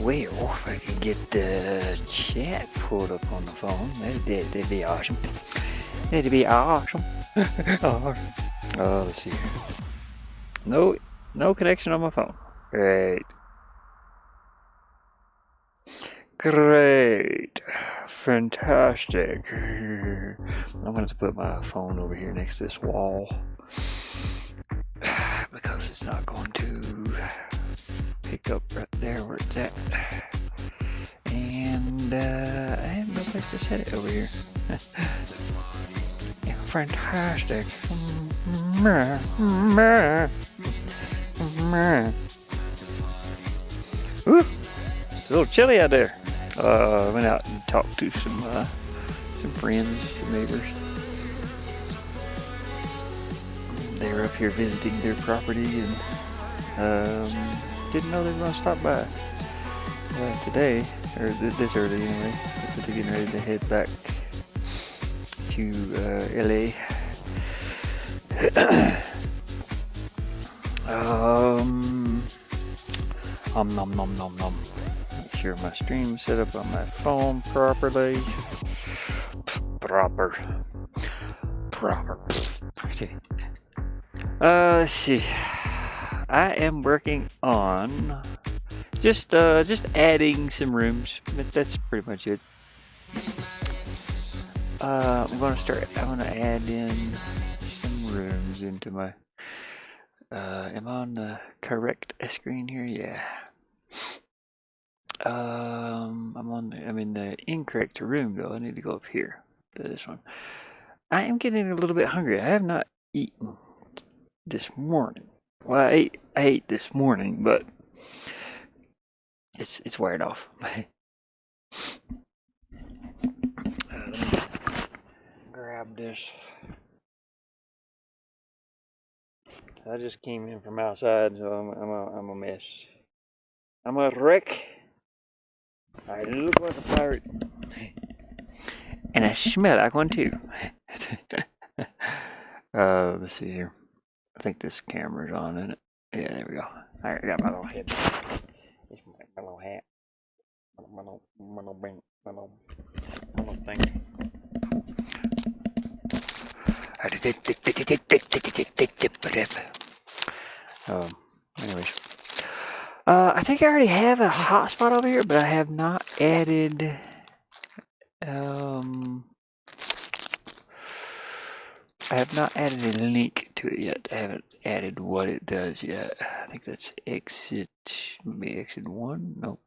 Well, if I could get the chat pulled up on the phone, that'd be awesome. That'd be awesome. Awesome. Oh, let's see here. No connection on my phone. Great. Fantastic. I'm gonna have to put my phone over here next to this wall because it's not going to pick up right there where it's at. And I have no place to set it over here. Yeah, fantastic. Woo! It's a little chilly out there. I went out and talked to some friends, some neighbors. They were up here visiting their property and didn't know they were going to stop by today, or this early anyway, but they're getting ready to head back to LA. Nom nom nom nom. Make sure my stream's set up on my phone properly. Proper. Let's see. I am working on just adding some rooms, but that's pretty much it. I'm gonna add in some rooms into my. Am I on the correct screen here? Yeah. I'm in the incorrect room though. I need to go up here to this one. I am getting a little bit hungry. I have not eaten this morning. Well, I ate this morning, but it's wearing off. Let me grab this. I just came in from outside, so I'm a mess. I'm a wreck. I look like a pirate, and I smell like one too. Let's see here. I think this camera's on, isn't it? Yeah, there we go. Alright, I got my little head. It's my little hat. My little thing. Anyways. I think I already have a hotspot over here, but I have not added a link to it yet. I haven't added what it does yet. I think that's exit 1. Nope.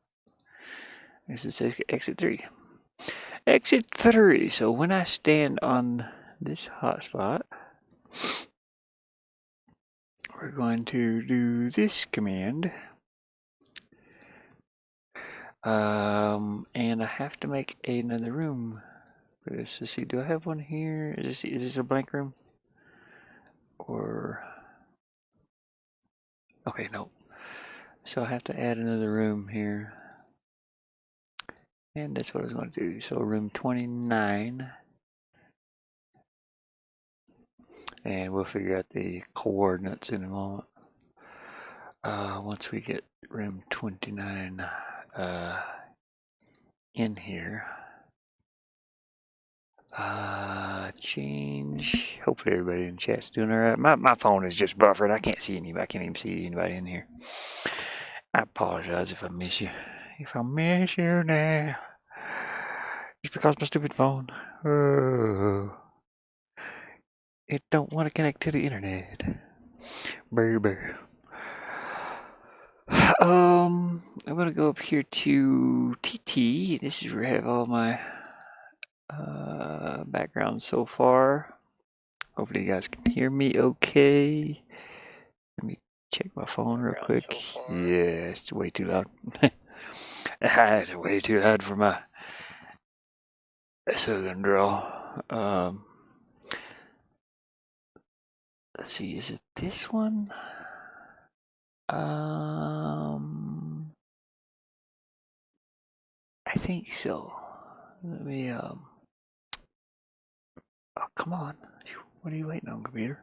This says exit 3. Exit 3. So when I stand on this hotspot, we're going to do this command. And I have to make another room for this. Let's see, do I have one here? Is this a blank room? Or okay, no. So I have to add another room here. And that's what I was going to do. So room 29. And we'll figure out the coordinates in a moment. Once we get room 29 in here. Change. Hopefully everybody in chat's doing all right. My phone is just buffered. I can't see anybody. I can't even see anybody in here. I apologize if I miss you. If I miss you now, it's because my stupid phone. Oh, it don't want to connect to the internet. Baby. I'm gonna go up here to TT. This is where I have all my background so far. Hopefully you guys can hear me okay. Let me check my phone real quick. So yeah, it's way too loud. It's way too loud for my southern drawl. Let's see, is it this one? I think so. Let me oh, come on. What are you waiting on, computer?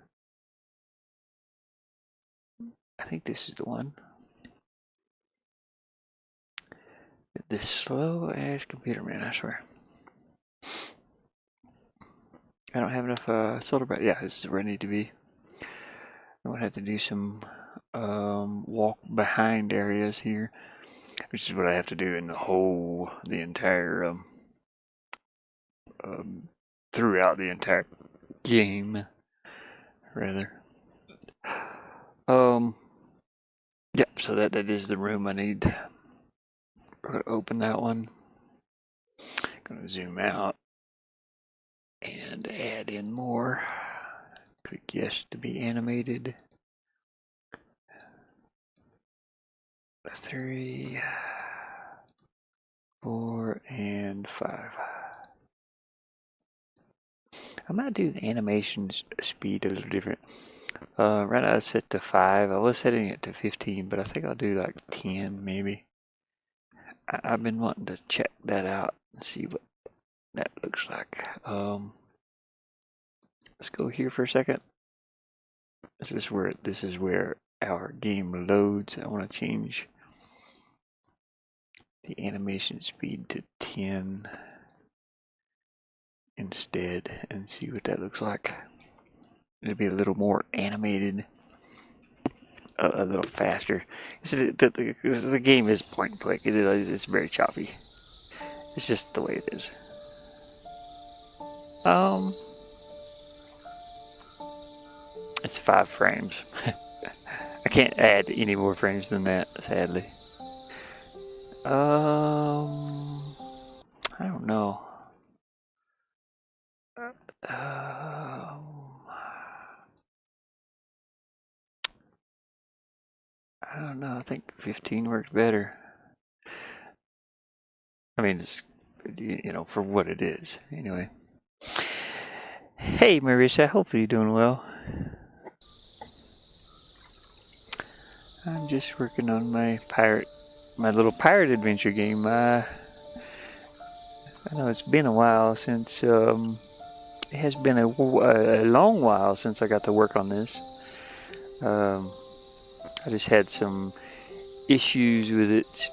I think this is the one. This slow ass computer, man, I swear. I don't have enough solar battery. Yeah, this is where I need to be. I'm gonna have to do some walk behind areas here, which is what I have to do in the entire throughout the entire game, rather. Yep. So that is the room I need. We're gonna open that one. Gonna zoom out and add in more. Click yes to be animated. 3, 4, and 5. I might do the animation speed a little different. Right now it's set to 5. I was setting it to 15, but I think I'll do like 10 maybe. I've been wanting to check that out and see what that looks like. Let's go here for a second. This is where our game loads. I want to change the animation speed to 10 instead and see what that looks like. It'll be a little more animated, a little faster. The game is point and click. It's very choppy. It's just the way it is. It's 5 frames. I can't add any more frames than that, sadly. I don't know. I don't know. I think 15 works better. I mean, it's, for what it is. Anyway. Hey, Marissa. Hopefully you're doing well. I'm just working on my little pirate adventure game. I know it's been a while since, it has been a long while since I got to work on this. I just had some issues with it.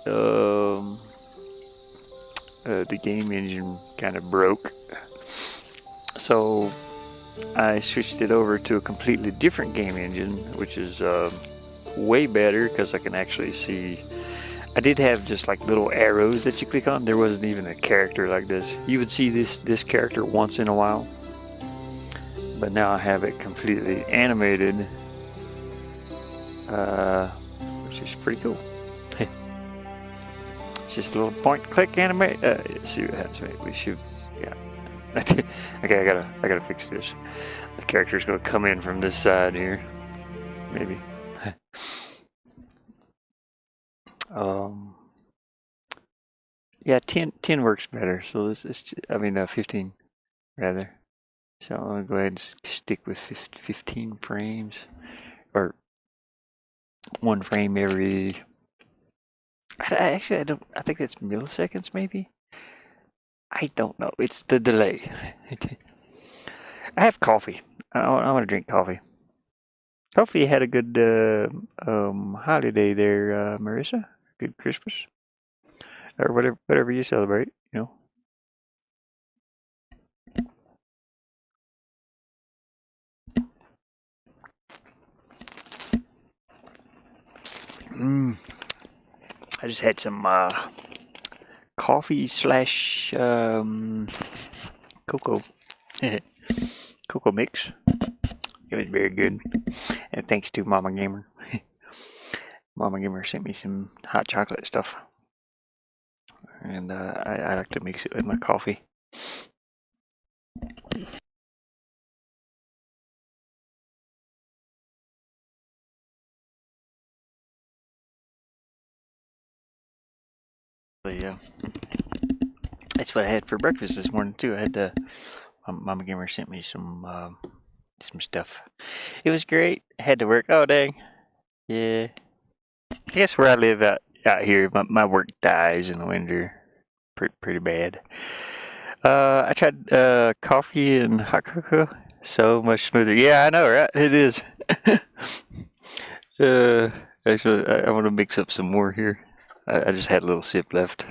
The game engine kind of broke. So I switched it over to a completely different game engine, which is way better because I can actually see. I did have just like little arrows that you click on. There wasn't even a character like this. You would see this character once in a while, but now I have it completely animated, which is pretty cool. It's just a little point click animate. Let's see what happens. Wait, we should. Yeah. Okay, I gotta fix this. The character's gonna come in from this side here, maybe. Yeah, 10 works better. So this is, 15 rather. So I'm gonna go ahead and stick with 15 frames, or 1 frame every. I think it's milliseconds maybe. I don't know. It's the delay. I have coffee. I want to drink coffee. Hopefully you had a good holiday there, Marissa. Good Christmas, or whatever you celebrate. I just had some coffee / cocoa cocoa mix. It was very good, and thanks to Mama Gamer. Mama Gamer sent me some hot chocolate stuff, and I like to mix it with my coffee. Yeah, that's what I had for breakfast this morning too. I had Mama Gamer sent me some stuff. It was great. I had to work. Oh dang. Yeah. I guess where I live out here, my work dies in the winter. Pretty bad. I tried coffee and hot cocoa. So much smoother. Yeah, I know, right? It is. Actually, I want to mix up some more here. I just had a little sip left.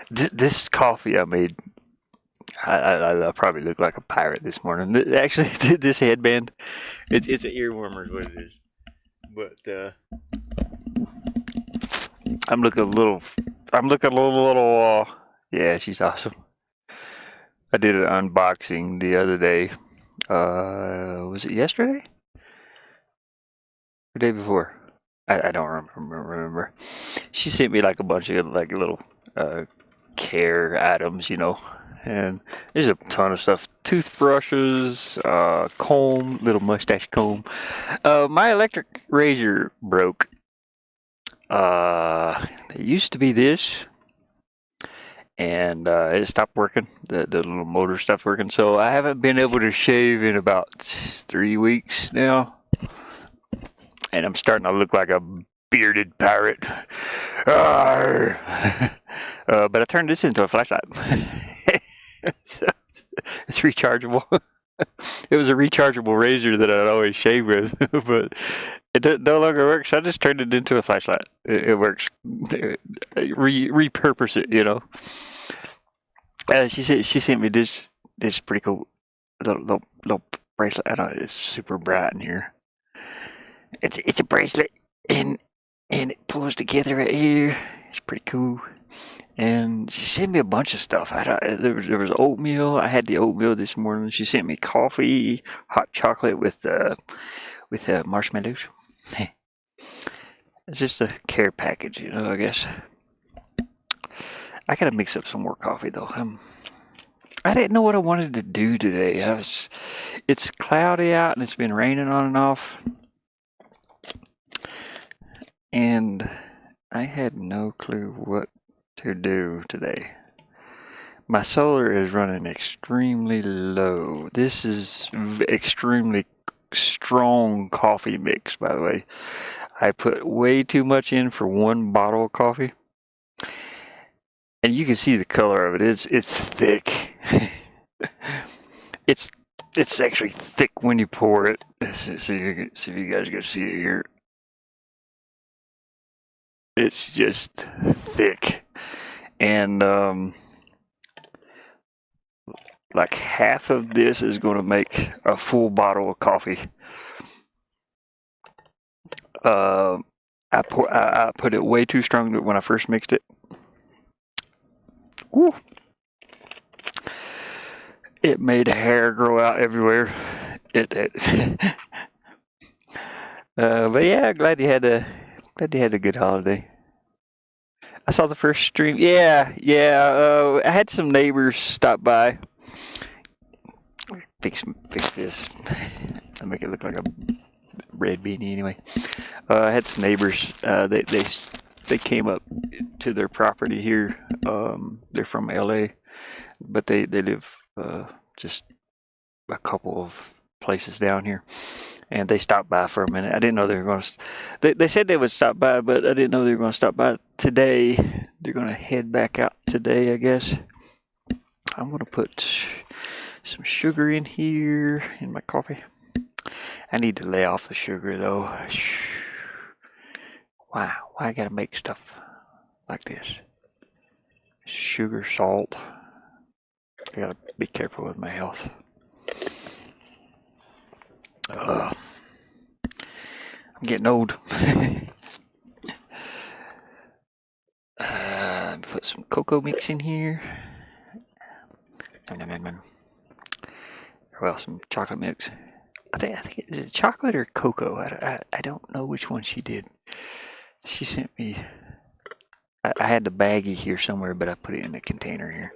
This coffee I made, I probably look like a pirate this morning. Actually, this headband, it's an earwormer is what it is. But I'm looking a little. Yeah, she's awesome. I did an unboxing the other day. Was it yesterday? The day before? I don't remember. She sent me like a bunch of like little care items, and there's a ton of stuff: toothbrushes, comb, little mustache comb. My electric razor broke. It used to be this, and it stopped working. The little motor stopped working, so I haven't been able to shave in about 3 weeks now, and I'm starting to look like a bearded pirate. But I turned this into a flashlight. So it's rechargeable. It was a rechargeable razor that I'd always shave with, but it no longer works. I just turned it into a flashlight. It works. Repurpose it, she sent me this pretty cool little bracelet. I don't know, it's super bright in here. It's a bracelet, and it pulls together right here. It's pretty cool. And she sent me a bunch of stuff. There was oatmeal. I had the oatmeal this morning. She sent me coffee, hot chocolate with marshmallows. It's just a care package, I guess. I gotta mix up some more coffee though. I didn't know what I wanted to do today. It's cloudy out and it's been raining on and off, and I had no clue what to do today. My solar is running extremely low. This is extremely strong coffee mix, by the way. I put way too much in for one bottle of coffee, and you can see the color of it. It's thick. It's actually thick when you pour it. See if you guys can see it here. It's just thick. And like half of this is going to make a full bottle of coffee. I put it way too strong when I first mixed it. Woo. It made hair grow out everywhere. But yeah, glad you had a good holiday. I saw the first stream. Yeah. I had some neighbors stop by. Fix this. I'll make it look like a red beanie anyway. I had some neighbors. They came up to their property here. They're from LA, but they live just a couple of places down here. And they stopped by for a minute. I didn't know they were going to. They said they would stop by, but I didn't know they were going to stop by today. They're going to head back out today, I guess. I'm going to put some sugar in here in my coffee. I need to lay off the sugar, though. Wow, why I got to make stuff like this? Sugar, salt. I got to be careful with my health. I'm getting old. Put some cocoa mix in here. Well, some chocolate mix. I think is it chocolate or cocoa? I don't know which one she did. She sent me. I had the baggie here somewhere, but I put it in a container here.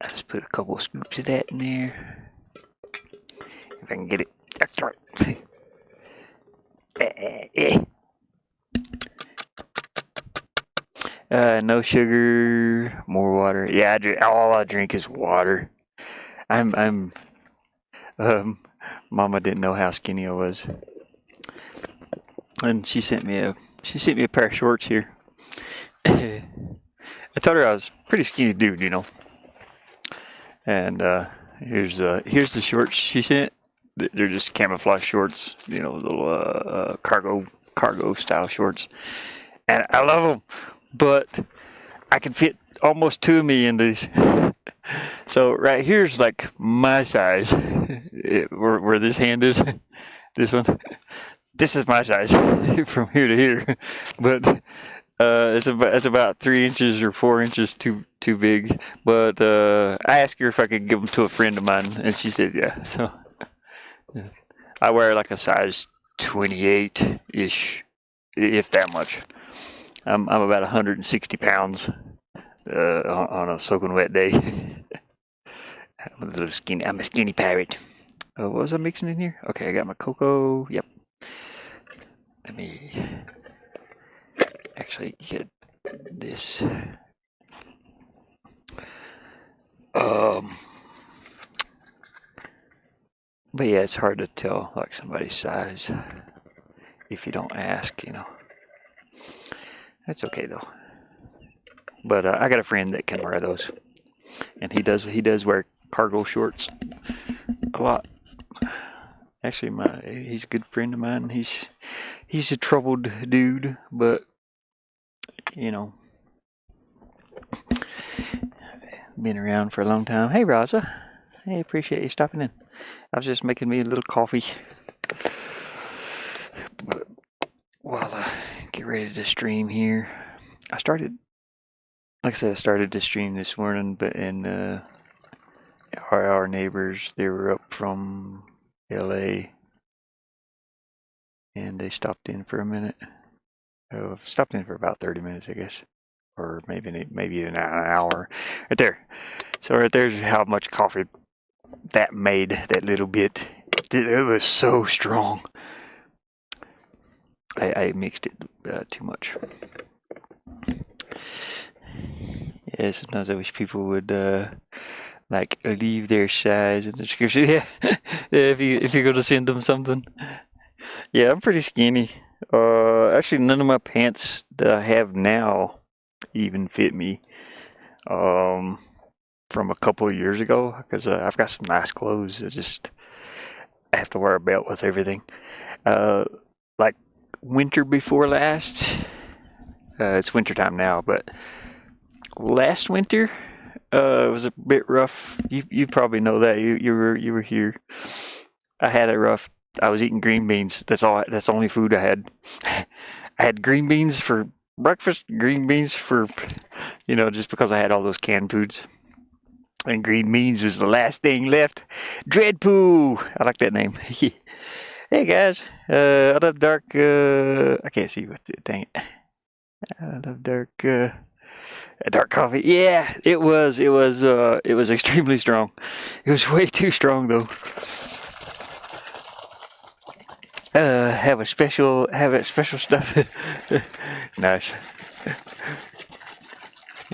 I just put a couple of scoops of that in there. If I can get it. That's right. No sugar, more water. Yeah, all I drink is water. Mama didn't know how skinny I was, and she sent me a pair of shorts here. I told her I was a pretty skinny dude, and here's the shorts she sent. They're just camouflage shorts, little cargo style shorts, and I love them. but I can fit almost 2 of me in these. So right here's like my size, where this hand is, this one. This is my size from here to here, but it's about 3 inches or 4 inches too big. But I asked her if I could give them to a friend of mine, and she said yeah. So I wear like a size 28 ish, if that much. I'm about 160 pounds on a soaking wet day. I'm a little skinny. I'm a skinny pirate. What was I mixing in here? Okay, I got my cocoa. Yep. Let me actually get this. But yeah, it's hard to tell like somebody's size if you don't ask, you know. That's okay though. But I got a friend that can wear those, and he does wear cargo shorts a lot. Actually, he's a good friend of mine. He's a troubled dude, but you know, been around for a long time. Hey, Raza. Hey, appreciate you stopping in. I was just making me a little coffee. But while I get ready to stream here, I started to stream this morning, but our neighbors, they were up from LA, and they stopped in for a minute. Stopped in for about 30 minutes, I guess, or maybe an hour. Right there. So right there's how much coffee that made. That little bit, it was so strong. I mixed it too much. Yeah, sometimes I wish people would like leave their size in the description. Yeah, if you're gonna send them something. Yeah, I'm pretty skinny. Actually, none of my pants that I have now even fit me. From a couple of years ago, because I've got some nice clothes. I have to wear a belt with everything. Like winter before last. It's winter time now, but last winter it was a bit rough. You probably know that. You were here. I had it rough. I was eating green beans. That's the only food I had. I had green beans for breakfast, green beans for, just because I had all those canned foods. And green beans was the last thing left. Dreadpoo! I like that name. Hey guys, I love dark. I can't see what. Dang it! I love dark coffee. Yeah, it was extremely strong. It was way too strong though. Have a special stuff. Nice.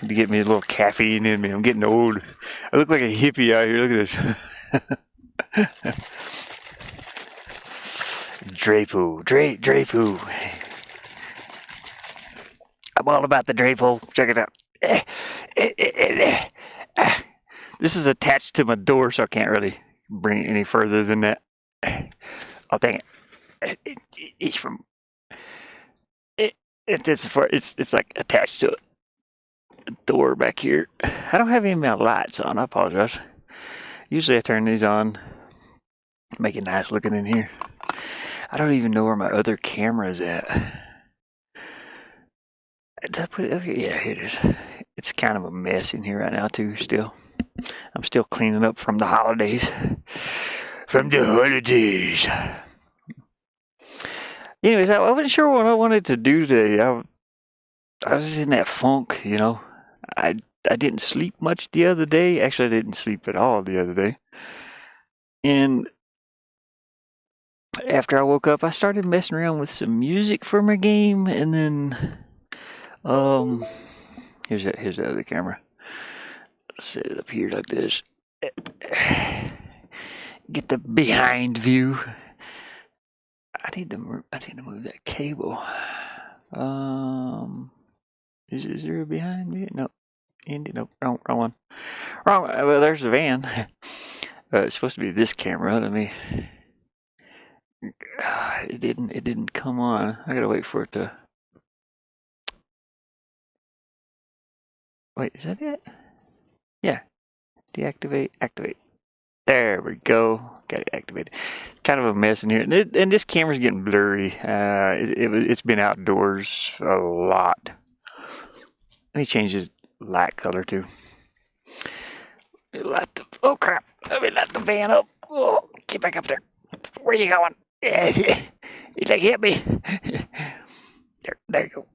Need to get me a little caffeine in me. I'm getting old. I look like a hippie out here. Look at this. Drapo. I'm all about the Drapo. Check it out. This is attached to my door, so I can't really bring it any further than that. Oh, dang it. It's from... It's like attached to a door back here. I don't have any of my lights on. I apologize. Usually I turn these on. Make it nice looking in here. I don't even know where my other camera's at. Did I put it up here? Yeah, here it is. It's kind of a mess in here right now too, still. I'm still cleaning up from the holidays. Anyways, I wasn't sure what I wanted to do today. I was in that funk, I didn't sleep much the other day. Actually, I didn't sleep at all the other day. And after I woke up, I started messing around with some music for my game, and then here's the other camera. Set it up here like this. Get the behind view. I need to move that cable. Is there a behind view? No. Nope, wrong one. Wrong. Well, there's the van. It's supposed to be this camera. Let me. It didn't come on. I gotta wait for it to. Wait, is that it? Yeah. Deactivate, activate. There we go. Got it activated. Kind of a mess in here. And this camera's getting blurry. It's been outdoors a lot. Let me change this light color too. Oh crap. Let me light the van up. Oh, get back up there. Where are you going? You like hit me. There you go.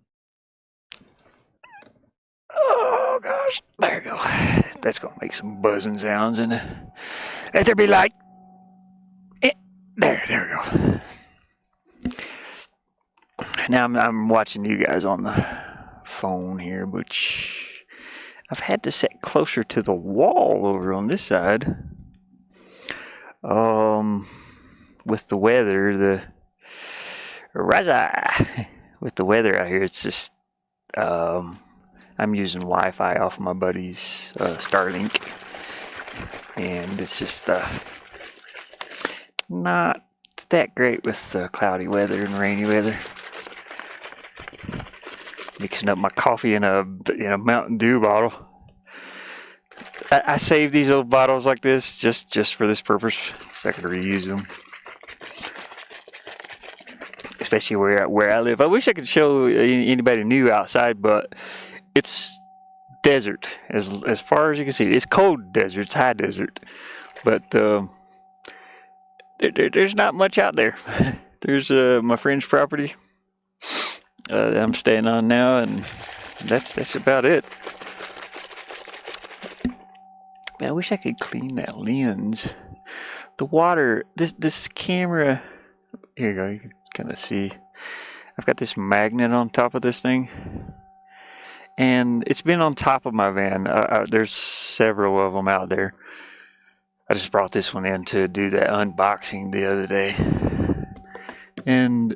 Oh gosh. There you go. That's gonna make some buzzing sounds and let there be light. There we go. Now I'm watching you guys on the phone here, which I've had to set closer to the wall over on this side. With the weather, with the weather out here, it's just I'm using Wi-Fi off my buddy's Starlink, and it's just not that great with cloudy weather and rainy weather. Mixing up my coffee in a Mountain Dew bottle. I save these little bottles like this just for this purpose, so I can reuse them. Especially where I live. I wish I could show anybody new outside, but it's desert as far as you can see. It's cold desert, it's high desert, but there's not much out there. There's my friend's property that I'm staying on now, and that's about it. Man, I wish I could clean that lens. The water, this camera. Here you go. You can kind of see. I've got this magnet on top of this thing, and it's been on top of my van. There's several of them out there. I just brought this one in to do that unboxing the other day, and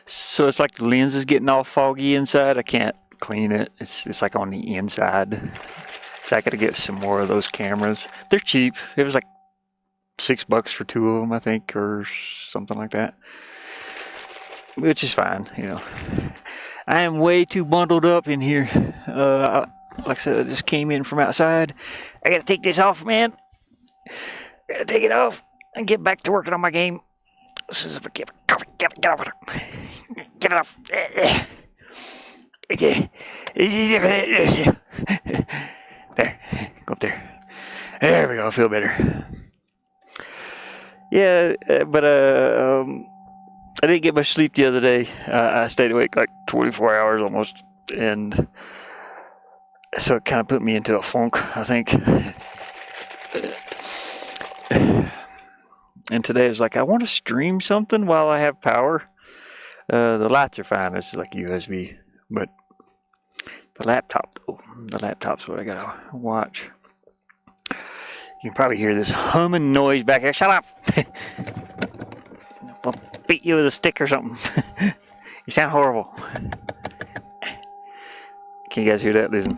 so it's like the lens is getting all foggy inside. I can't clean it. It's like on the inside. So I gotta get some more of those cameras. They're cheap. It was like $6 for 2 of them, I think, or something like that. Which is fine, you know. I am way too bundled up in here. Like I said, I just came in from outside. I gotta take this off, man. I gotta take it off and get back to working on my game. As soon as I get off it. Get it off. There. Go up there. There we go. I feel better. Yeah, but I didn't get much sleep the other day. I stayed awake like 24 hours almost, and so it kind of put me into a funk, I think. And today I was like, I want to stream something while I have power. The lights are fine. This is like USB, but the laptop's what I gotta watch. You can probably hear this humming noise back here. Shut up! I'll beat you with a stick or something. You sound horrible. Can you guys hear that? Listen.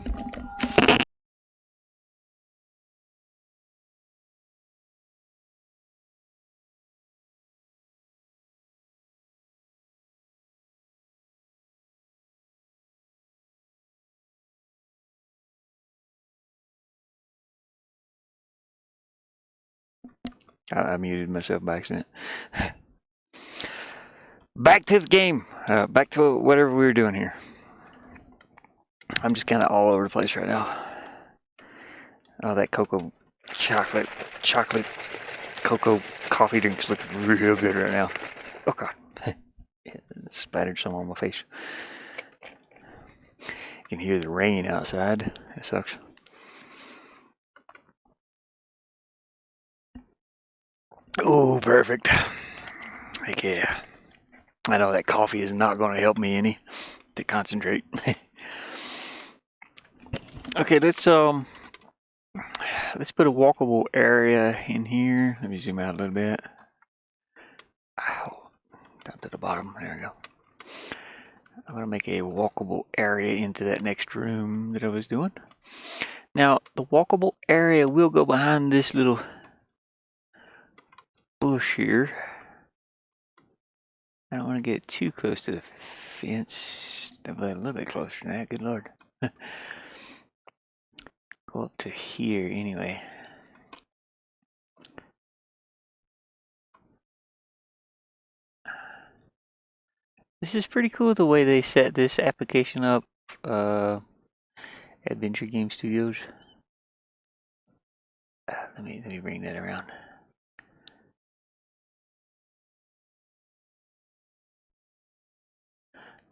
I muted myself by accident. Back to the game. Back to whatever we were doing here. I'm just kind of all over the place right now. Oh, that chocolate cocoa coffee drink's looking real good right now. Oh God, it splattered some on my face. You can hear the rain outside. It sucks. Oh, perfect. Heck yeah. I know that coffee is not going to help me any to concentrate. Okay, let's put a walkable area in here. Let me zoom out a little bit. Ow. Down to the bottom. There we go. I'm going to make a walkable area into that next room that I was doing. Now, the walkable area will go behind this little bush here. I don't want to get too close to the fence. A little bit closer than that, good lord. Go up to here anyway. This is pretty cool the way they set this application up. Adventure Game Studios. Let me bring that around.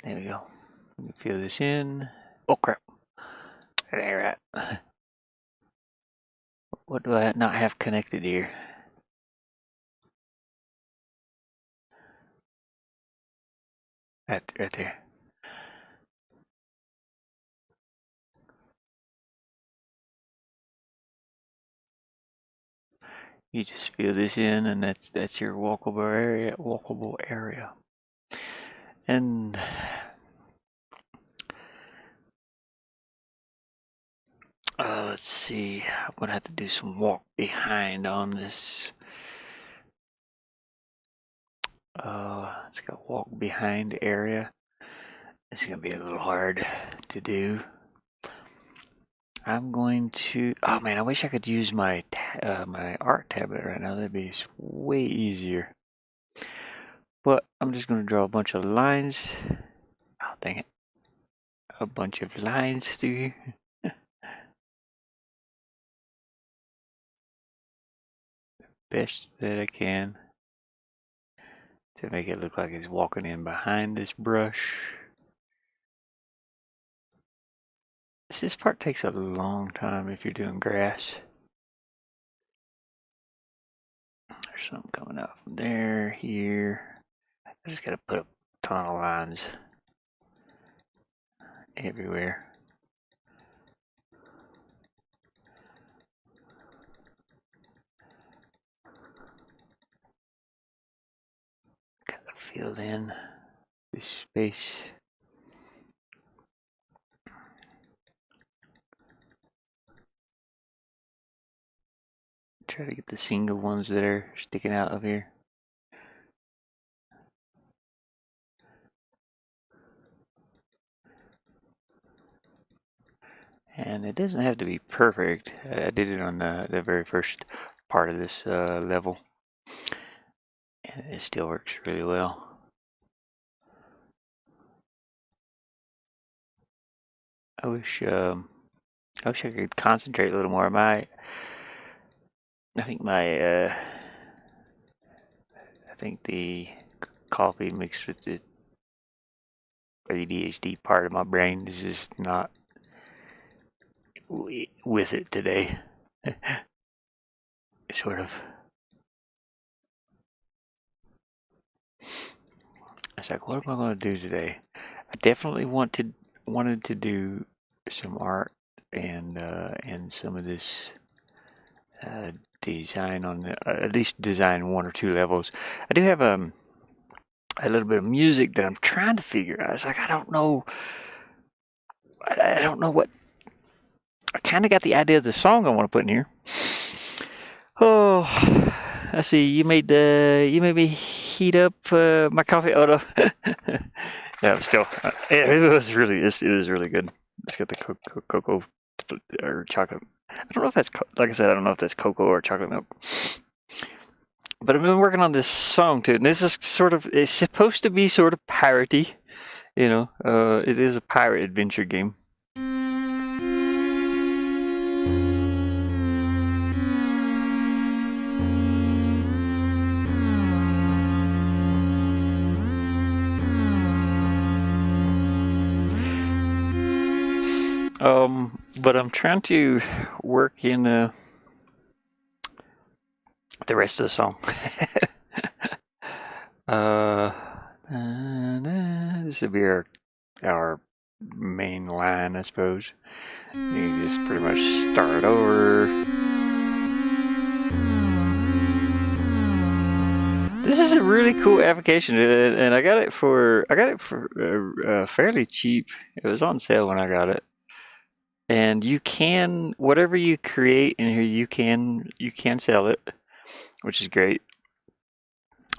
There we go. Let me fill this in. Oh crap! There, right. What do I not have connected here? Right there. You just fill this in, and that's your walkable area. And let's see. I'm gonna have to do some walk behind on this. It's got walk behind area. It's gonna be a little hard to do. I'm going to. Oh man, I wish I could use my my art tablet right now. That'd be way easier. But I'm just gonna draw a bunch of lines. Oh dang it! A bunch of lines through here. Best that I can to make it look like it's walking in behind this brush. This part takes a long time if you're doing grass. There's something coming up from there, here. I just gotta put a ton of lines everywhere. Gotta fill in this space. Try to get the single ones that are sticking out of here. And it doesn't have to be perfect. I did it on the very first part of this level. And it still works really well. I wish I could concentrate a little more. I think the coffee mixed with the ADHD part of my brain is just not with it today. Sort of. It's like, what am I going to do today? I definitely wanted to do some art and some of this design on at least design 1 or 2 levels. I do have a little bit of music that I'm trying to figure out. It's like I don't know what. I kind of got the idea of the song I want to put in here. Oh, I see. You made me heat up my coffee. Oh no, yeah, still, it was really good. It's got the cocoa or chocolate. I don't know if that's like I said. I don't know if that's cocoa or chocolate milk. But I've been working on this song too, and this is it's supposed to be sort of piratey, you know. It is a pirate adventure game. But I'm trying to work in the rest of the song. This will be our main line, I suppose. You just pretty much start over. This is a really cool application, and I got it for fairly cheap. It was on sale when I got it. And you can, whatever you create in here, you can sell it, which is great.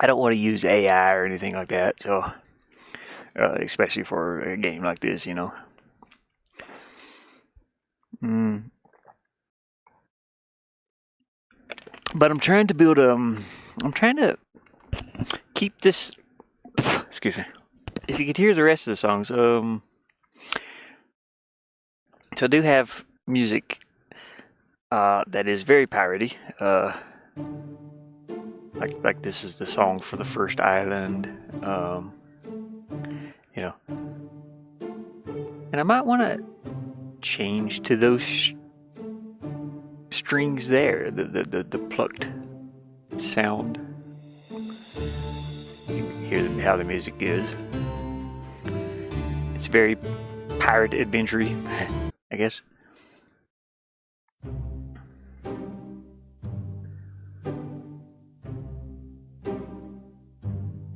I don't want to use AI or anything like that, so especially for a game like this, you know. But I'm trying to build I'm trying to keep this. Excuse me. If you could hear the rest of the songs, so I do have music that is very piratey. Like this is the song for the first island. You know, and I might want to change to those strings there, the plucked sound. You can hear how the music is. It's very pirate adventure-y, I guess.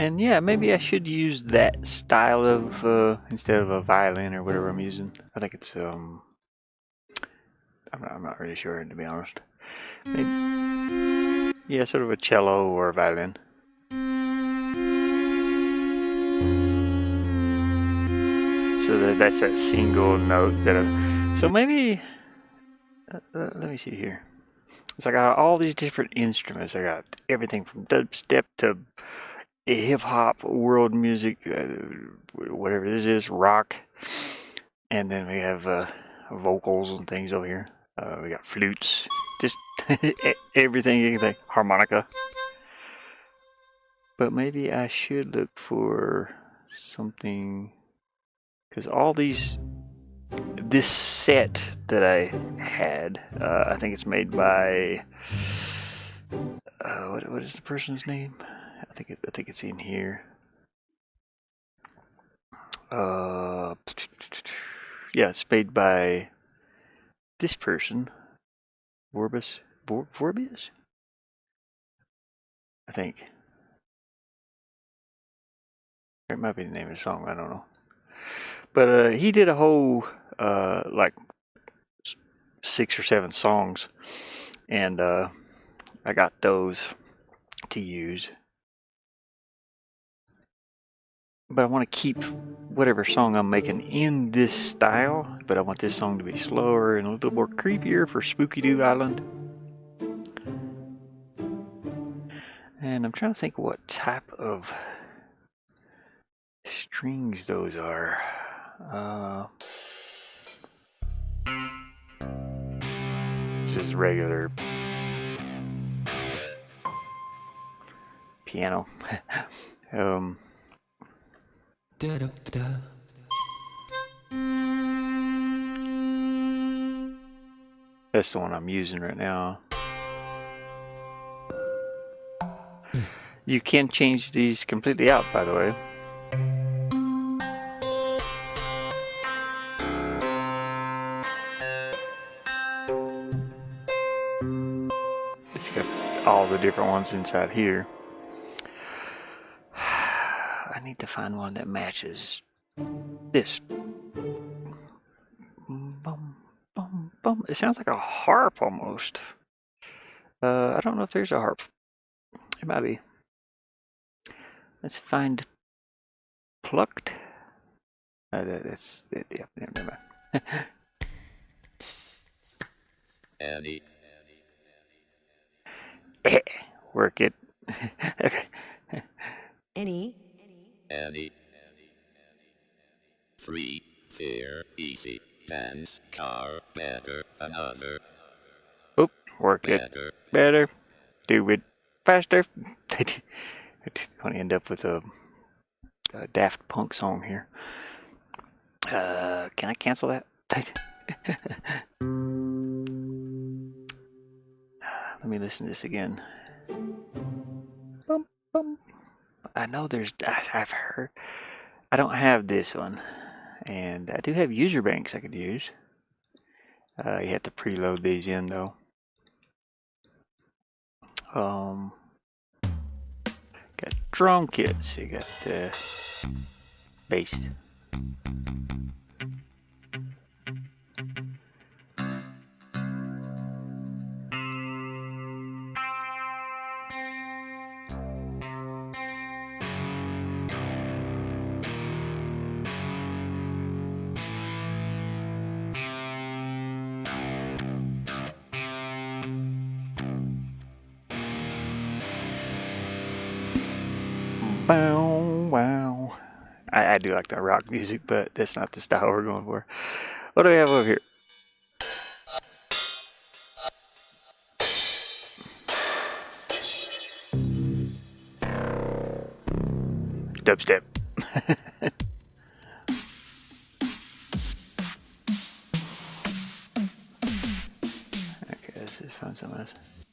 And yeah, maybe I should use that style of instead of a violin or whatever I'm using. I think it's I'm not really sure, to be honest. Maybe, yeah, sort of a cello or a violin. So that's that single note so maybe let me see here. So I got all these different instruments. I got everything from dubstep to hip hop, world music, whatever this is, rock, and then we have vocals and things over here. We got flutes, just everything you can think, harmonica. But maybe I should look for something, because all this set that I had, I think it's made by what is the person's name? I think it's in here. Yeah, it's made by this person, Vorbius, I think. It might be the name of the song. I don't know. But he did a whole like 6 or 7 songs, and I got those to use. But I want to keep whatever song I'm making in this style, but I want this song to be slower and a little more creepier for Spooky Doo Island. And I'm trying to think what type of strings those are. This is regular piano. That's the one I'm using right now. You can change these completely out, by the way. It's got all the different ones inside here. I need to find one that matches this. Bum, bum, bum. It sounds like a harp almost. I don't know if there's a harp. It might be. Let's find plucked. That's it. Yep, never mind. Annie. Work it. Annie. Annie. Free, fair, easy, dance, car, better, another. Oop, work better. It. Better. Do it faster. I'm going to end up with a Daft Punk song here. Can I cancel that? Let me listen to this again. Bum, bum. I know I've heard. I don't have this one. And I do have user banks I could use. You have to preload these in though. Got drum kits. You got the bass. Bow, wow. I do like the rock music, but that's not the style we're going for. What do we have over here? Dubstep. Okay, let's just find something else.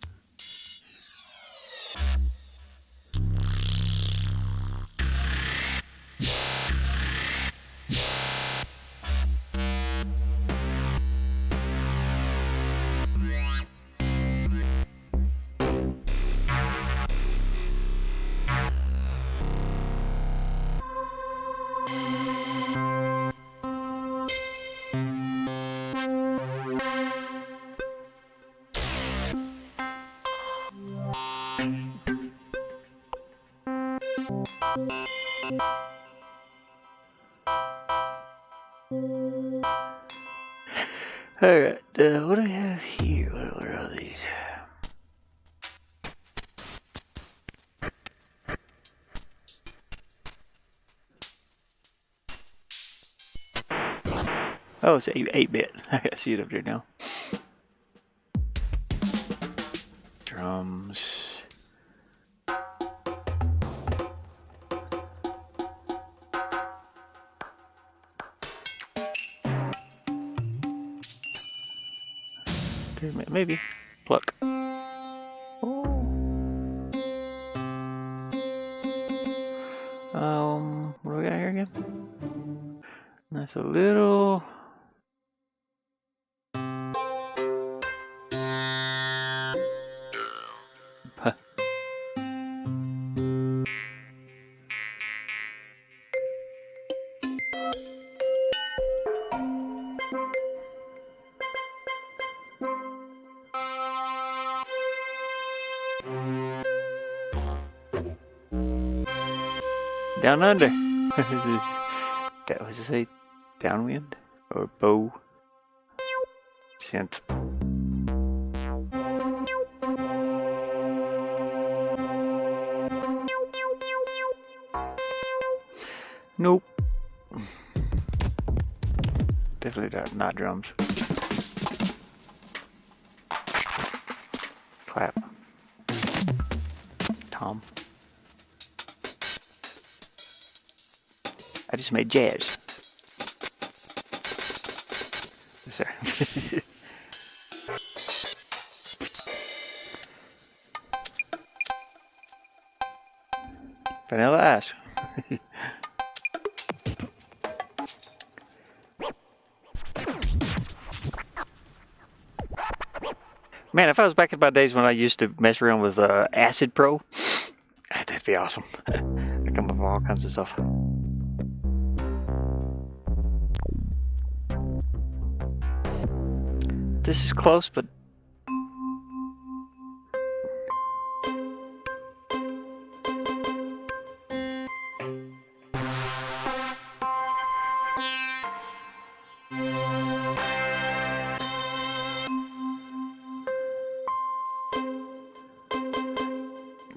Alright, what do we have here? What are these? Oh, it's 8-bit. I see it up there now. Drums. Maybe. Pluck. What do we got here again? That's a little. Down under. That was a downwind or bow synth. Nope. Definitely not drums. Clap. Tom. I just made jazz. Sorry. Vanilla ice. Man, if I was back in my days when I used to mess around with R.E.P.O, that'd be awesome. I come up with all kinds of stuff. This is close, but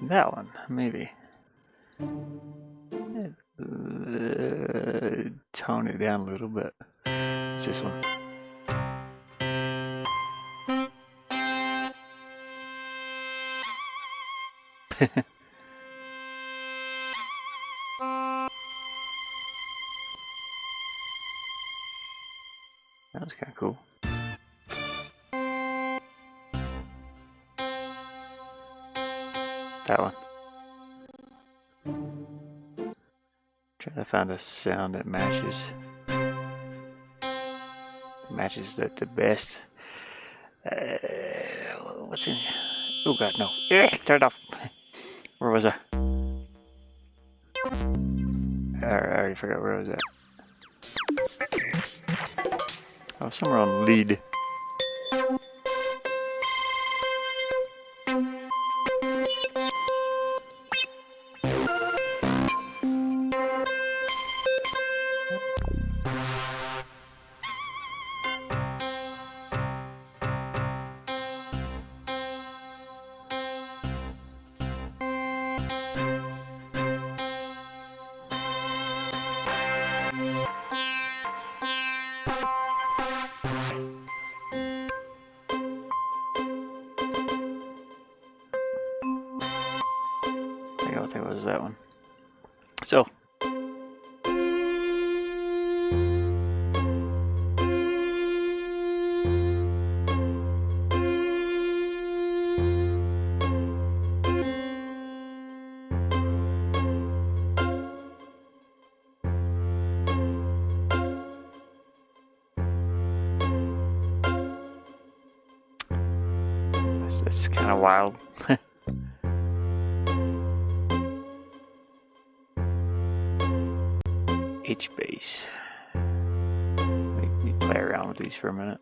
that one, maybe. Tone it down a little bit. It's this one. That was kind of cool. That one. Trying to find a sound that matches that the best. What's in here? Oh god, no. Turn it off. Where was I? I already forgot where I was at. Oh, somewhere on lead. was that one. So. That's kind of wild. H bass. Let me play around with these for a minute.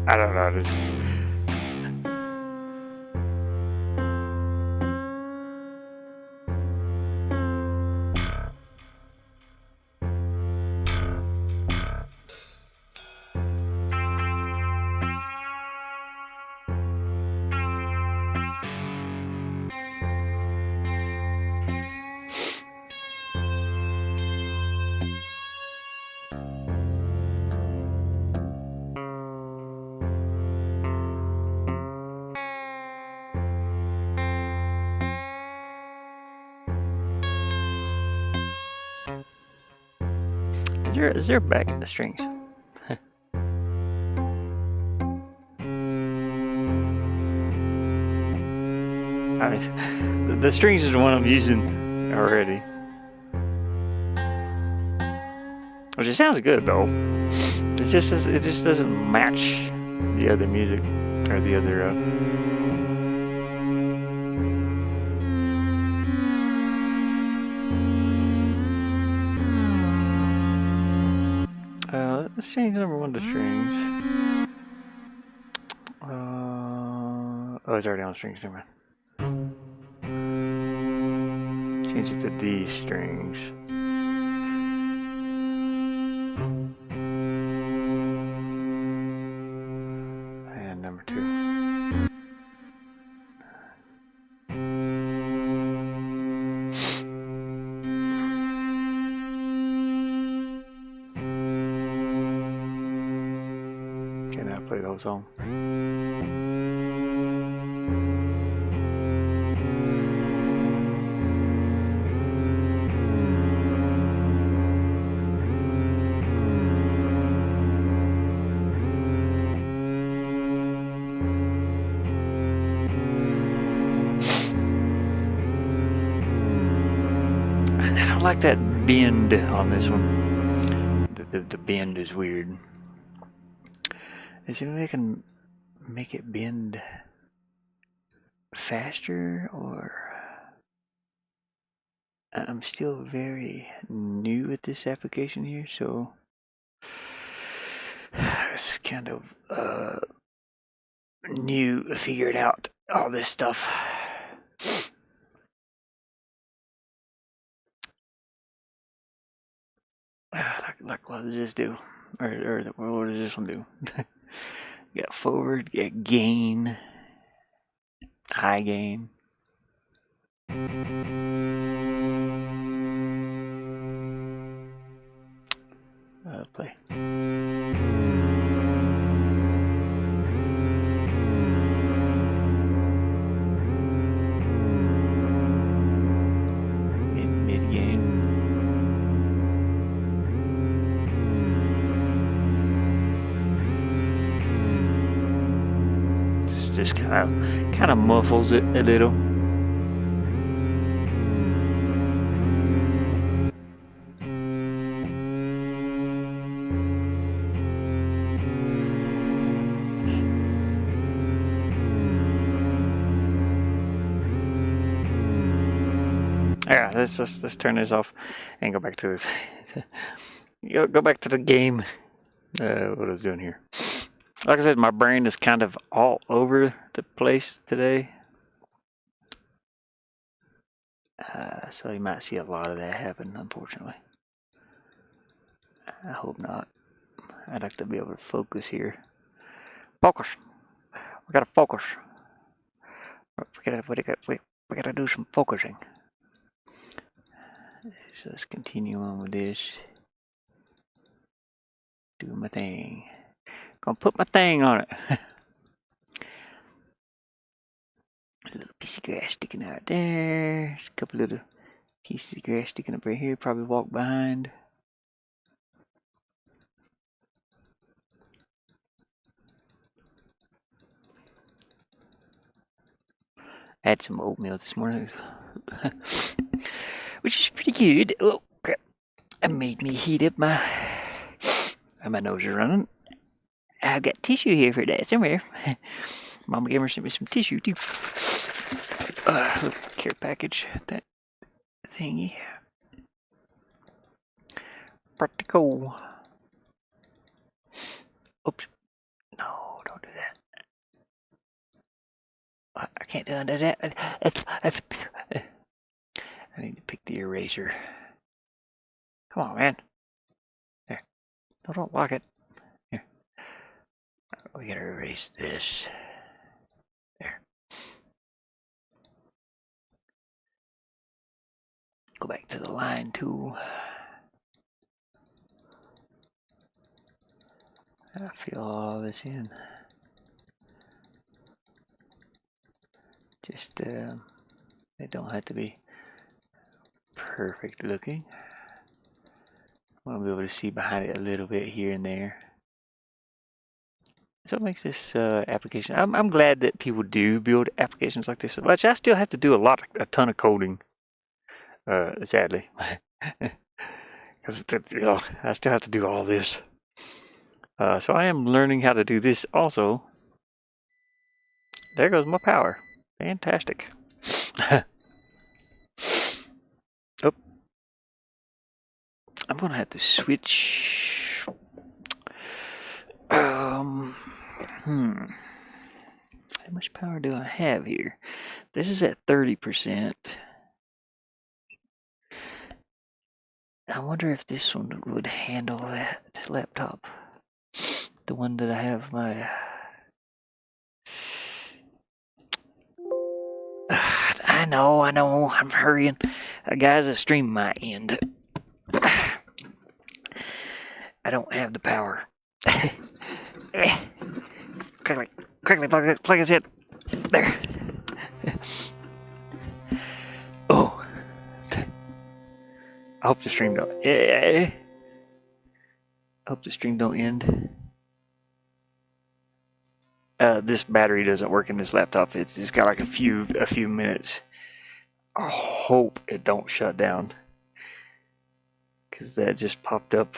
I don't know, this is... Is there back in the strings? I mean, the strings is the one I'm using already. Which it sounds good though. It just doesn't match the other music or the other. Let's change number one to strings. Oh, it's already on strings. Never mind. Change it to these strings. And number two. Okay, now play the whole song. I like that bend on this one. The bend is weird. Is there any way I can make it bend faster, or I'm still very new at this application here, so it's kind of new figuring out all this stuff. Like what does this do? Or what does this one do? Got forward, got gain, high gain. Play. Mid gain. Just kind of muffles it a little. Yeah, let's turn this off and go back to Go back to the game. What I was doing here. Like I said, my brain is kind of all over the place today. So you might see a lot of that happen, unfortunately. I hope not. I'd like to be able to focus here. Focus. We gotta focus. We gotta do some focusing. So let's continue on with this. Do my thing. Gonna put my thing on it. A little piece of grass sticking out there. There's a couple little pieces of grass sticking up right here. Probably walk behind. I had some oatmeal this morning, which is pretty good. Oh crap! It made me heat up my nose is running. I've got tissue here for that somewhere. Mama Gamer sent me some tissue too. Care package, that thingy. Practical. Oops. No, don't do that. I can't do that. I need to pick the eraser. Come on, man. There. No, don't lock it. Here. We gotta erase this. There. Go back to the line tool. I fill all this in. Just, they don't have to be perfect looking. I want to be able to see behind it a little bit here and there. So it makes this application. I'm glad that people do build applications like this. But I still have to do a ton of coding. Sadly, because I still have to do all this. So I am learning how to do this also. There goes my power. Fantastic. Oh, I'm gonna have to switch. How much power do I have here? This is at 30%. I wonder if this one would handle that laptop. The one that I have my... I know, I'm hurrying. Guys, the stream might end. I don't have the power. Quickly, plug his head. There. Oh. I hope the stream don't. I hope the stream don't end. This battery doesn't work in this laptop. It's got like a few minutes. I hope it don't shut down, because that just popped up.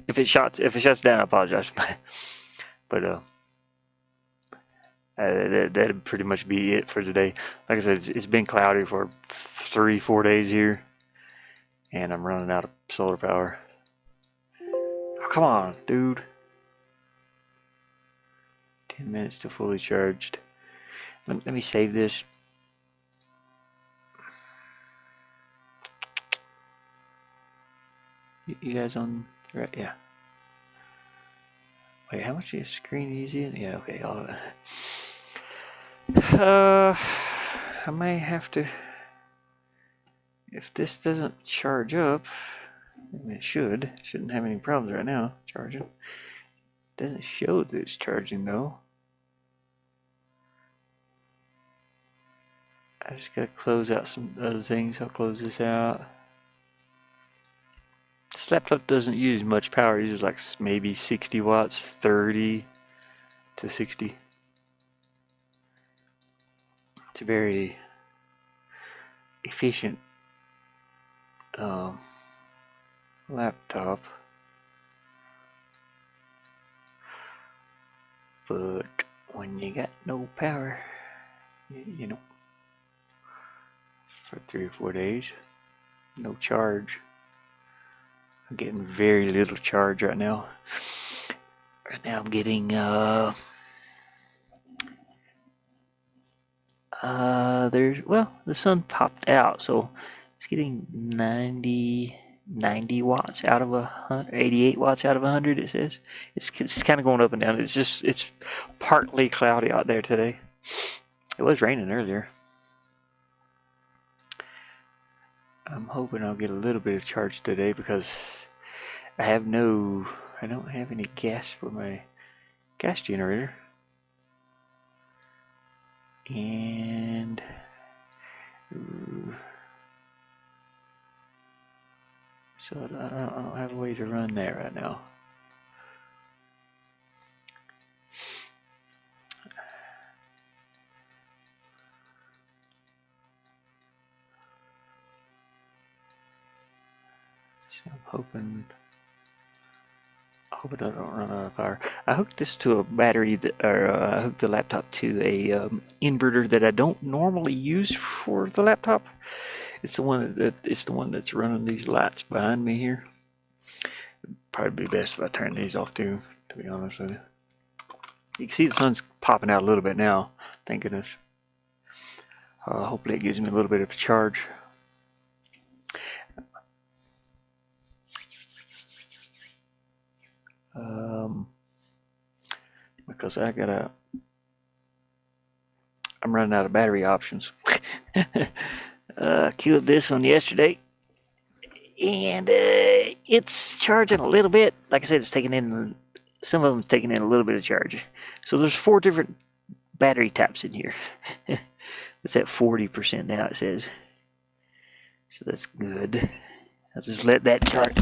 If it shuts down, I apologize. But that'd pretty much be it for today. Like I said, it's been cloudy for 3-4 days here, and I'm running out of solar power. Oh, come on, dude. 10 minutes to fully charged. Let me save this. You guys on? Right, yeah. Wait, how much of your screen is in? Yeah, okay, all of it. I may have to... If this doesn't charge up, it shouldn't have any problems right now charging. It doesn't show that it's charging though. I just gotta close out some other things. I'll close this out. This laptop doesn't use much power. It uses like maybe 60 watts, 30 to 60. It's a very efficient laptop. But when you got no power, you know, for 3 or 4 days, no charge, I'm getting very little charge right now. Right now I'm getting the sun popped out, so it's getting 90 watts out of 88 watts out of 100. It says it's kind of going up and down. It's partly cloudy out there today. It was raining earlier. I'm hoping I'll get a little bit of charge today because I don't have any gas for my gas generator. And so I don't have a way to run that right now. So I'm hoping I don't run out of power. I hooked this to a battery I hooked the laptop to a inverter that I don't normally use for the laptop. It's the one that's running these lights behind me here. Probably be best if I turn these off too, to be honest with you. You can see the sun's popping out a little bit now, thank goodness. Hopefully it gives me a little bit of charge. Because I'm running out of battery options. Killed this one yesterday, and it's charging a little bit. Like I said, it's taking in some of them's taking in a little bit of charge. So there's 4 different battery types in here. It's at 40% now. It says, so that's good. I'll just let that charge.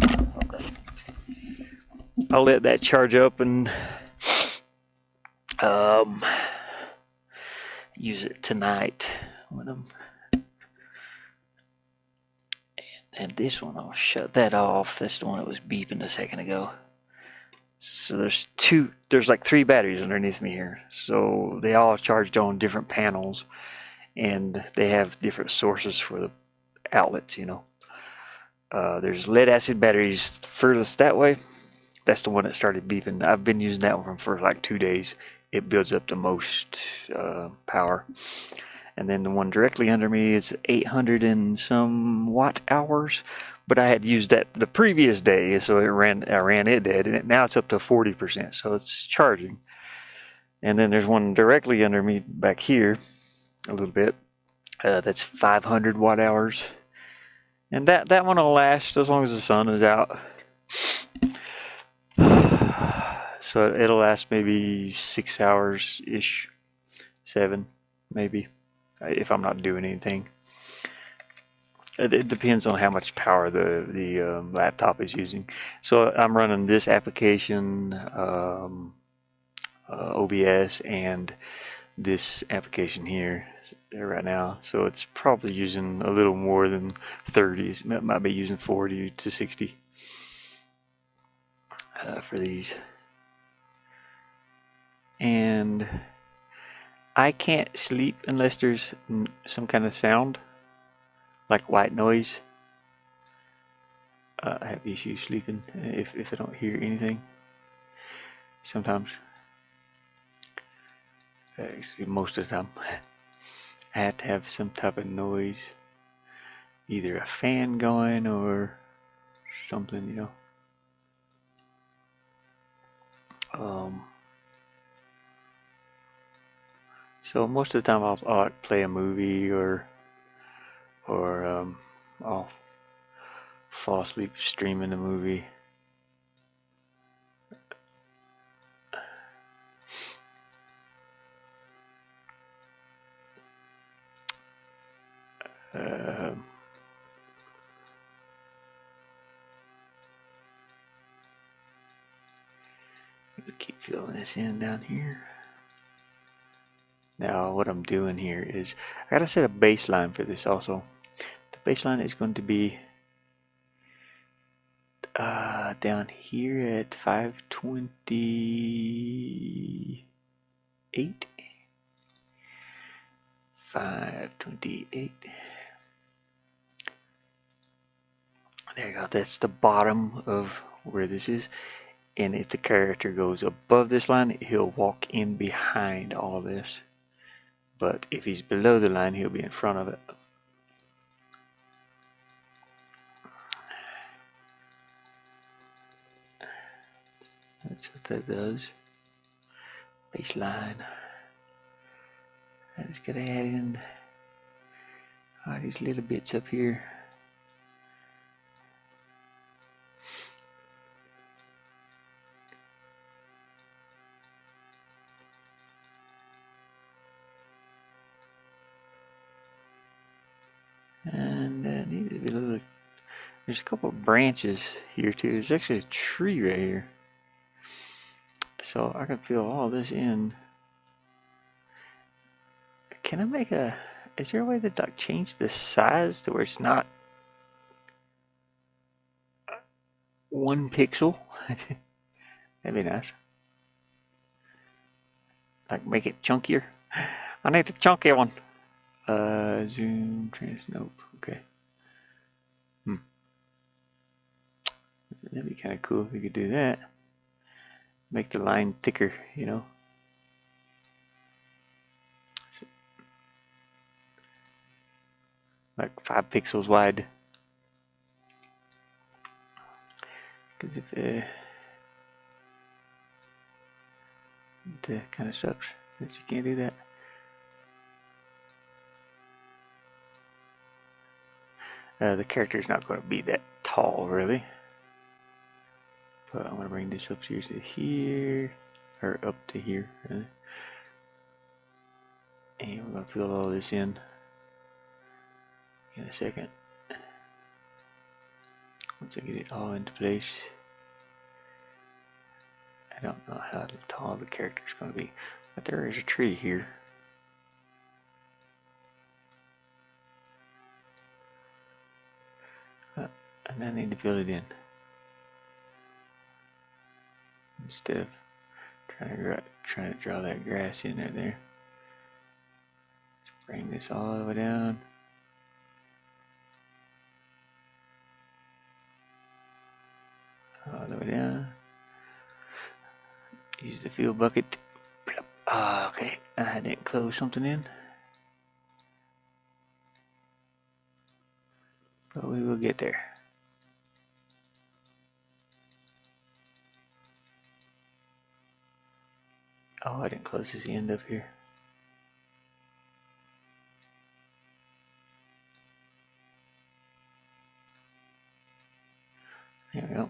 I'll let that charge up and use it tonight when I'm. And this one, I'll shut that off. That's the one that was beeping a second ago. So there's like 3 batteries underneath me here. So they all are charged on different panels, and they have different sources for the outlets, you know. There's lead acid batteries furthest that way. That's the one that started beeping. I've been using that one for like 2 days. It builds up the most power. And then the one directly under me is 800 and some watt hours, but I had used that the previous day, so I ran it dead, and now it's up to 40%, so it's charging. And then there's one directly under me back here, a little bit. That's 500 watt hours, and that one will last as long as the sun is out. So it'll last maybe 6 hours ish, 7 maybe, if I'm not doing anything. It depends on how much power the laptop is using. So I'm running this application, OBS, and this application here right now. So it's probably using a little more than 30. It might be using 40 to 60 for these. And I can't sleep unless there's some kind of sound, like white noise. I have issues sleeping if I don't hear anything. Sometimes, most of the time, I have to have some type of noise, either a fan going or something, you know. So most of the time I'll play a movie or I'll fall asleep streaming a movie. Keep filling this in down here. Now what I'm doing here is I gotta set a baseline for this also. The baseline is going to be down here at 528. 528. There you go. That's the bottom of where this is. And if the character goes above this line, he'll walk in behind all of this. But if he's below the line, he'll be in front of it. That's what that does. Baseline. I just gotta add in all these little bits up here. And needs to be a little. There's a couple of branches here too. There's actually a tree right here. So I can fill all this in. Can I make a? Is there a way to like change the size to where it's not 1 pixel? That'd be nice. Like make it chunkier. I need the chunky one. Zoom, nope. Okay. That'd be kind of cool if we could do that. Make the line thicker, you know. Like 5 pixels wide. Because if that kind of sucks that you can't do that. The character's not going to be that tall, really. But I'm going to bring this up here to here, or up to here, really. And we're going to fill all this in a second. Once I get it all into place. I don't know how tall the character's going to be, but there is a tree here. And I need to fill it in. Instead of trying to draw that grass in there. Just bring this all the way down. All the way down. Use the fill bucket. Okay, I didn't close something in. But we will get there. Oh, I didn't close this end up here. There we go.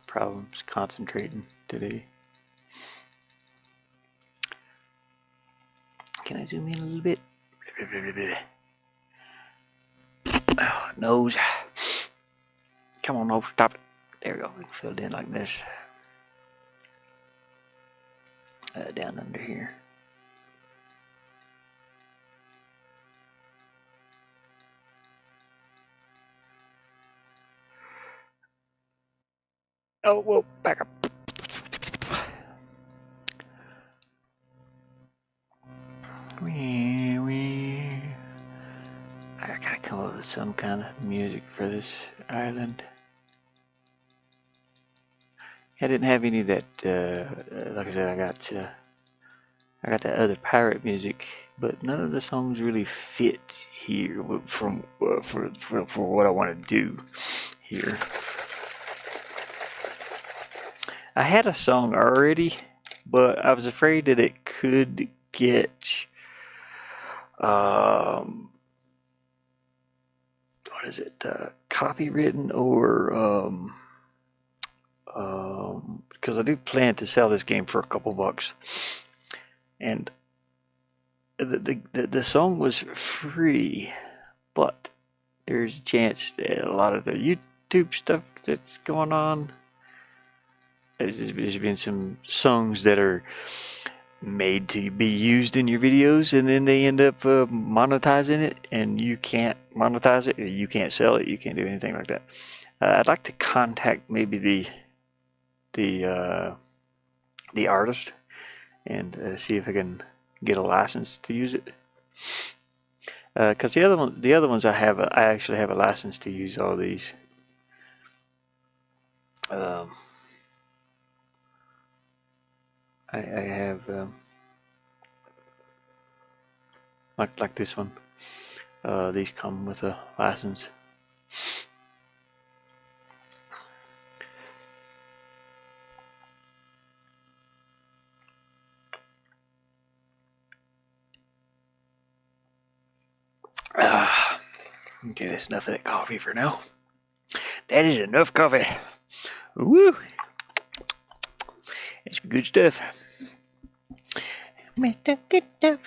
Problems concentrating today. Can I zoom in a little bit? Oh, nose. Come on, nose, stop it. There we go. We can fill it in like this. Down under here. Oh, whoa, back up. I gotta come up with some kind of music for this island. I didn't have any of that, like I said, I got that other pirate music, but none of the songs really fit here for what I want to do here. I had a song already, but I was afraid that it could get what is it, copywritten or because I do plan to sell this game for a couple bucks, and the song was free, but there's a chance that a lot of the YouTube stuff that's going on. There's been some songs that are made to be used in your videos, and then they end up monetizing it, and you can't monetize it, or you can't sell it, you can't do anything like that. I'd like to contact maybe the artist and see if I can get a license to use it. Because the other ones I actually have a license to use all these. I have like this one. These come with a license. Okay, that's enough of that coffee for now. That is enough coffee. Woo! That's good stuff. Mr. Good Stuff.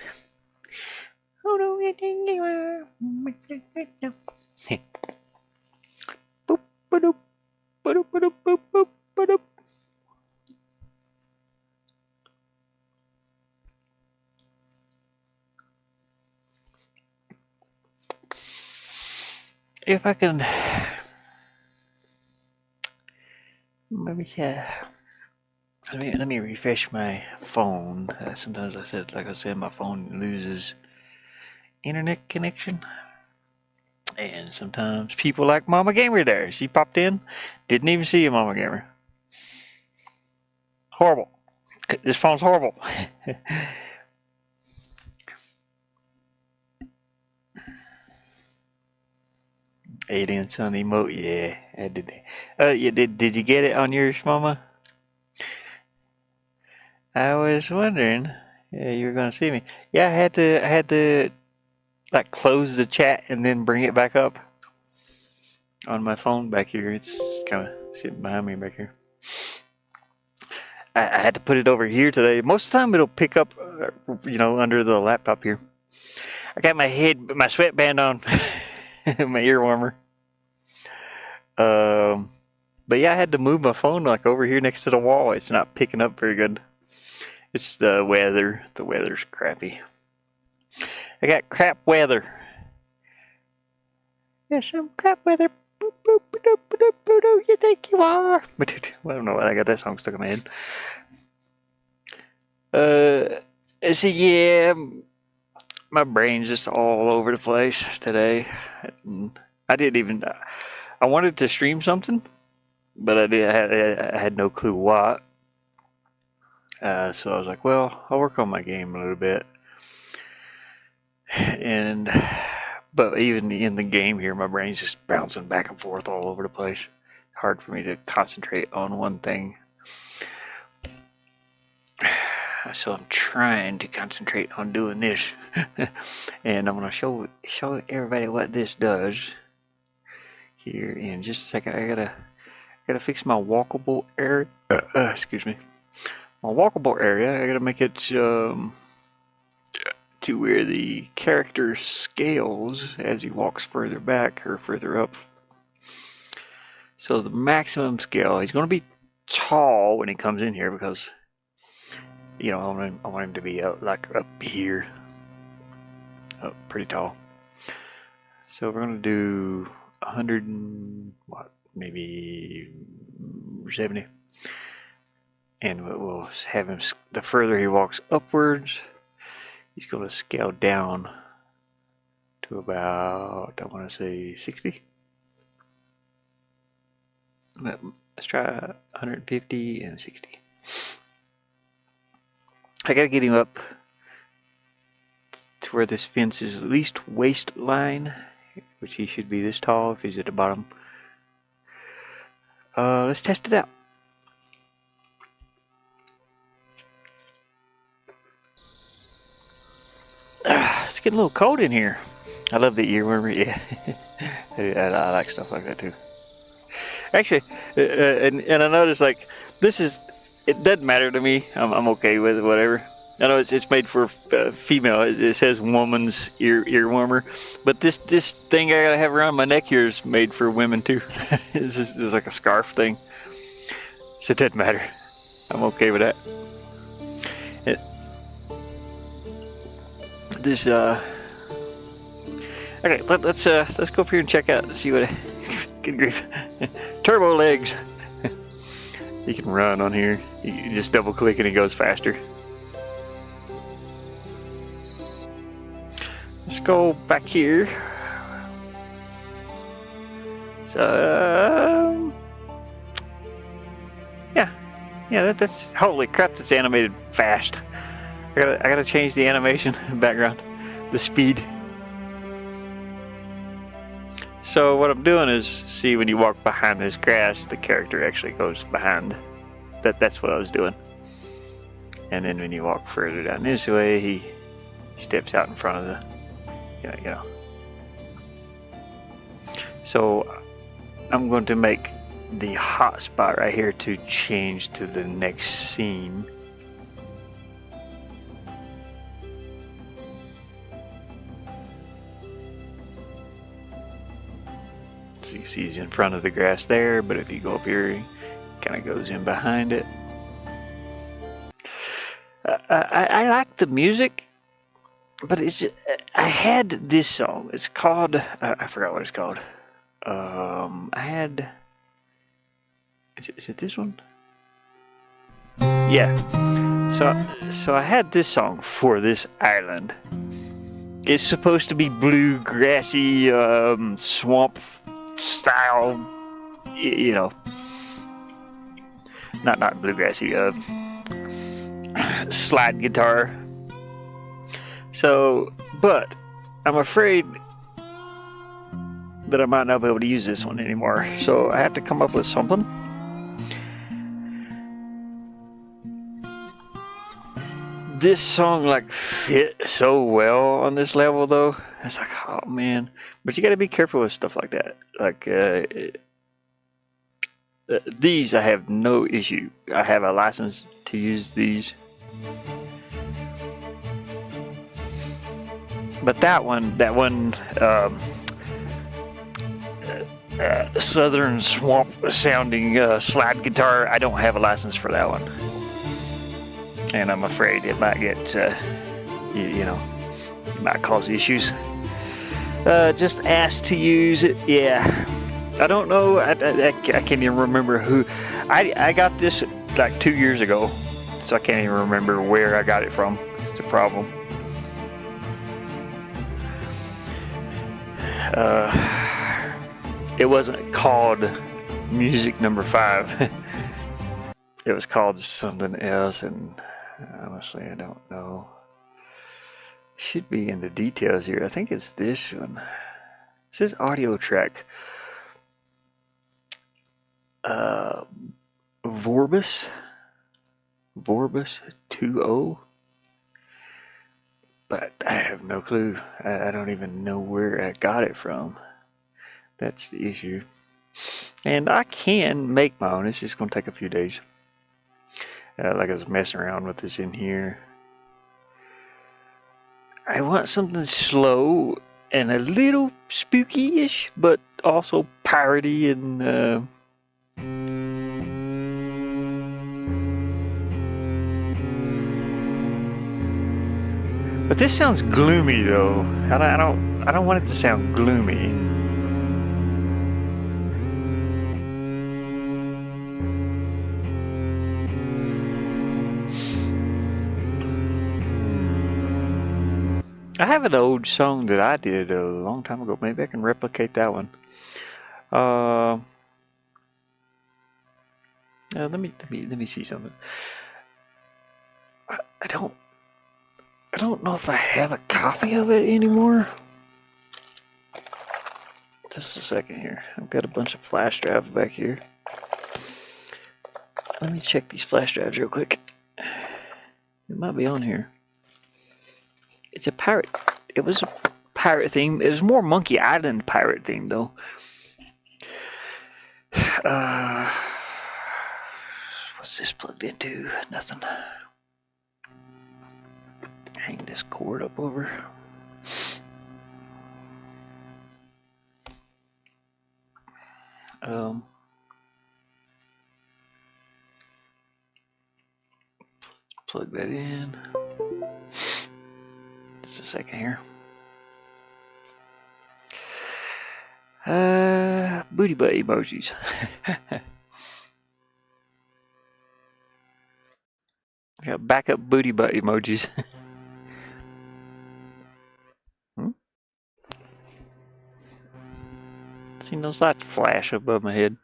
Who do you think you are? Mr. Good Stuff. Boop, ba-doop, ba-doop, ba-doop, boop, boop, ba-doop. If I can maybe let me refresh my phone. Sometimes like I said, my phone loses internet connection, and sometimes people like Mama Gamer there. She popped in, didn't even see you, Mama Gamer. Horrible. This phone's horrible. Alien Sun emote, yeah, I did. Did you get it on yours, Mama? I was wondering. Yeah, you were gonna see me. Yeah, I had to like close the chat and then bring it back up on my phone back here. It's kind of sitting behind me back here. I had to put it over here today. Most of the time it'll pick up, under the laptop here. I got my sweatband on, my ear warmer. But yeah, I had to move my phone like over here next to the wall. It's not picking up very good. It's the weather. The weather's crappy. I got crap weather. There's some crap weather. Boop, boop, boop, boop, boop, boop, you think you are? I don't know why I got that song stuck in my head. So yeah, my brain's just all over the place today. I wanted to stream something, but I had no clue what. So I was like, well, I'll work on my game a little bit. But even in the game here, my brain's just bouncing back and forth all over the place. It's hard for me to concentrate on one thing. So I'm trying to concentrate on doing this. And I'm going to show everybody what this does here in just a second. I gotta fix my walkable area. Excuse me. My walkable area, I gotta make it to where the character scales as he walks further back or further up. So the maximum scale, he's going to be tall when he comes in here because, I want him to be up here, up pretty tall. So we're going to do 100 and maybe 70. And we'll have him, the further he walks upwards, he's going to scale down to about, I want to say 60. Let's try 150 and 60. I got to get him up to where this fence is at least waistline, which he should be this tall if he's at the bottom. Let's test it out. It's getting a little cold in here. I love the earworm. Yeah, I like stuff like that too. Actually, and I noticed it doesn't matter to me. I'm okay with it, whatever. I know it's made for female. It says woman's ear warmer, but this thing I gotta have around my neck here is made for women too. This is like a scarf thing, so it doesn't matter. I'm okay with that. Okay, let's go up here and check out. See what. Good grief, turbo legs. You can run on here. You just double click and it goes faster. go back here. So, yeah, that's holy crap. That's animated fast. I gotta change the animation background, the speed. So what I'm doing is, see, when you walk behind this grass, the character actually goes behind. That's what I was doing. And then when you walk further down this way, he steps out in front of the, you know. So I'm going to make the hot spot right here to change to the next scene. So you see he's in front of the grass there, but if you go up here, he kind of goes in behind it. I like the music, but it's just, I had this song. It's called, I forgot what it's called. I had, is it this one? Yeah. So I had this song for this island. It's supposed to be blue, grassy, swamp style, you know. Not bluegrassy, slide guitar. So, but I'm afraid that I might not be able to use this one anymore. So I have to come up with something. This song like fit so well on this level though. It's like, oh man. But you gotta be careful with stuff like that. Like, these I have no issue. I have a license to use these. But that one southern swamp sounding slide guitar, I don't have a license for that one. And I'm afraid it might get, you know, it might cause issues. Just asked to use it, yeah. I don't know, I can't even remember who. I got this like 2 years ago, so I can't even remember where I got it from. It's the problem. It wasn't called Music Number 5. It was called something else, and honestly, I don't know. Should be in the details here. I think it's this one. It says audio track. Vorbis 2.0. But I have no clue. I don't even know where I got it from. That's the issue. And I can make my own. It's just going to take a few days. Like I was messing around with this in here. I want something slow and a little spooky-ish, but also piratey and but this sounds gloomy though. I don't want it to sound gloomy. I have an old song that I did a long time ago. Maybe I can replicate that one. Let me see something. I don't know if I have a copy of it anymore. Just a second here. I've got a bunch of flash drives back here. Let me check these flash drives real quick. It might be on here. It's a pirate. It was a pirate theme. It was more Monkey Island pirate theme though. What's this plugged into? Nothing. Hang this cord up over. Plug that in. Just a second here. Booty butt emojis. Got backup booty butt emojis. Seen those lights flash above my head.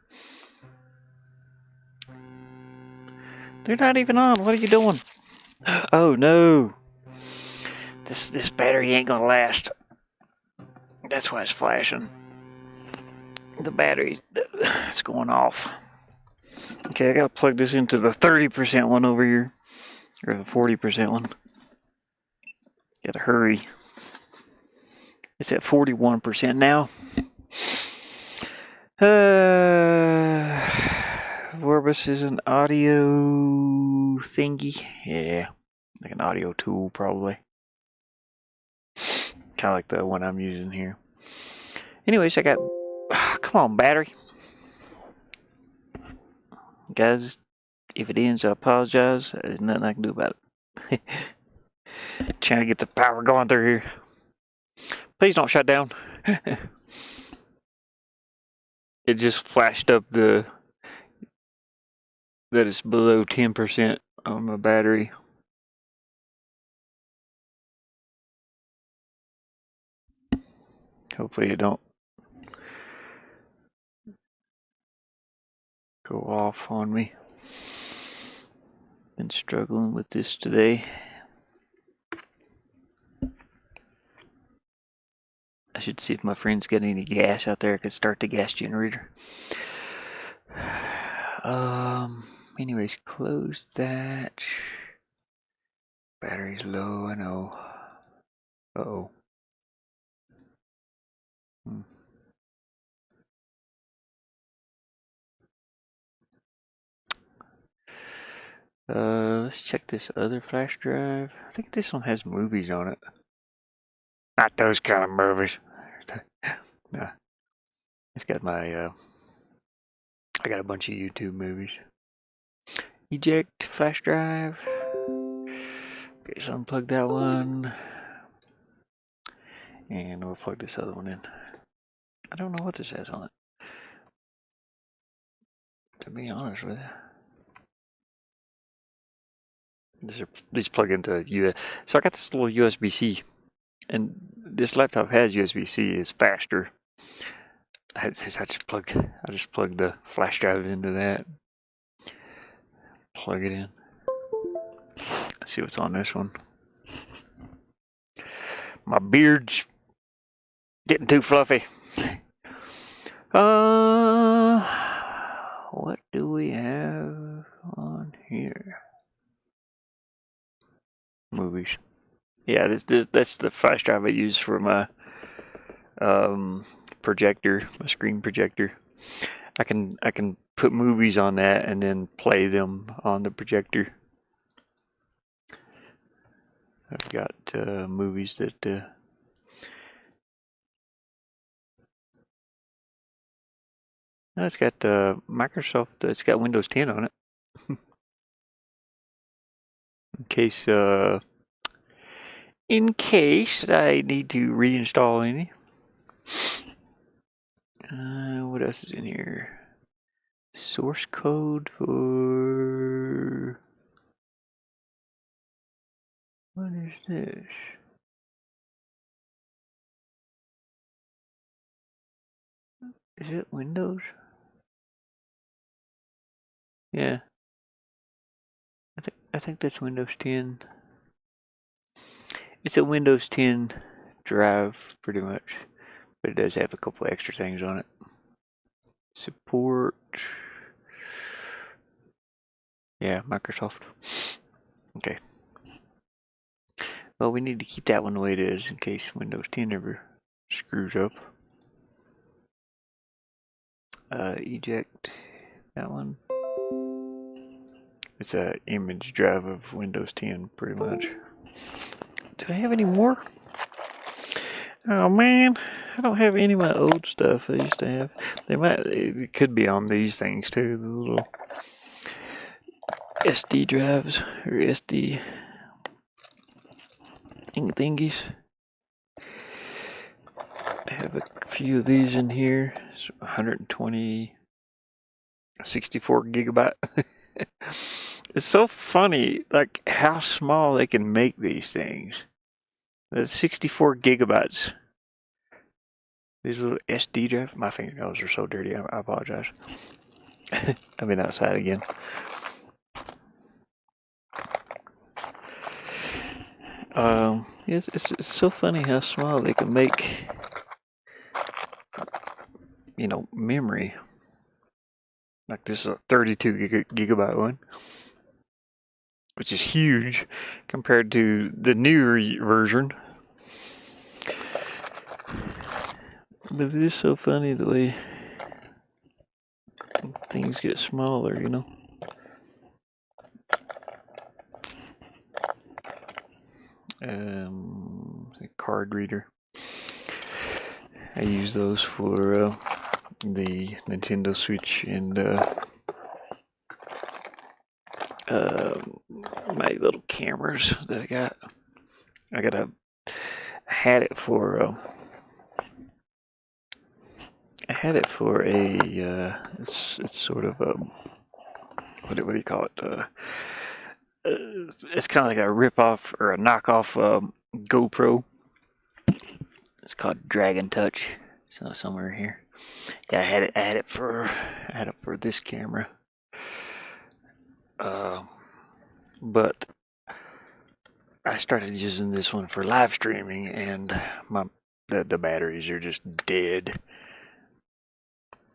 They're not even on. What are you doing? Oh no. This battery ain't gonna last. That's why it's flashing. The battery's going off. Okay, I gotta plug this into the 30% one over here. Or the 40% one. Gotta hurry. It's at 41% now. Vorbis is an audio thingy. Yeah, like an audio tool probably. Kind of like the one I'm using here. Anyways, I got... come on, battery. Guys, if it ends, I apologize. There's nothing I can do about it. Trying to get the power going through here. Please don't shut down. It just flashed up that it's below 10% on my battery. Hopefully it don't go off on me. Been struggling with this today. I should see if my friend's got any gas out there. I could start the gas generator. Anyways, close that. Battery's low, I know. Uh-oh. Let's check this other flash drive. I think this one has movies on it. Not those kind of movies. Nah. It's got my, I got a bunch of YouTube movies. Eject flash drive. Okay, so unplug that one. And we'll plug this other one in. I don't know what this has on it, to be honest with you. These plug into USB. So I got this little USB-C, and this laptop has USB-C. It's faster. I just plug the flash drive into that. Plug it in. Let's see what's on this one. My beard's getting too fluffy. What do we have on here? Movies. Yeah, that's the flash drive I use for my projector, my screen projector. I can put movies on that and then play them on the projector. I've got movies that it's got Microsoft. It's got Windows 10 on it. In case I need to reinstall any. What else is in here? Source code for... What is this? Is it Windows? Yeah. I think that's Windows 10. It's a Windows 10 drive, pretty much. But it does have a couple extra things on it. Support. Yeah, Microsoft. Okay. Well, we need to keep that one the way it is in case Windows 10 ever screws up. Eject that one. It's an image drive of Windows 10, pretty much. Do I have any more? Oh man, I don't have any of my old stuff I used to have. It could be on these things too, the little SD drives or SD thingies. I have a few of these in here. It's 120, 64 gigabyte. It's so funny, like how small they can make these things. That's 64 gigabytes. These little SD drive. My fingernails are so dirty. I apologize. I've been outside again. It's so funny how small they can make, memory. Like this is a 32 gigabyte one, which is huge compared to the newer version. But it is so funny the way things get smaller, The card reader. I use those for the Nintendo Switch and my little cameras that I got. I had it for a it's sort of what do you call it? It's kind of like a rip-off or a knockoff GoPro. It's called Dragon Touch. So somewhere here. Yeah, I had it for this camera. But I started using this one for live streaming, and the batteries are just dead.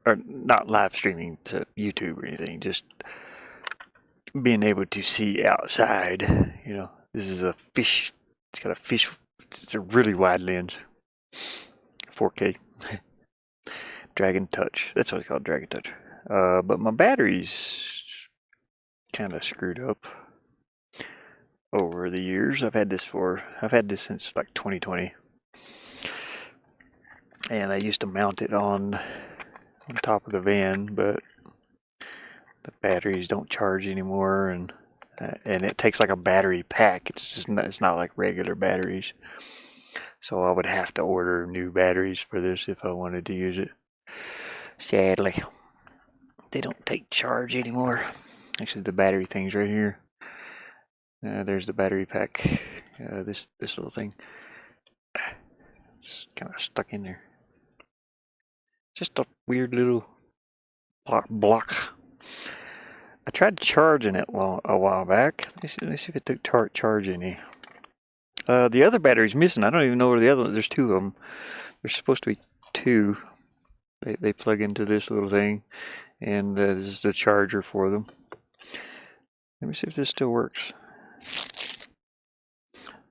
Or not live streaming to YouTube or anything, just being able to see outside. This is a fish. It's got a fish. It's a really wide lens. 4K. Dragon Touch. That's what it's called, Dragon Touch. But my battery's kind of screwed up over the years. I've had this since like 2020. And I used to mount it on top of the van, but the batteries don't charge anymore, and it takes like a battery pack. It's not like regular batteries. So I would have to order new batteries for this if I wanted to use it. Sadly, they don't take charge anymore. Actually, the battery thing's right here. There's the battery pack. This little thing. It's kind of stuck in there. Just a weird little block. I tried charging it a while back. Let me see if it took charge any. The other battery's missing. I don't even know where the other one. There's two of them. There's supposed to be two. They plug into this little thing, and this is the charger for them. Let me see if this still works.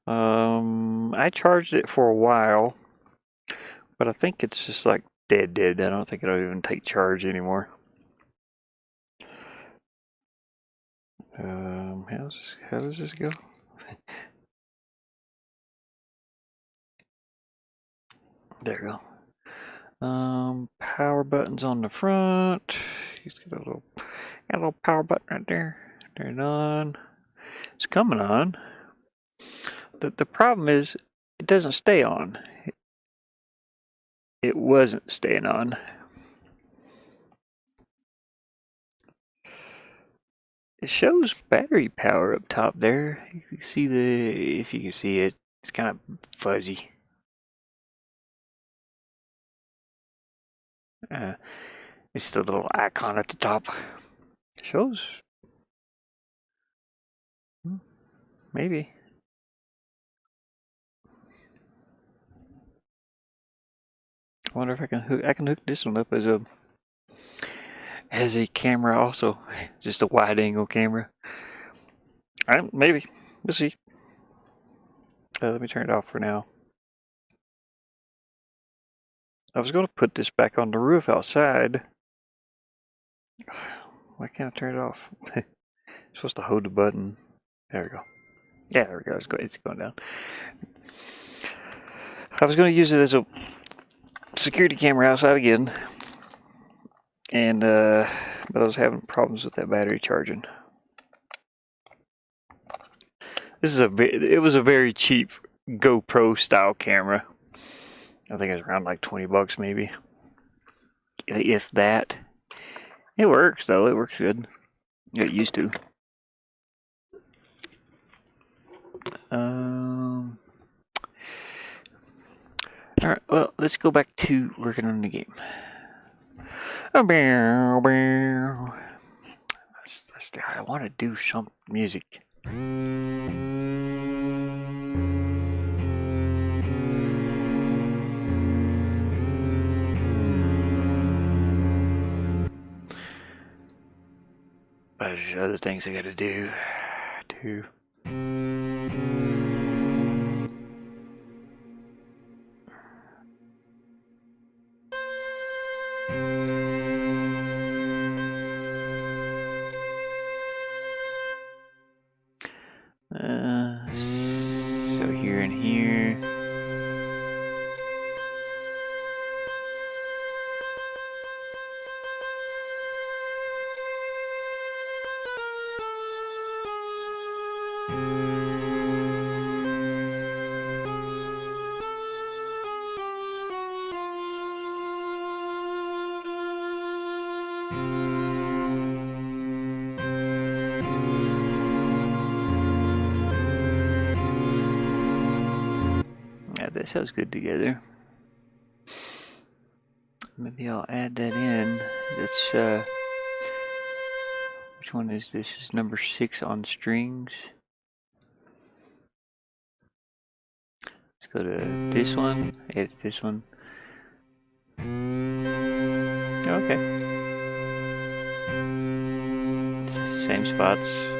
I charged it for a while, but I think it's just like dead. I don't think it'll even take charge anymore. How does this go? There we go. Power buttons on the front. He's got a little power button right there. Turn it on. It's coming on. The problem is it doesn't stay on. It wasn't staying on. It shows battery power up top there. You can see if you can see it, it's kind of fuzzy. It's the little icon at the top. It shows. Maybe. I wonder if I can hook this one up as a camera also, just a wide angle camera. Maybe. We'll see. Let me turn it off for now. I was going to put this back on the roof outside. Why can't I turn it off? I'm supposed to hold the button. There we go. Yeah, there we go. It's going down. I was going to use it as a security camera outside again, and but I was having problems with that battery charging. It was a very cheap GoPro style camera. I think it was around like $20 maybe, if that. It works though. It works good. It used to. Alright, well, let's go back to working on the game. I want to do some music. But there's other things I gotta do too. So here and here. Yeah, that sounds good together. Maybe I'll add that in. That's which one is this? This is number 6 on strings. Let's go to this one. It's this one. Okay. Same spots.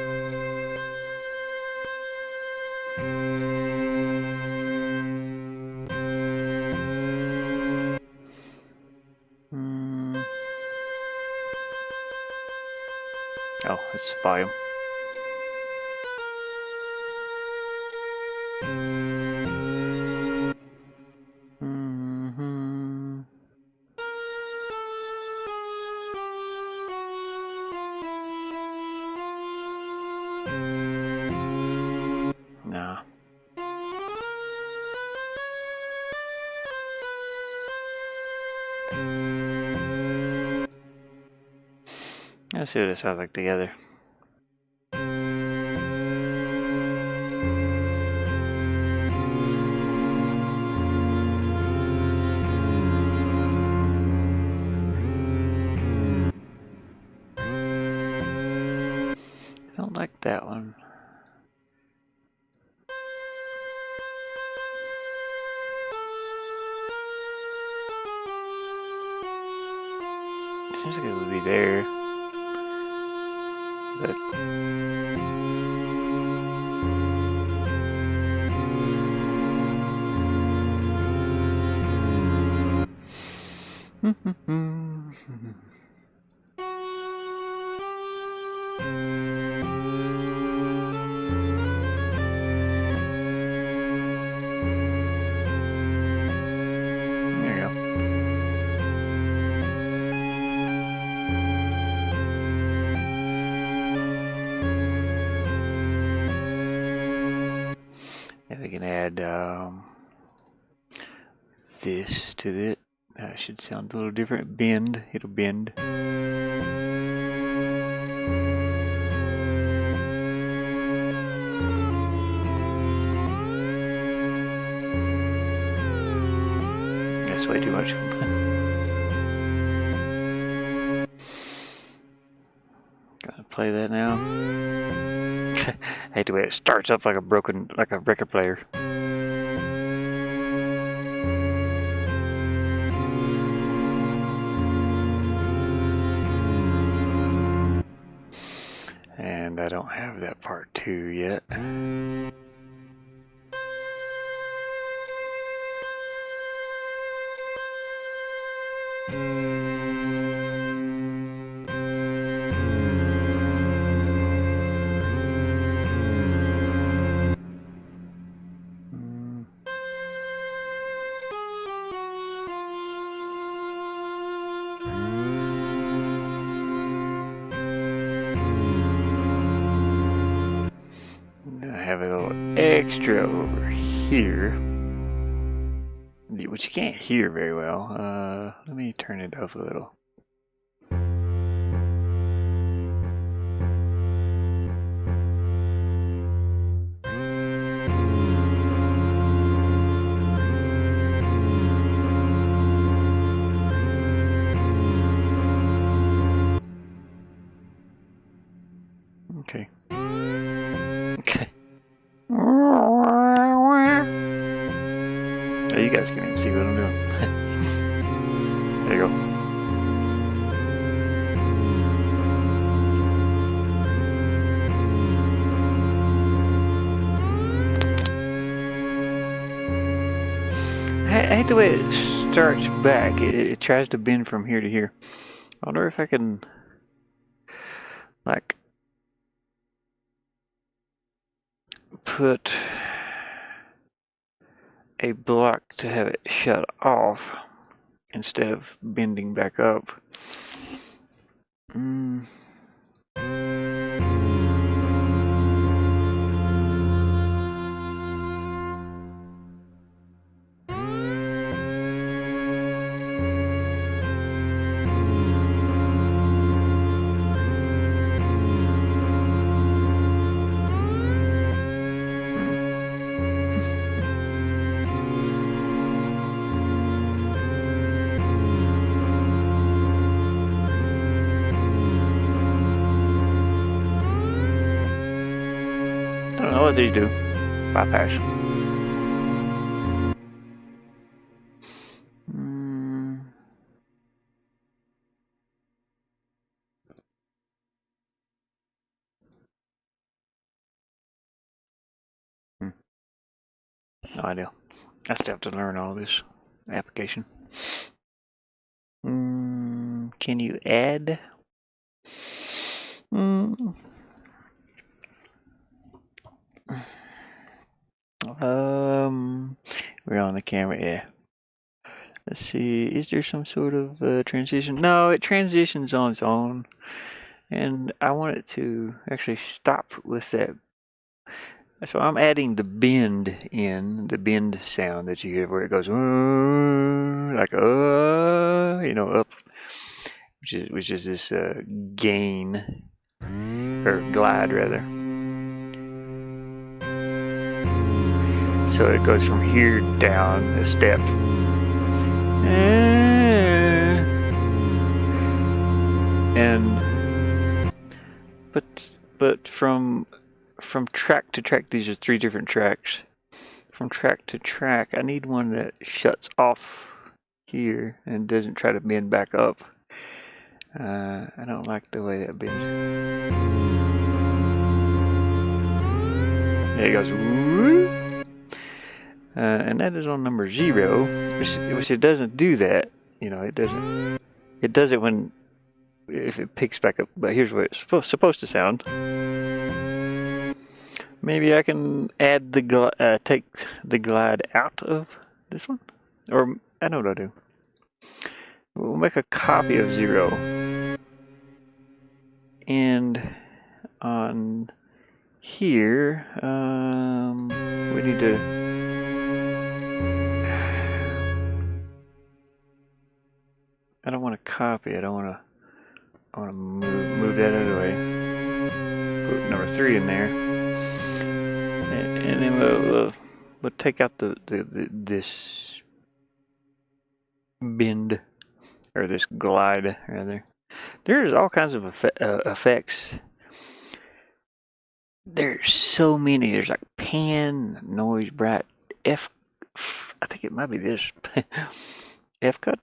Oh, it's volume. No. Let's see what it sounds like together. I don't like that one. Seems like it would be there, but there you go. And we can add this to it. That should sound a little different. Bend. It'll bend. That's way too much. Gotta play that now. I hate the way it starts up like a record player. And I don't have that part 2 yet. Have a little extra over here, which you can't hear very well. Let me turn it up a little. Okay. Oh, you guys can't even see what I'm doing. There you go. I hate the way it starts back. It tries to bend from here to here. I wonder if I can, like, put a block to have it shut off instead of bending back up. I don't know what these do. Bypass. No idea. I still have to learn all this application. Can you add? We're on the camera, yeah. Let's see, is there some sort of transition? No, it transitions on its own. And I want it to actually stop with that. So I'm adding the bend in, the bend sound that you hear where it goes, like, up, which is this gain, or glide rather. So it goes from here down a step. But from track to track, these are 3 different tracks. From track to track, I need one that shuts off here and doesn't try to bend back up. I don't like the way that bends. There it goes. And that is on number 0, which it doesn't do that. It doesn't. It does it if it picks back up. But here's what it's supposed to sound. Maybe I can add take the glide out of this one, or I know what I'll do. We'll make a copy of 0, and on here we need to. I don't want to copy it. I want to move that out of the way. Put number 3 in there, and then we'll take out this bend, or this glide rather. There's all kinds of effects. There's so many. There's like pan, noise, bright, I think it might be this F cut.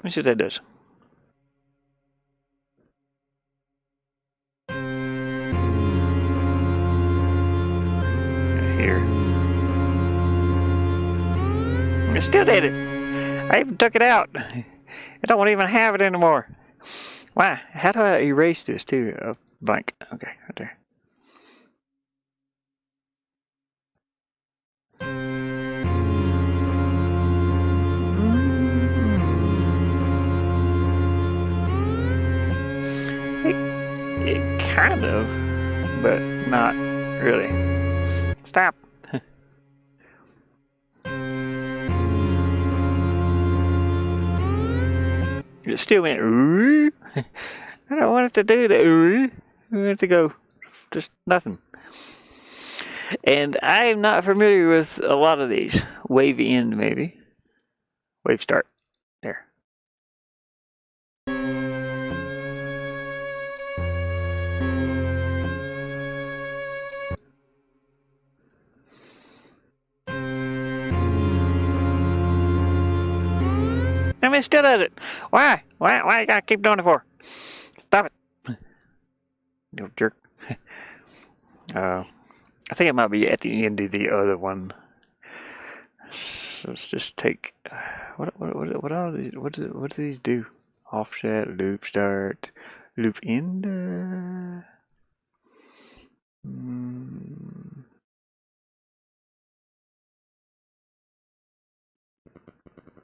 Let's see what that does. Here. It still did it. I even took it out. I don't even have it anymore. Why? How do I erase this too? Blank. Okay, right there. It kind of, but not really. Stop. It still went ooh. I don't want it to do that ooh. I want it to go just nothing. And I am not familiar with a lot of these. Wave end maybe. Wave start. There. I mean, it still does it. Why? Why you gotta keep doing it for? Stop it. You jerk. I think it might be at the end of the other one. So let's just take what all these what do these do? Offset, loop start, loop end.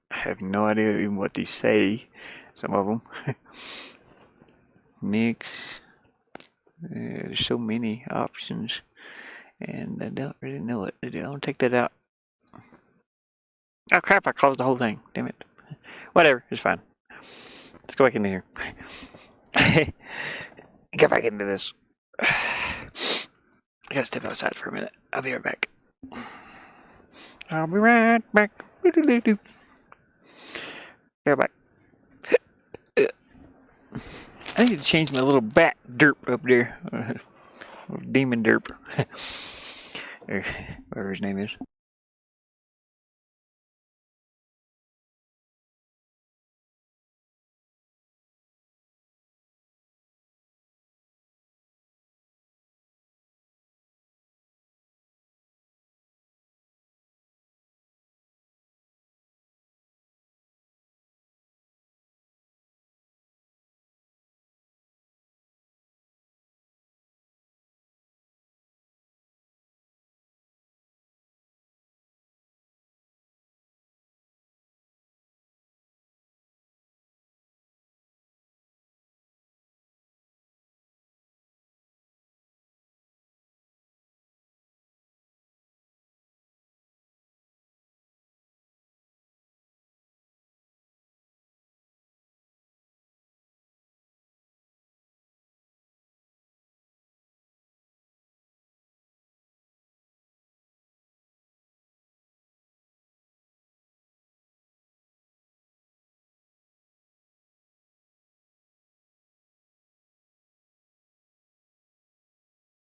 I have no idea even what these say. Some of them. Mix. There's so many options, and I don't really know it. I'll take that out. Oh crap! I closed the whole thing. Damn it. Whatever. It's fine. Let's go back into here. Get back into this. I gotta step outside for a minute. I'll be right back. I'll be right back. Be right back. I need to change my little bat derp up there. Little demon derp. Whatever his name is.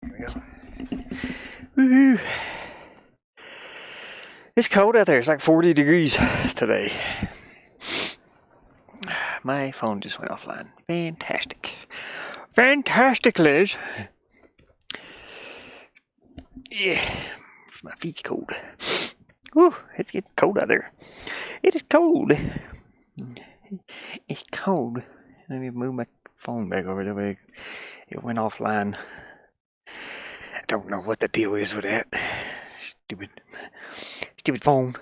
There we go. Woohoo! It's cold out there. It's like 40 degrees today. My phone just went offline. Fantastic. Fantastic, Liz. Yeah. My feet's cold. Woo, it's cold out there. It is cold. It's cold. Let me move my phone back over the way. It went offline. I don't know what the deal is with that. Stupid phone.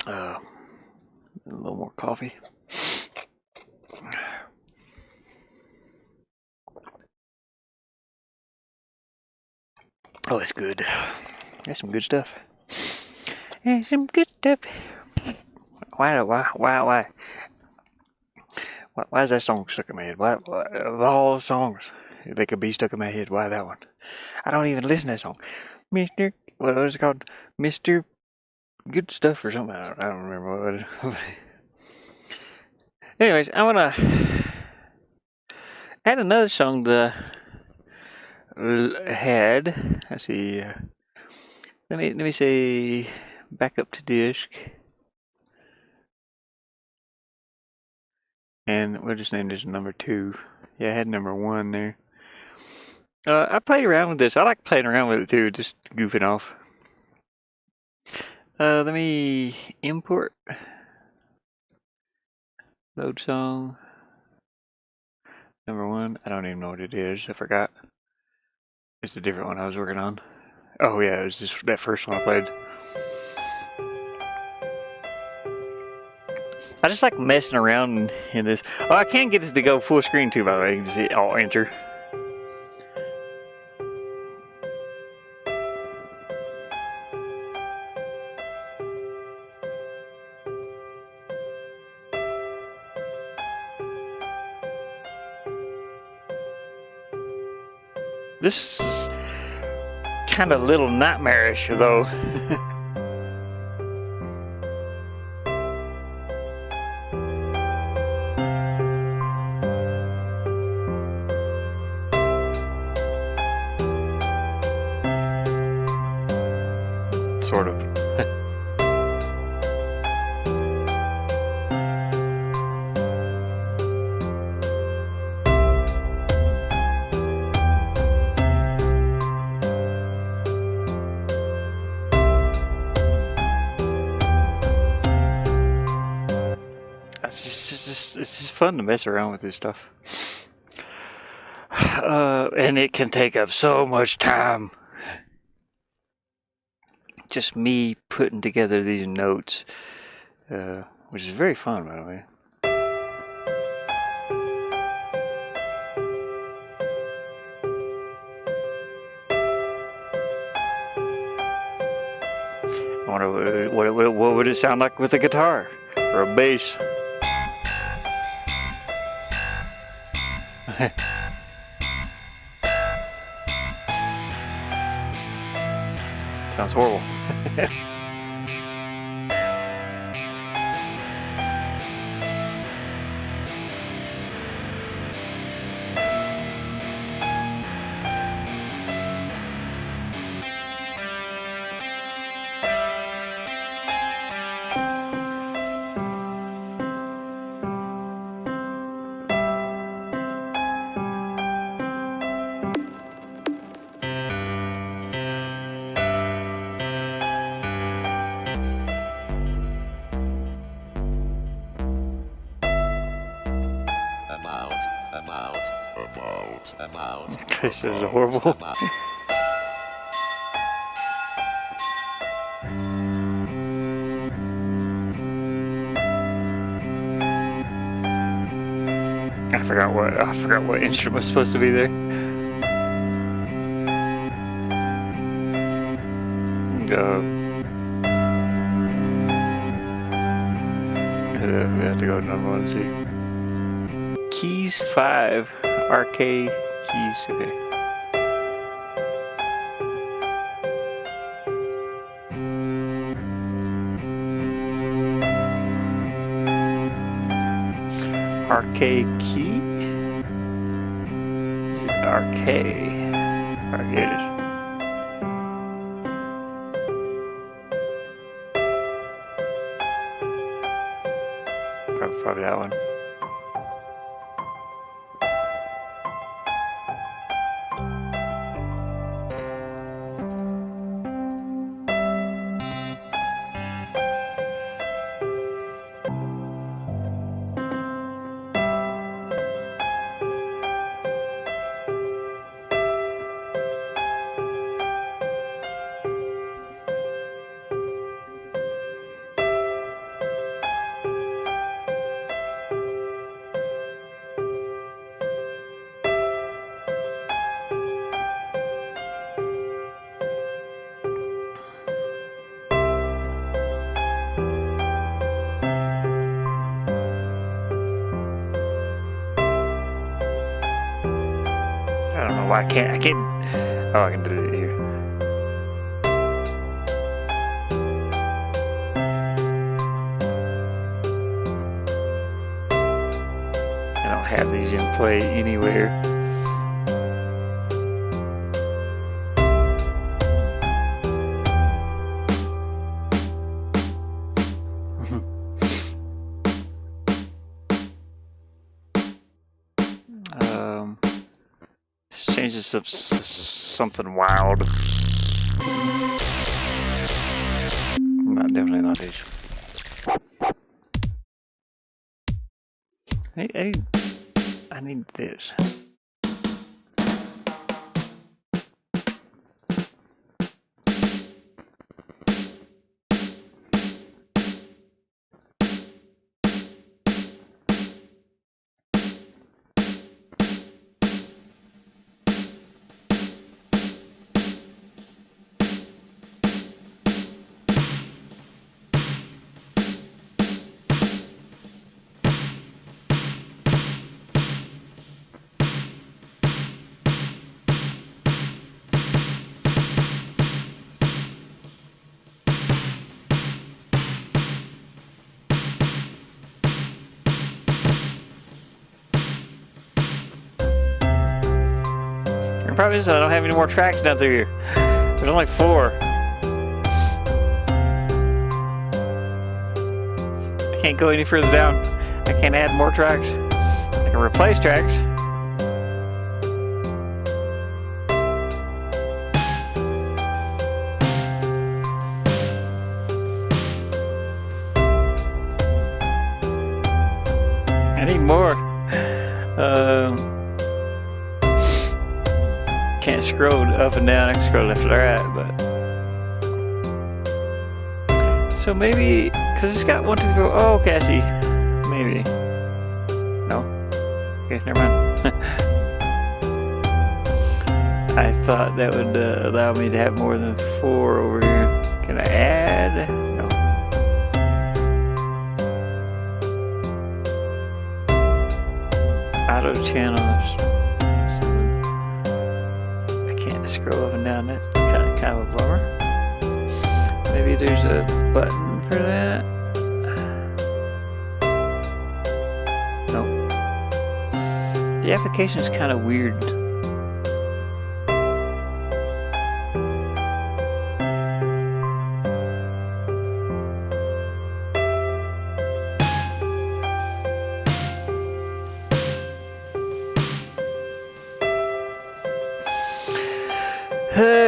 A little more coffee. Oh, that's good. That's some good stuff. That's some good stuff. Why is that song stuck in my head? Why of all the songs that could be stuck in my head, why that one? I don't even listen to that song. Mr. What was it called? Mr. Good Stuff or something. I don't remember what it was. Anyways, I wanna add another song that had. Let's see. Let me say back up to disc. And we'll just name this number 2. Yeah, I had number 1 there. I played around with this. I like playing around with it too, just goofing off. Let me import. Load song. Number 1. I don't even know what it is. I forgot. It's a different one I was working on. Oh yeah, it was just that first one I played. I just like messing around in this. Oh, I can get this to go full screen too, by the way. You can just hit Alt Enter. This is kind of a little nightmarish, though. sort of. It's just fun to mess around with this stuff. And it can take up so much time. Just me putting together these notes, which is very fun, by the way. I wonder what would it sound like with a guitar or a bass. Sounds horrible. This is horrible. I forgot what instrument was supposed to be there. We have to go to number one and see. Keys 5. RK keys. Okay. RK keys? Is it RK? Arcade. Probably that one. I can't. Oh, I can do it here. I don't have these in play anywhere. Change this up something wild. Definitely not these. I need this. The problem is I don't have any more tracks down through here. There's only 4. can't go any further down. I can't add more tracks. I can replace tracks. I need more. Can't scroll up and down. I can scroll left and right, but so maybe because it's got 1, 2, 3, 4. Oh, okay, I see. Maybe. No. Okay, never mind. I thought that would allow me to have more than 4 over here. Can I add? No. Auto channels. I can't scroll up and down. That's kind of a bummer. Maybe there's a button for that. Nope. The application is kind of weird.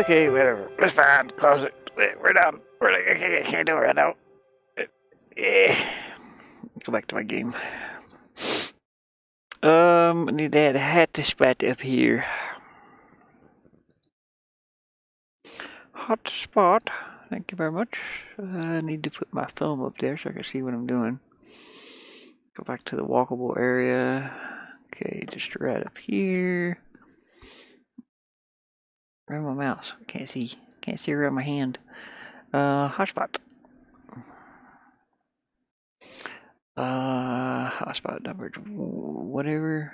Okay, whatever. It's fine. Close it. We're done. I can't do it right now. Go back to my game. I need to add a hat to spot up here. Hot spot. Thank you very much. I need to put my thumb up there so I can see what I'm doing. Go back to the walkable area. Okay, just right up here. Where's my mouse? Can't see. Can't see around my hand. Hotspot. Hotspot number whatever.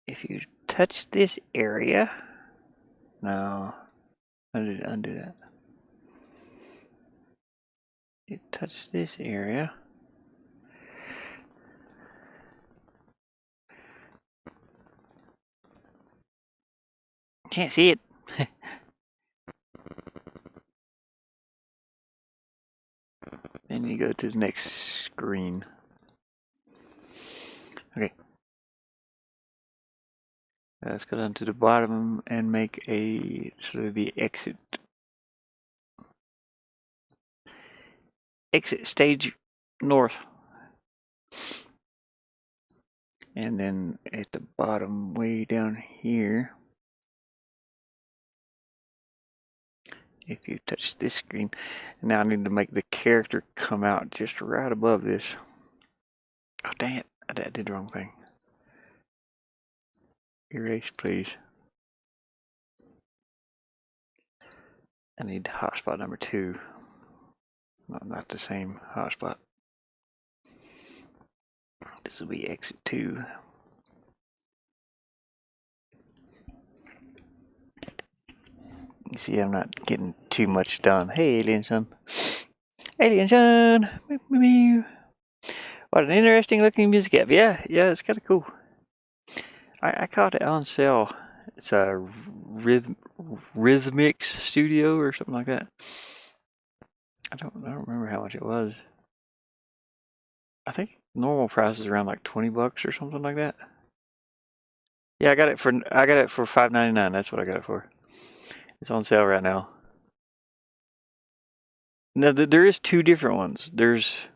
If you touch this area, no, undo that. You touch this area. Can't see it. Then you go to the next screen. Okay. Let's go down to the bottom and make a sort of the exit stage north. And then at the bottom, way down here, if you touch this screen, now I need to make the character come out just right above this. Oh, dang it. I did the wrong thing. Erase, please. I need hotspot number 2. Not the same hotspot. This will be exit 2. You see, I'm not getting too much done. Hey, Alien Son. Alien Son! What an interesting looking music app. Yeah, it's kind of cool. I caught it on sale. It's a Rhythmix Studio or something like that. I don't remember how much it was. I think normal price is around like $20 or something like that. Yeah, I got it for $5.99. That's what I got it for. It's on sale right now. Now there is 2 different ones. There's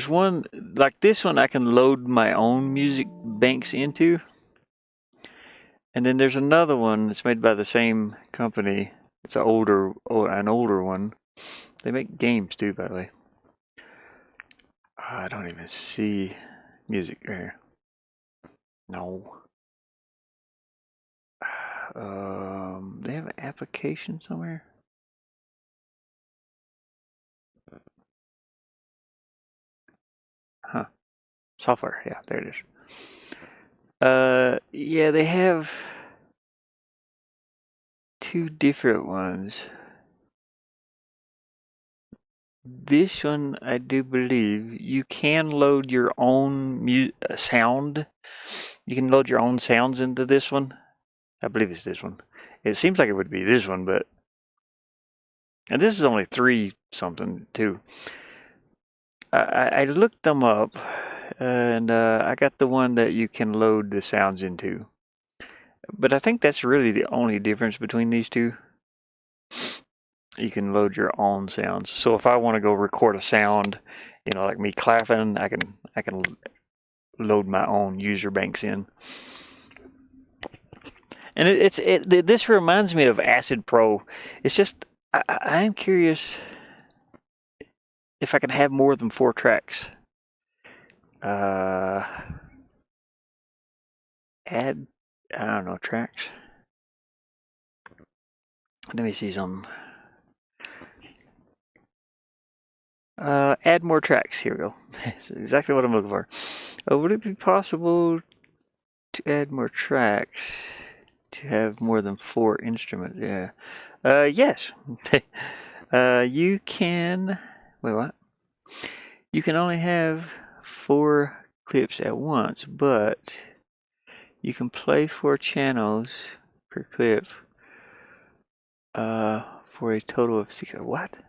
one like this one I can load my own music banks into. And then there's another one that's made by the same company. It's an older one. They make games too, by the way. I don't even see music right here. No. They have an application somewhere. Huh. Software. Yeah, there it is. Yeah, they have 2 different ones. This one, I do believe, you can load your own sound. You can load your own sounds into this one. I believe it's this one. It seems like it would be this one, but And this is only 3 something too. I looked them up, and I got the one that you can load the sounds into. But I think that's really the only difference between these two. You can load your own sounds. So if I want to go record a sound, like me clapping, I can load my own user banks in. And this reminds me of R.E.P.O. It's just I'm curious if I can have more than 4 tracks. Add, I don't know, tracks. Let me see some. Add more tracks. Here we go. That's exactly what I'm looking for. Would it be possible to add more tracks to have more than 4 instruments? Yeah. Yes. You can. Wait, what? You can only have 4 clips at once, but you can play 4 channels per clip. For a total of 6. What?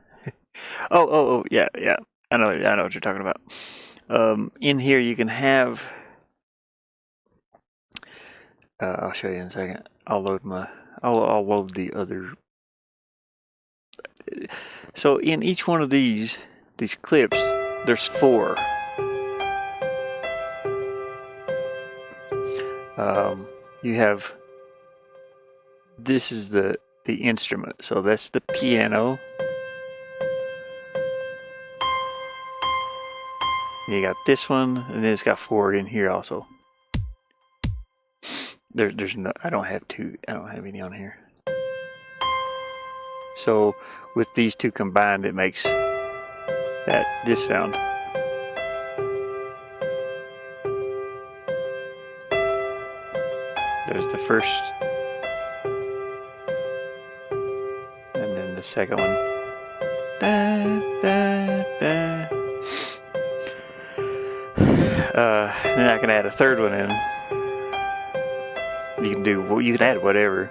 Oh, yeah. I know what you're talking about. In here you can have. I'll show you in a second. I'll load the other. So in each one of these clips, there's 4. You have. This is the instrument. So that's the piano. You got this one, and then it's got 4 in here also. There's no. I don't have any on here. So with these 2 combined, it makes this sound. There's the first, and then the second one. Da, da, da. Then I can add a third one in. You can add whatever.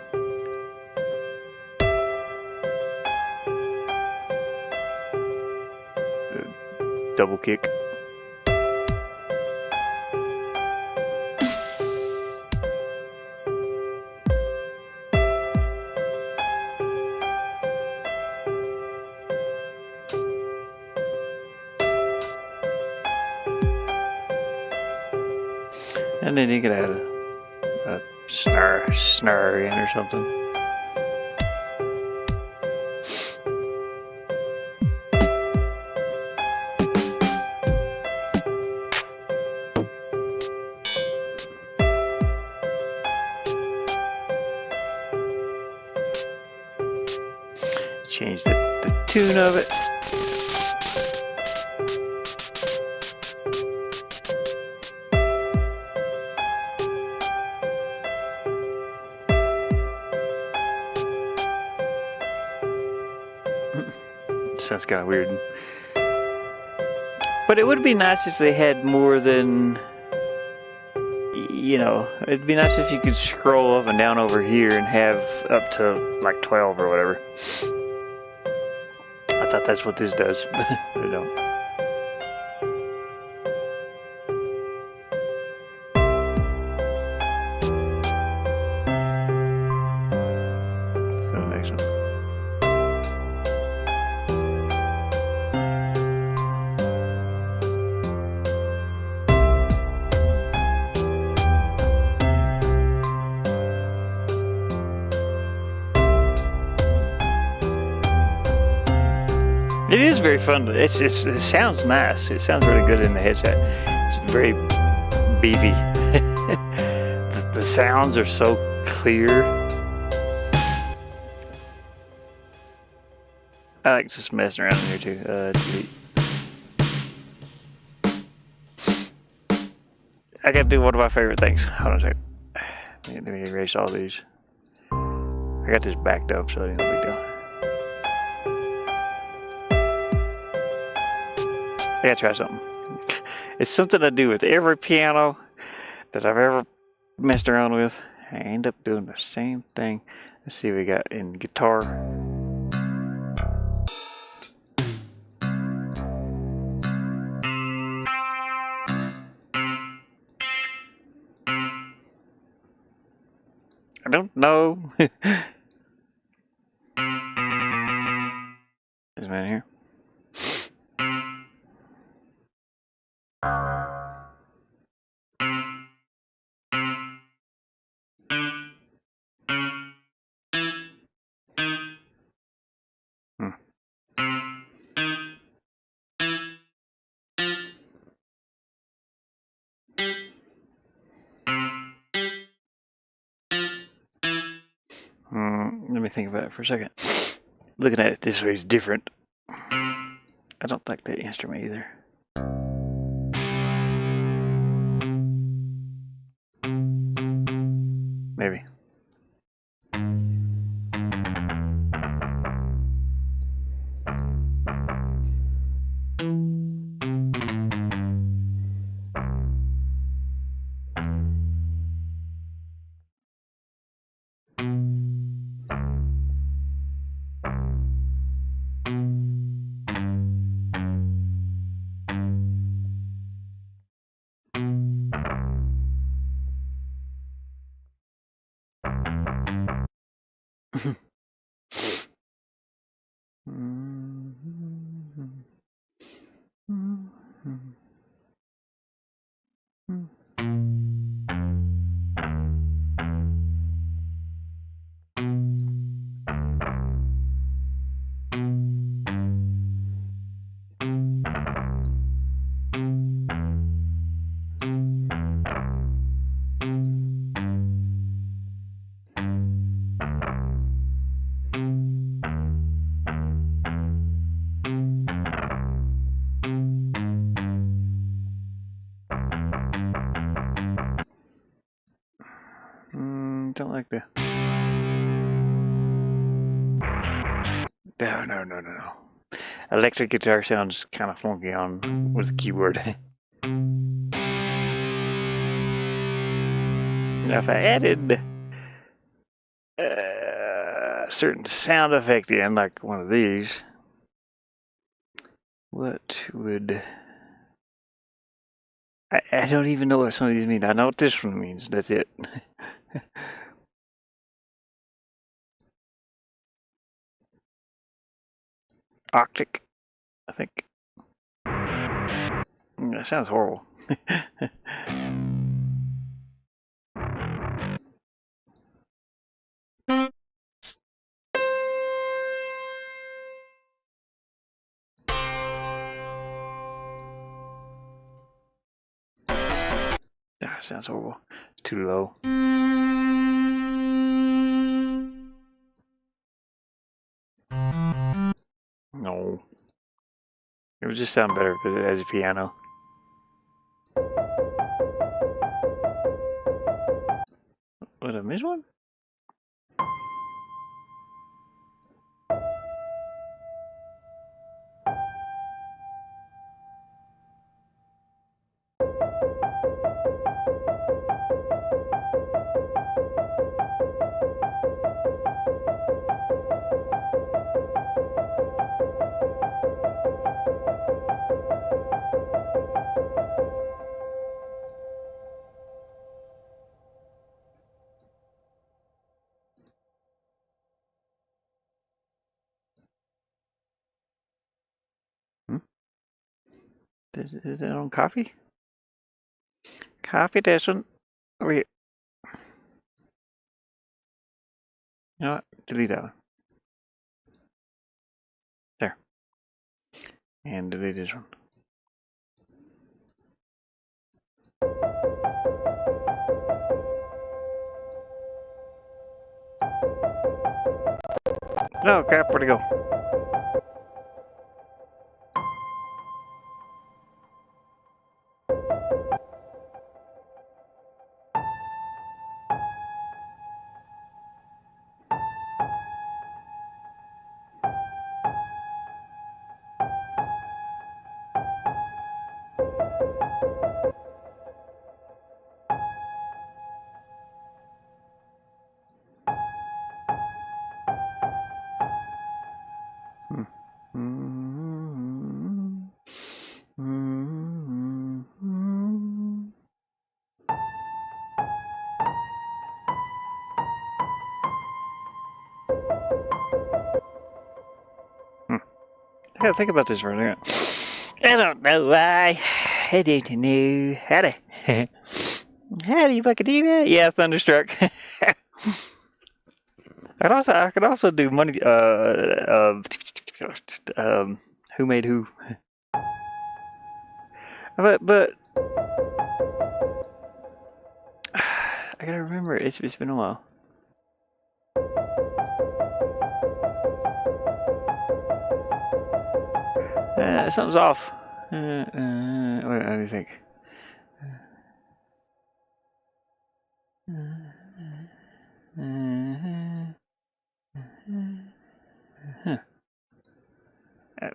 Double kick. And then you can add a snare in or something. Change the tune of it. Sounds kind of weird. But it would be nice if they had more than, it'd be nice if you could scroll up and down over here and have up to like 12 or whatever. I thought that's what this does, but it don't. Let's go to the next one. It is very fun. It sounds nice. It sounds really good in the headset. It's very beefy. The sounds are so clear. I like just messing around in here too. Delete. I gotta do one of my favorite things. Hold on a second. Let me erase all these. I got this backed up, so it's no big deal. I gotta try something. It's something I do with every piano that I've ever messed around with. I end up doing the same thing. Let's see what we got in guitar. I don't know. This man here. Hmm. Let me think about it for a second. Looking at it this way is different. I don't like that instrument either. Maybe. Don't like the. No. Electric guitar sounds kind of funky on with the keyboard. Now, if I added a certain sound effect in, like one of these, what would. I don't even know what some of these mean. I know what this one means. That's it. Arctic, I think. That sounds horrible. That sounds horrible. It's too low. No. It would just sound better if it as a piano. What, I missed one? Is it on coffee? Coffee doesn't. Wait. You know what? Delete that one. There. And delete this one. No, crap, where'd it go? I gotta think about this for a second. I don't know why. I don't know. How do you fucking do that? Yeah, Thunderstruck. I could also do money. Who made who? But I gotta remember. It's been a while. Something's off. What do you think?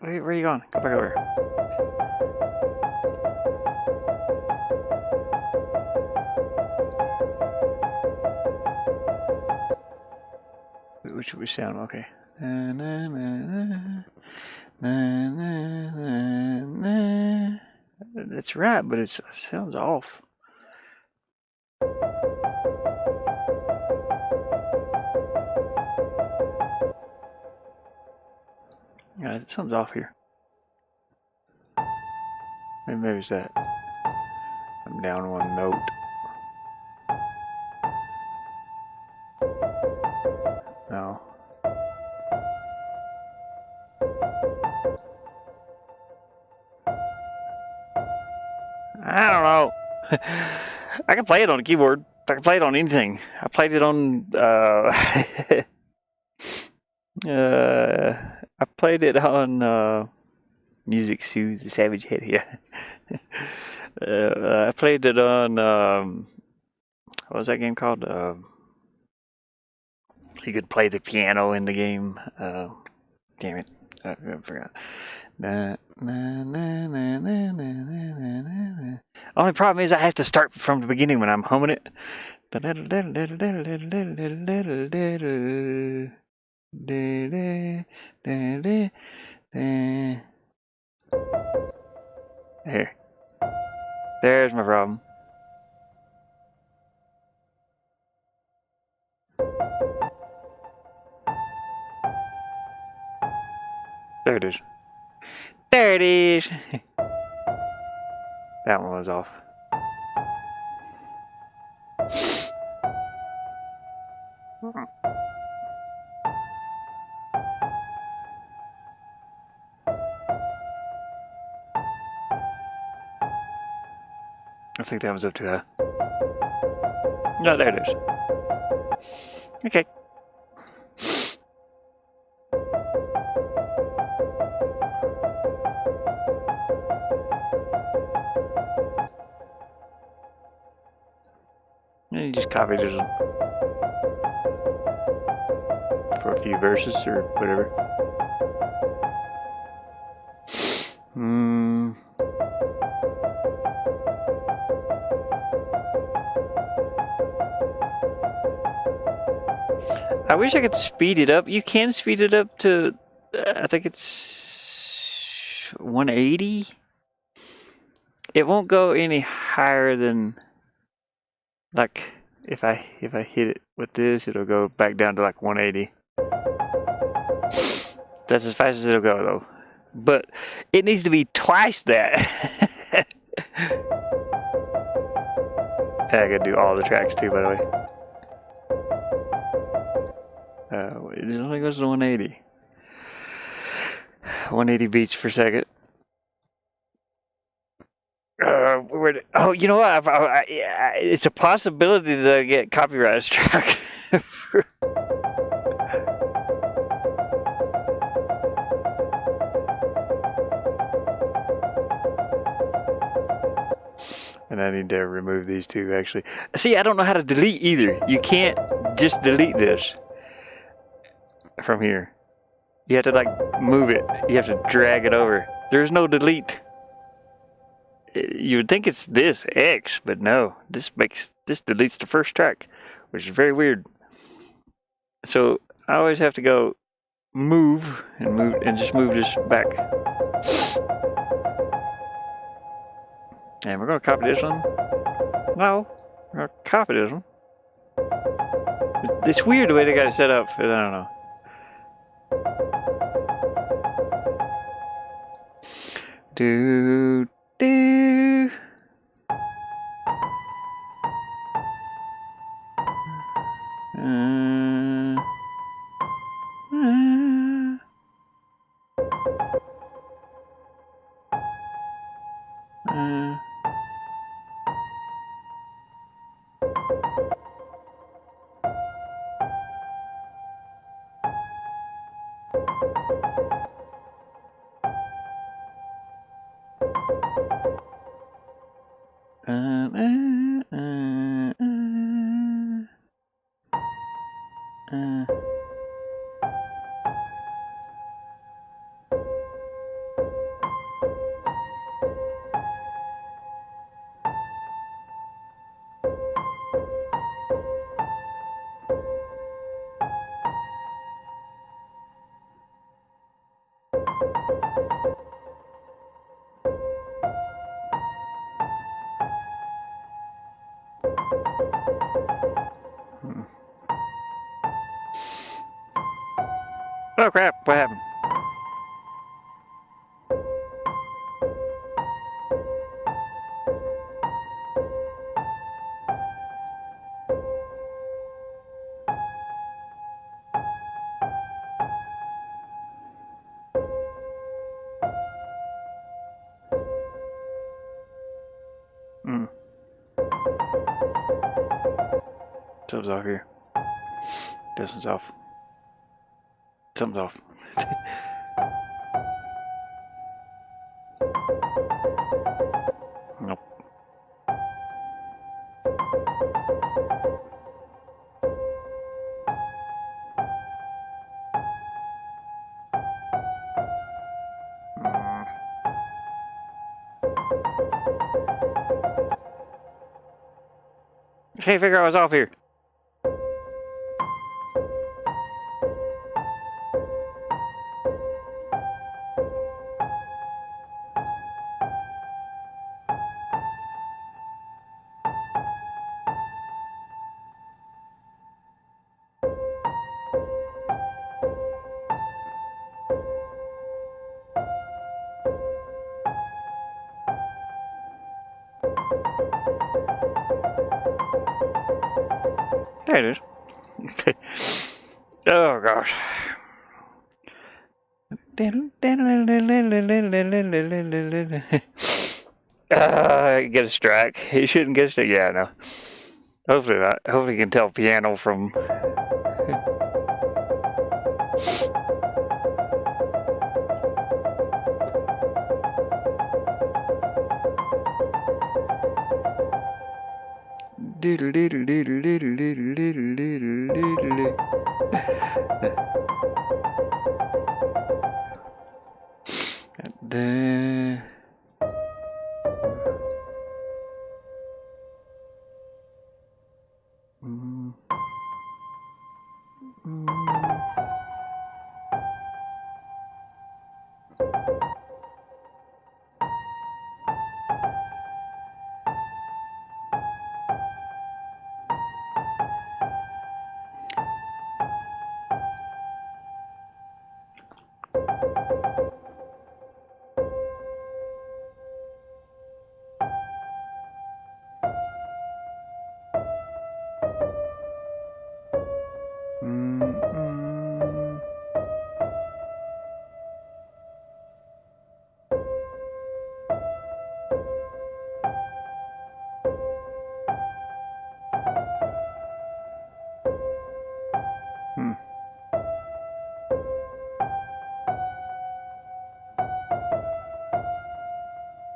Where are you going? Go back over. Which sound? Okay. That's right, but it sounds off. Yeah, something's off here. Maybe it's that. I'm down one note. No. I don't know. I can play it on a keyboard. I can play it on anything. I played it on. I played it on Music Soothes the Savage Head here. I played it on. What was that game called? You could play the piano in the game. Damn it. I forgot. Only problem is I have to start from the beginning when I'm humming it. Here. There's my problem. There it is. There it is. That one was off. I think that was up too high. No, there it is. Okay. And you just copy this for a few verses or whatever. I wish I could speed it up. You can speed it up to, I think it's 180. It won't go any higher than, like, if I hit it with this, it'll go back down to like 180. That's as fast as it'll go, though. But it needs to be twice that. I gotta do all the tracks too, by the way. It only goes to 180. 180 beats per second. Oh, you know what? It's a possibility that I get copyright strike. And I need to remove these two, actually. See, I don't know how to delete either. You can't just delete this from here. You have to, like, move it. You have to drag it over. There's no delete. You would think it's this X, but no. This deletes the first track, which is very weird. So I always have to go move and just move this back. And we're gonna copy this one. No, we're gonna copy this one. It's weird the way they got it set up. I don't know. Do do. Uh, uh, uh. Oh crap! What happened? Mm. Something's off here. This one's off. Something's off. Nope. Mm. I can't figure out what's off here. There it is. Oh gosh. Get a strike. He shouldn't get a strike. Yeah, no. Hopefully not. Hopefully you can tell piano from. Doodle doodle doodle doodle doodle doodle doodle doodle. The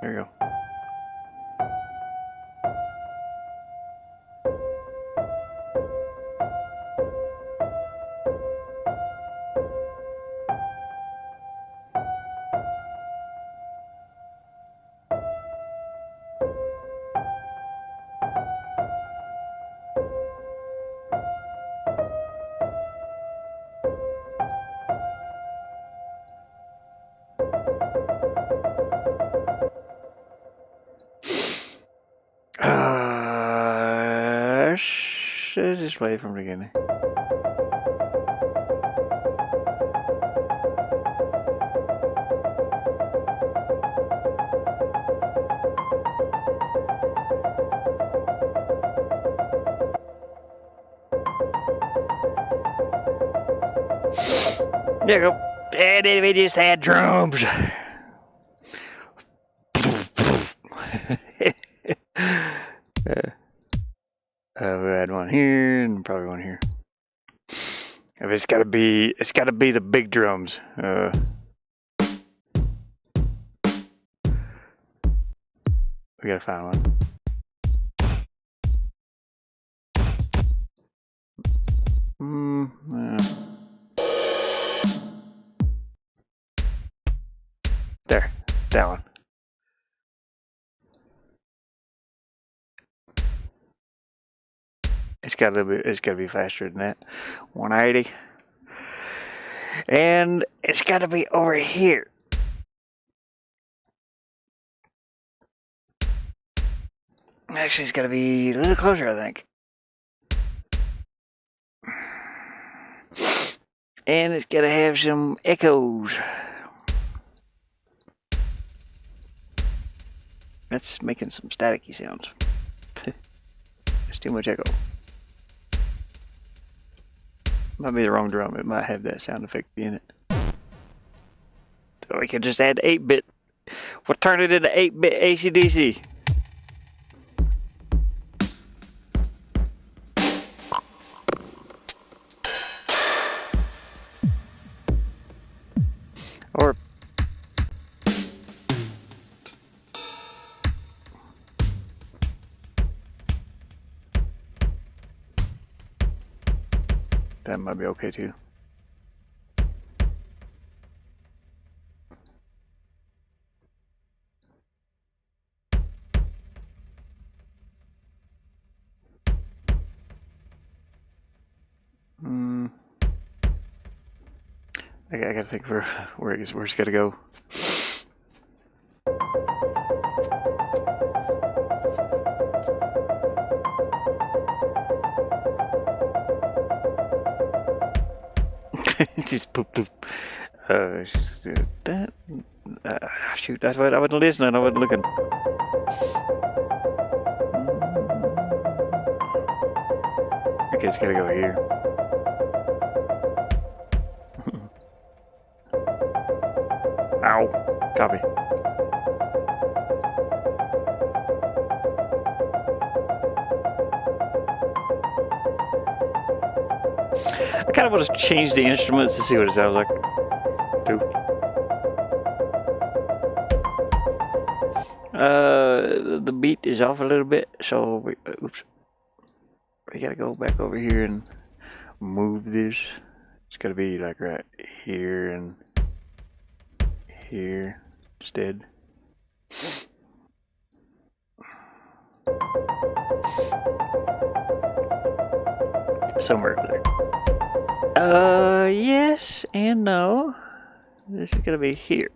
There you go. Just play from the beginning. There you go. And then we just had drums. We had one here and probably one here. It's gotta be the big drums. We gotta find one. There, that one. It's gotta be faster than that. 180. And it's gotta be over here. Actually, it's gotta be a little closer, I think. And it's gotta have some echoes. That's making some staticky sounds. It's too much echo. Might be the wrong drum. It might have that sound effect in it. So we could just add 8-bit. We'll turn it into 8-bit AC/DC. Or that might be okay too. I gotta think where it's gotta go. Just poop poop. Just do that. Shoot, that's what I wasn't listening. I wasn't looking. Okay, it's gotta go here. Ow. Copy. I kind of want to change the instruments to see what it sounds like. Too. The beat is off a little bit, so we gotta go back over here and move this. It's gotta be like right here and here instead. Somewhere over there. Yes and no. This is gonna be here.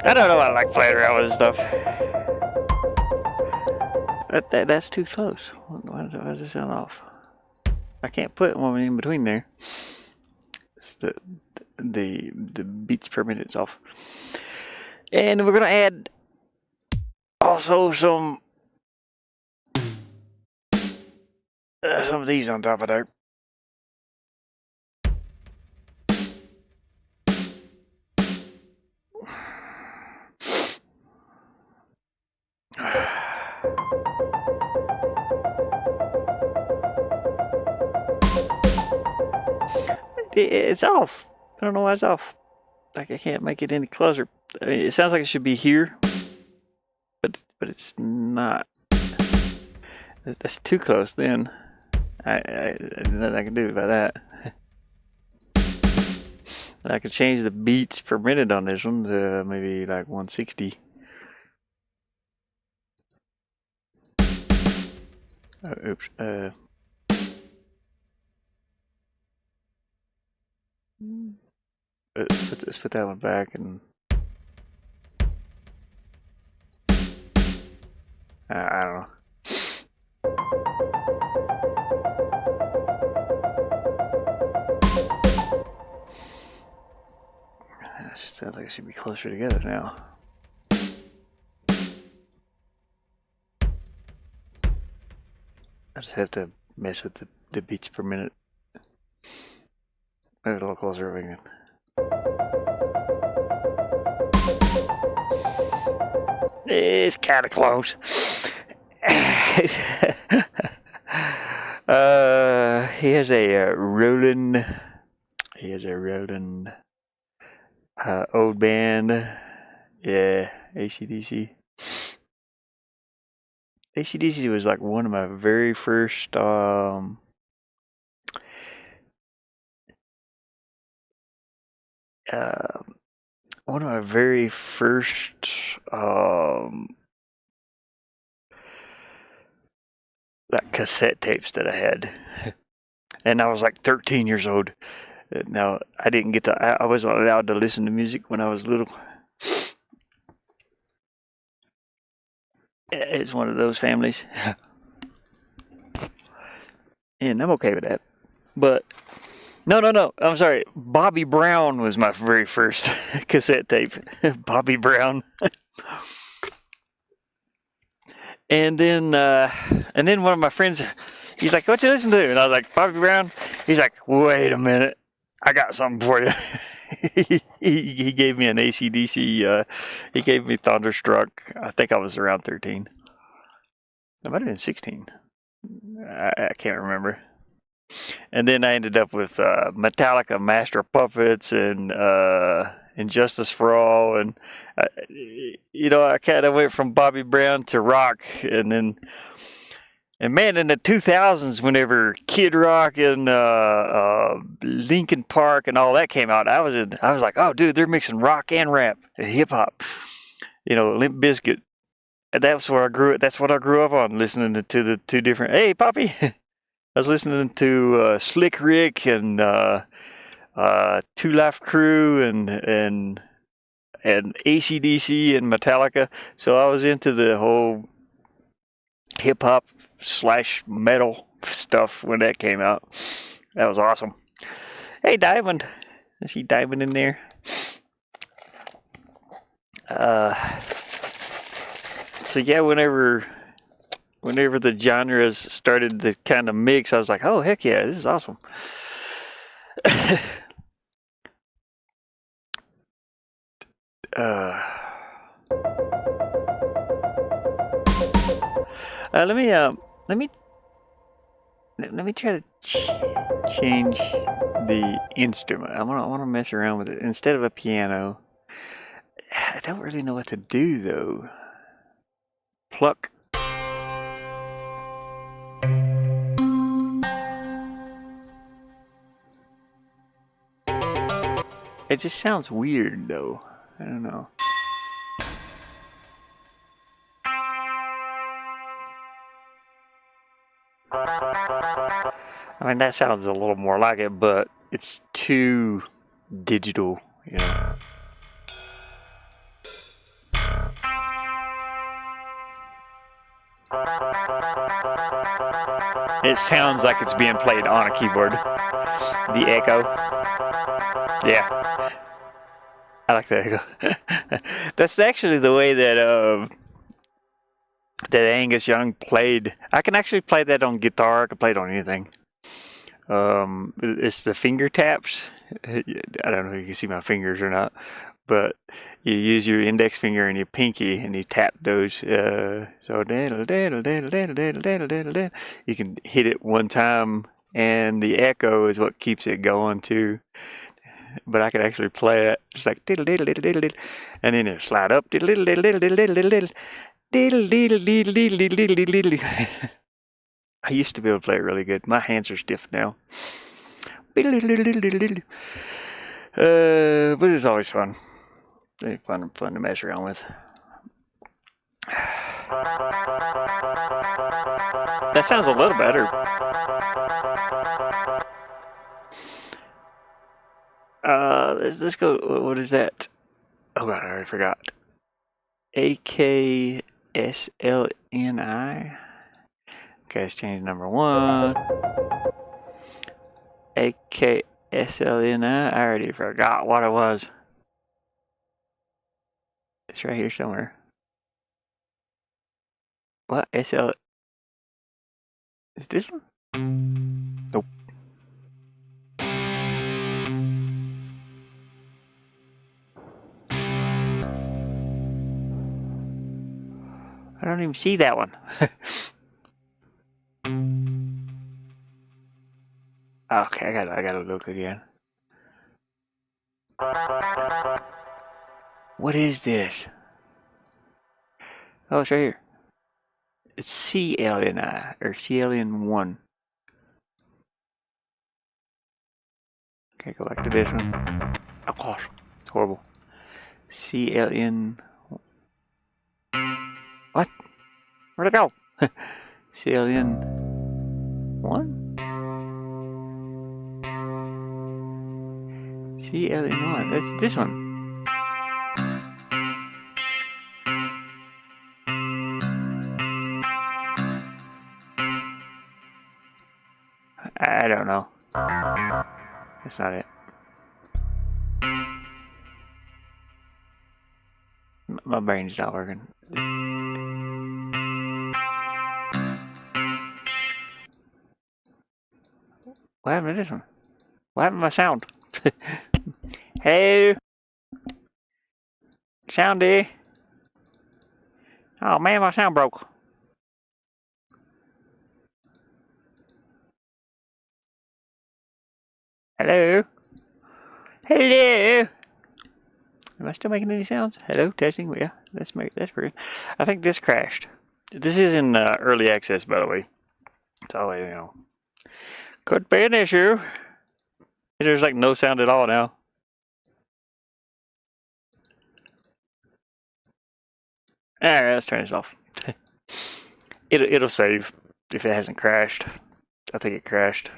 I don't know. I like playing around with this stuff. That's too close. Why does it sound off? I can't put one in between there. It's the beats per minute's off. And we're gonna add also some of these on top of there. It's off. I don't know why it's off. Like I can't make it any closer. I mean, it sounds like it should be here, but it's not. That's too close. Then nothing I can do about that. I could change the beats per minute on this one to maybe like 160. Oops. Let's put that one back and I don't know. It just sounds like it should be closer together now. I just have to mess with the beats per minute Maybe a little closer if we can. It's kind of close. He has a rolling. He has a rolling old band. Yeah, AC/DC. AC/DC was like one of my very first. One of my very first like cassette tapes that I had, and I was like 13 years old. Now I didn't get to. I wasn't allowed to listen to music when I was little. It's one of those families, and I'm okay with that. But no. I'm sorry. Bobby Brown was my very first cassette tape. Bobby Brown. And then one of my friends, he's like, "What you listen to?" And I was like, "Bobby Brown." He's like, "Wait a minute, I got something for you." he gave me an AC/DC. He gave me Thunderstruck. I think I was around 13. I might have been 16. I can't remember. And then I ended up with Metallica, Master of Puppets, and Injustice for All, and I kind of went from Bobby Brown to rock, and man, in the 2000s, whenever Kid Rock and Linkin Park and all that came out, I was like, oh, dude, they're mixing rock and rap, and hip hop, Limp Bizkit. And that's where I grew. That's what I grew up on, listening to the two different. Hey, Poppy. I was listening to Slick Rick and Two Life Crew and AC/DC and Metallica. So I was into the whole hip hop / metal stuff when that came out. That was awesome. Hey, Diamond. I see Diamond in there. So yeah, whenever the genres started to kind of mix, I was like, oh, heck yeah, this is awesome. Let me try to change the instrument. I want to mess around with it instead of a piano. I don't really know what to do though. Pluck. It just sounds weird though. I don't know. I mean, that sounds a little more like it, but it's too digital, It sounds like it's being played on a keyboard. The echo. Yeah. I like the echo. That's actually the way that Angus Young played. I can actually play that on guitar. I can play it on anything. It's the finger taps. I don't know if you can see my fingers or not, but you use your index finger and your pinky and you tap those. So you can hit it one time, and the echo is what keeps it going too. But I could actually play it. It's like and then it slide up. I used to be able to play it really good. My hands are stiff now. But it's always fun. It's fun to mess around with. That sounds a little better. Let's go. What is that? Oh god, I already forgot. AKSLNI. Okay, let's change number 1. AKSLNI. I already forgot what it was. It's right here somewhere. What? SL. Is this one? Nope. I don't even see that one. Okay, I gotta look again. What is this? Oh, it's right here. It's CLNI or CLN1. Okay, go back to this one. Oh gosh, it's horrible. CLN. What? Where'd it go? CLN1? CLN1. That's this one. I don't know. That's not it. My brain's not working. What happened to this one? What happened to my sound? Hey, soundy. Oh man, my sound broke. Hello? Hello? Am I still making any sounds? Hello, testing. Yeah, that's pretty good. I think this crashed. This is in early access, by the way. So, you know, could be an issue. There's like no sound at all now. Alright, let's turn this off. It'll save if it hasn't crashed. I think it crashed.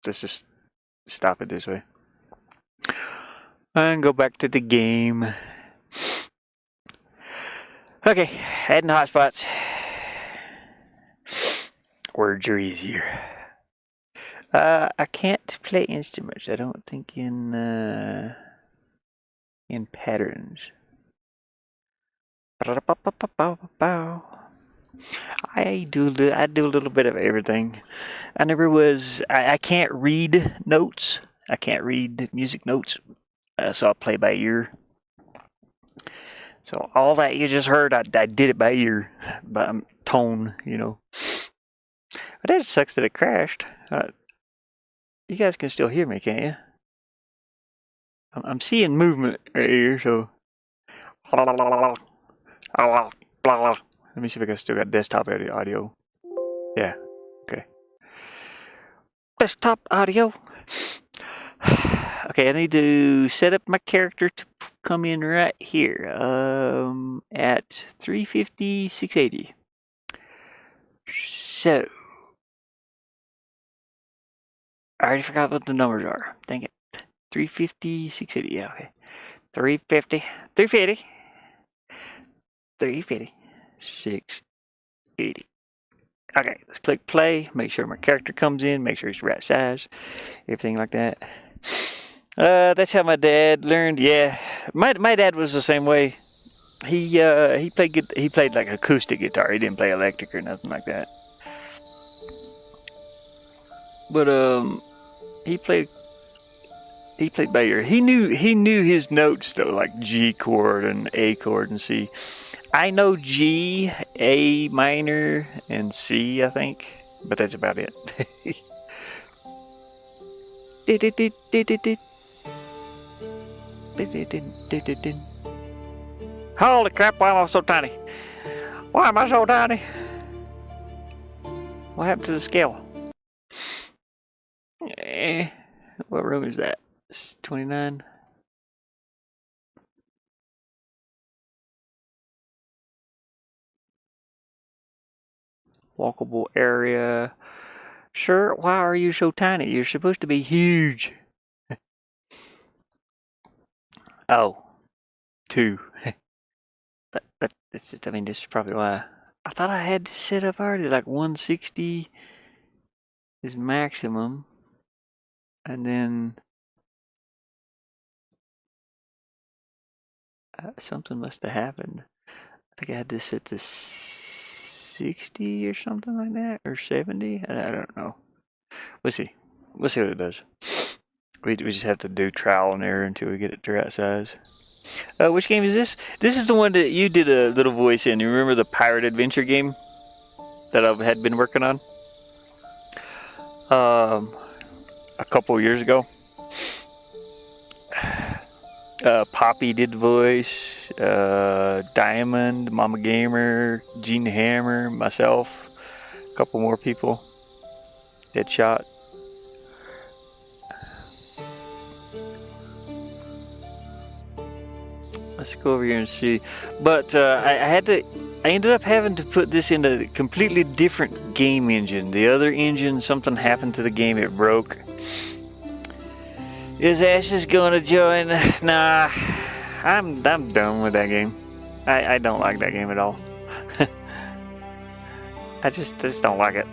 Let's just stop it this way. And go back to the game. Okay, adding hotspots. Words are easier. I can't play instruments. I don't think in patterns. I do a little bit of everything. I can't read notes. I can't read music notes. So I play by ear. So all that you just heard, I did it by ear, by tone, you know. But that sucks that it crashed. You guys can still hear me, can't you? I'm seeing movement right here, so. Let me see if I still got desktop audio. Yeah, okay. Desktop audio. Okay, I need to set up my character to come in right here at 350, 680. So, I already forgot what the numbers are. Dang it. 350, 680. Yeah, okay. 350, 350, 350, 680. Okay, let's click play. Make sure my character comes in. Make sure he's the right size. Everything like that. That's how my dad learned. Yeah, my dad was the same way. He played like acoustic guitar. He didn't play electric or nothing like that. But he played by ear. He knew his notes though, like G chord and A chord and C. I know G, A minor, and C, I think, but that's about it. Holy crap, why am I so tiny? Why am I so tiny? What happened to the scale? What room is that? It's 29. Walkable area. Sir, why are you so tiny? You're supposed to be huge. Oh, 2. That's just, I mean, this is probably why. I thought I had this set up already, like 160 is maximum. And then something must have happened. I think I had this set to 60 or something like that, or 70. I don't know. We'll see. We'll see what it does. We just have to do trial and error until we get it to the right size. Which game is this? This is the one that you did a little voice in. You remember the pirate adventure game that I had been working on a couple years ago? Poppy did the voice. Diamond, Mama Gamer, Gene Hammer, myself, a couple more people. Deadshot. Let's go over here and see. But I ended up having to put this in a completely different game engine. The other engine, something happened to the game, it broke. Is Ashless going to join? Nah, I'm done with that game. I don't like that game at all. I just don't like it.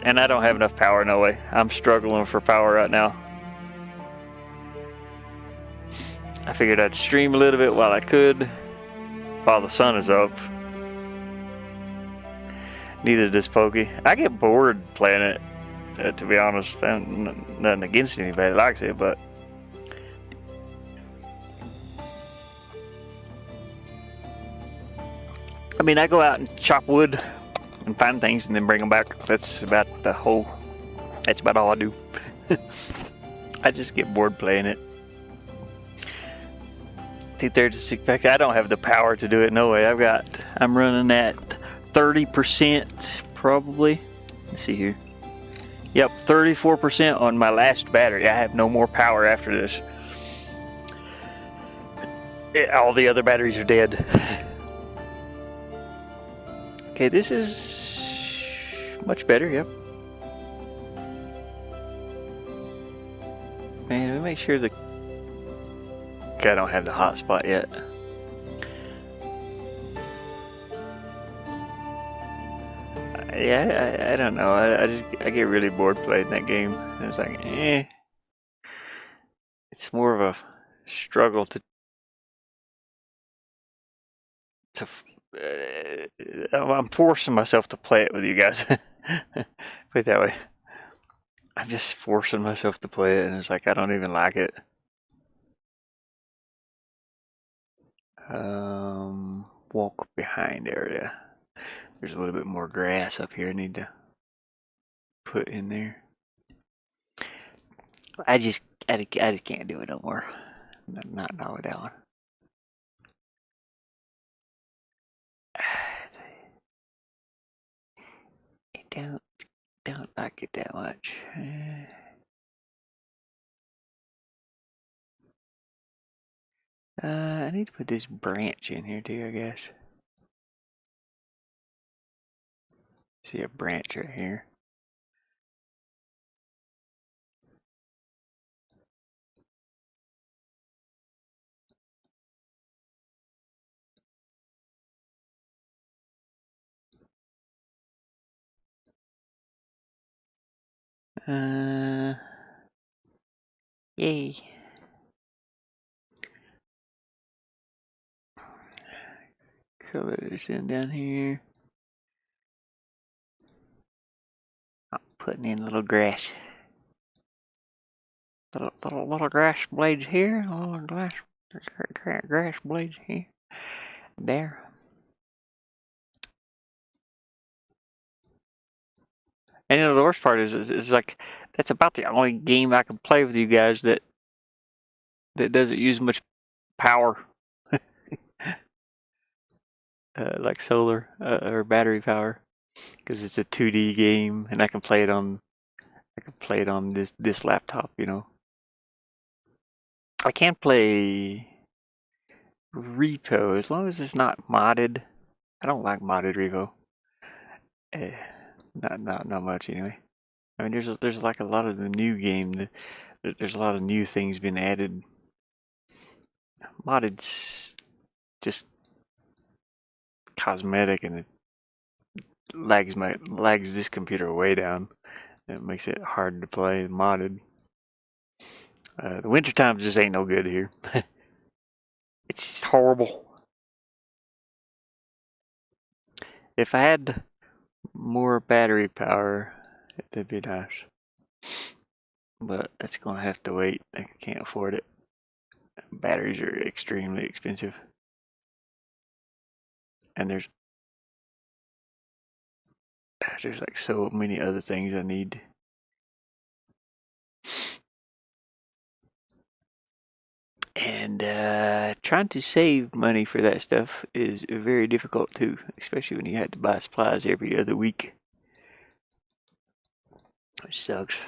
And I don't have enough power, no way. I'm struggling for power right now. I figured I'd stream a little bit while I could, while the sun is up. Neither does Pokey. I get bored playing it, to be honest. Nothing against anybody that likes it, but I mean, I go out and chop wood and find things and then bring them back. That's about all I do. I just get bored playing it. 236 pack. I don't have the power to do it. No way. I'm running at 30% probably. Let's see here. Yep, 34% on my last battery. I have no more power after this. All the other batteries are dead. Okay, this is much better. Yep. Man, let me make sure the. I don't have the hotspot yet. Yeah, I don't know. I get really bored playing that game. And it's like, It's more of a struggle to. I'm forcing myself to play it with you guys. Put it that way. I'm just forcing myself to play it, and it's like I don't even like it. Walk behind area. There's a little bit more grass up here I need to put in there. I just can't do it no more. Not with that one. I don't like it that much. I need to put this branch in here too, I guess. See a branch right here. Yay. Color this in down here. I'm putting in little grass. Little grass blades here. Little grass blades here. There. And the worst part is like that's about the only game I can play with you guys that doesn't use much power, like solar or battery power, because it's a 2D game and I can play it on this laptop. You know, I can play R.E.P.O as long as it's not modded. I don't like modded R.E.P.O. Not much anyway. I mean, there's like a lot of the new game. There's a lot of new things been added. Modded's just cosmetic, and it lags this computer way down. It makes it hard to play modded. The winter time just ain't no good here. It's just horrible. If I had more battery power, that'd be nice. But it's gonna have to wait. I can't afford it. Batteries are extremely expensive. And there's like so many other things I need. And trying to save money for that stuff is very difficult too, especially when you have to buy supplies every other week. Which sucks.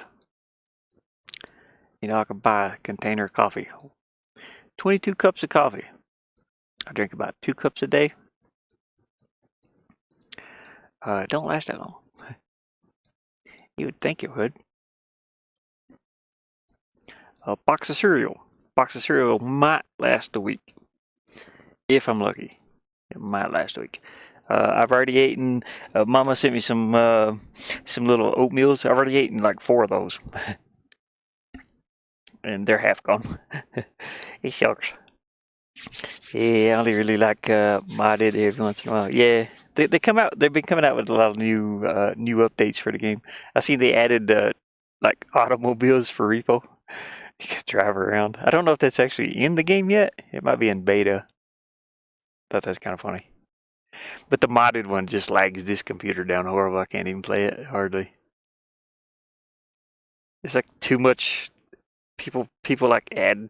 You know, I could buy a container of coffee. 22 cups of coffee. I drink about 2 cups a day. It don't last that long. You would think it would. A box of cereal. Box of cereal might last a week. If I'm lucky. It might last a week. I've already eaten. Mama sent me some little oatmeals. I've already eaten like 4 of those. And they're half gone. It sucks. Yeah, I only really like modded every once in a while. Yeah, they come out. They've been coming out with a lot of new updates for the game. I see they added like automobiles for R.E.P.O. You can drive around. I don't know if that's actually in the game yet. It might be in beta. Thought that's kind of funny. But the modded one just lags this computer down horrible. I can't even play it hardly. It's like too much. People like add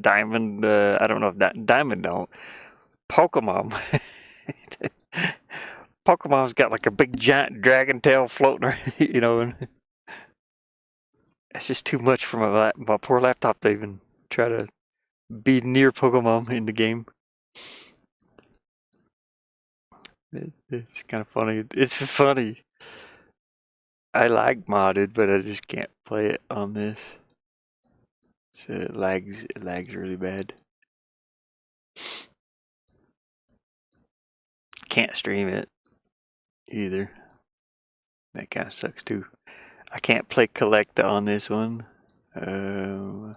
diamond. I don't know if that diamond don't. Pokemon. Pokemon's got like a big giant dragon tail floating around, you know, and it's just too much for my poor laptop to even try to be near Pokemon in the game. It's kind of funny. It's funny. I like modded, but I just can't play it on this. It lags really bad. Can't stream it either. That kind of sucks too. I can't play Collecta on this one. Can't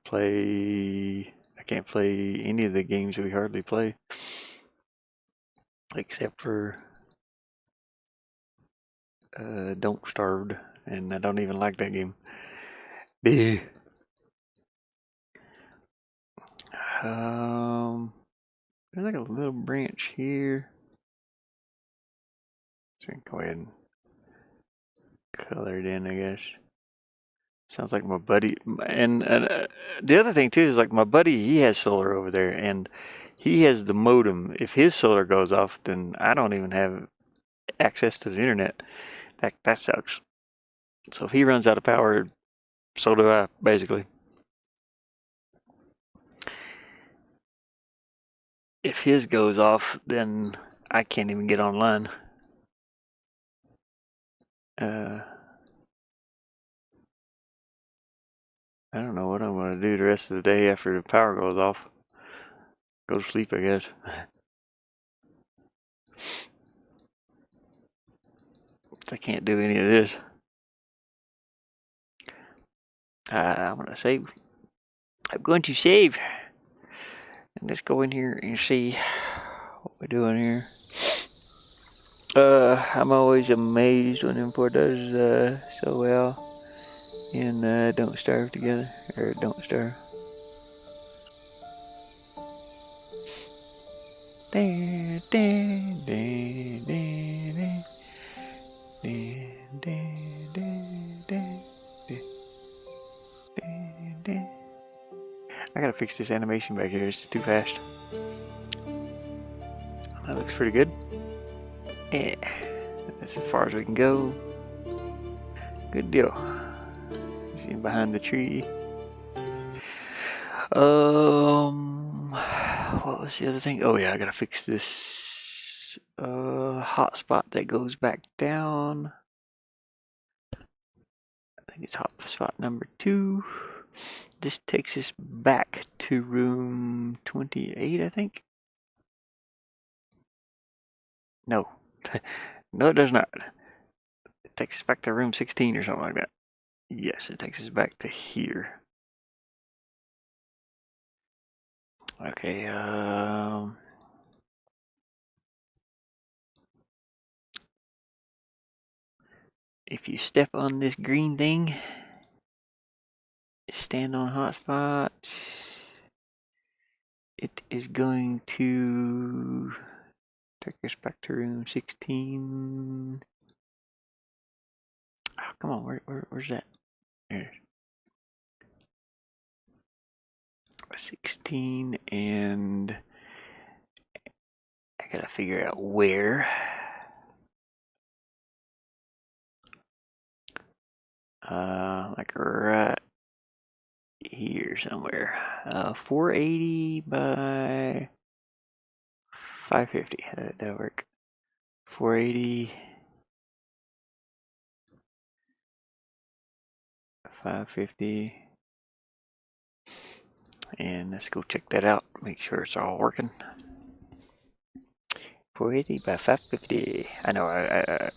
play. I can't play any of the games we hardly play, except for Don't Starved, and I don't even like that game. There's like a little branch here. So go ahead and color it in, I guess. Sounds like my buddy, and the other thing too is like my buddy, he has solar over there, and he has the modem. If his solar goes off, then I don't even have access to the internet. That sucks. So if he runs out of power, so do I, basically. If his goes off, then I can't even get online. I don't know what I'm going to do the rest of the day after the power goes off. Go to sleep, I guess. I can't do any of this. I'm going to save. I'm going to save. And let's go in here and see what we're doing here. I'm always amazed when Import does so well in Don't Starve Together, or Don't Starve. I gotta fix this animation back here, it's too fast. That looks pretty good. Yeah, that's as far as we can go. Good deal. See him behind the tree. What was the other thing? Oh yeah, I gotta fix this hotspot that goes back down. I think it's hotspot number 2. This takes us back to room 28, I think. No. No, it does not. It takes us back to room 16 or something like that. Yes, it takes us back to here. Okay, if you step on this green thing, stand on hotspot. it is going to take us back to room 16. Oh, come on, where's that? There. 16, and I gotta figure out where. Like right here somewhere. 480 by 550. That'll work. 480, 550. And let's go check that out. Make sure it's all working. 480 by 550. I know.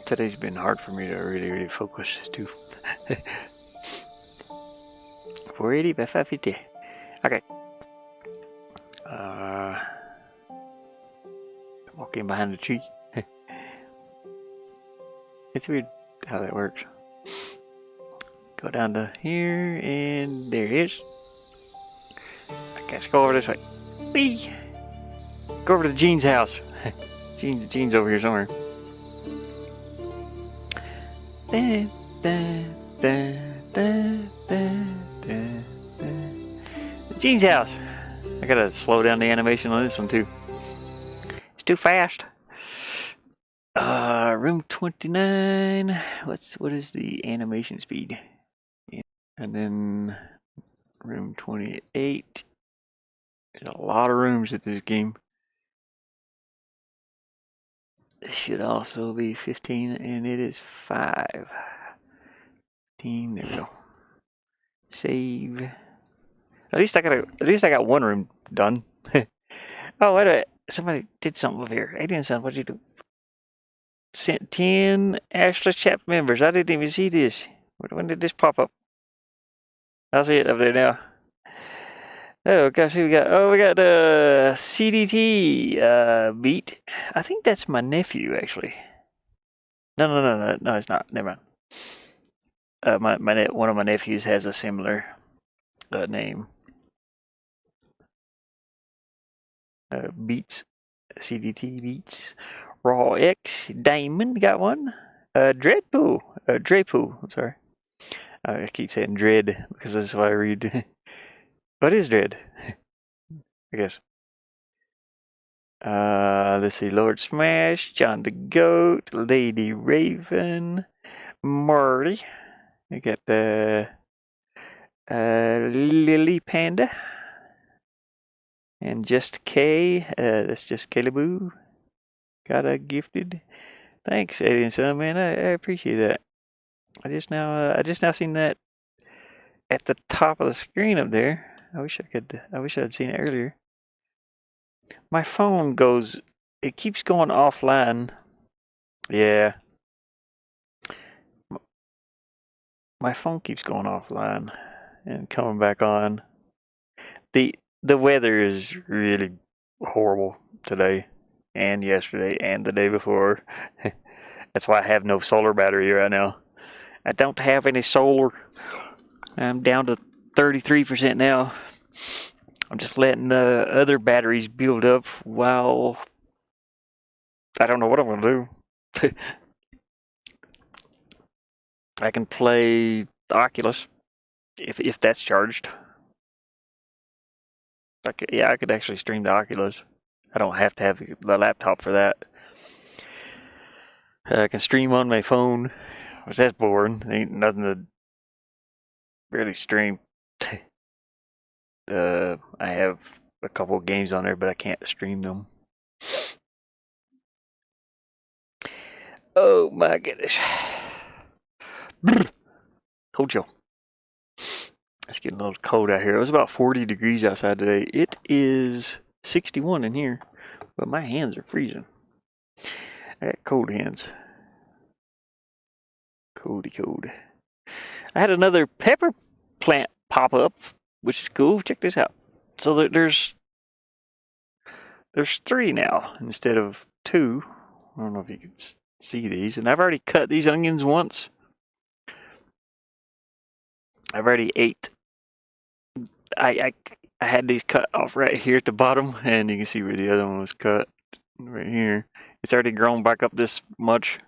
Today's been hard for me to really focus too. 480 by 550. Okay. Walking behind the tree. It's weird how that works. Go down to here, and there it is. Okay, let's go over this way. Whee! Go over to Gene's house. Gene's over here somewhere. Gene's house. I gotta slow down the animation on this one too. It's too fast. Room 29. What is the animation speed? And then room 28. There's a lot of rooms at this game. This should also be 15, and it is 5. 15. There we go. Save. At least I got one room done. Oh, wait a minute. Somebody did something over here. Alien Son, what'd you do? Sent 10 Ashless Chaps members. I didn't even see this. When did this pop up? I'll see it up there now. Oh gosh, who we got? Oh, we got CDT beat. I think that's my nephew actually. No, it's not. Never mind. One of my nephews has a similar name. Beats, CDT beats. Raw X Diamond got one. Dreadpool. I'm sorry. I keep saying Dread because that's what I read. What is Dread? I guess. Let's see. Lord Smash, John the Goat, Lady Raven, Marty. We got Lily Panda, and Just K. That's just Caleboo. Got a gifted. Thanks, Alien Son, man. I appreciate that. I just now seen that at the top of the screen up there. I wish I had seen it earlier. My phone it keeps going offline. Yeah. My phone keeps going offline and coming back on. The weather is really horrible today and yesterday and the day before. That's why I have no solar battery right now. I don't have any solar. I'm down to 33% now. I'm just letting the other batteries build up while I don't know what I'm going to do. I can play the Oculus if that's charged. I could actually stream the Oculus. I don't have to have the laptop for that. I can stream on my phone, which that's boring. Ain't nothing to really stream. I have a couple of games on there, but I can't stream them. Oh my goodness. Cold chill. It's getting a little cold out here. It was about 40 degrees outside today. It is 61 in here, but my hands are freezing. I got cold hands. Coldy cold. I had another pepper plant pop up, which is cool. Check this out. So there's 3 now instead of 2. I don't know if you can see these. And I've already cut these onions once. I've already ate I had these cut off right here at the bottom, and you can see where the other one was cut right here. It's already grown back up this much.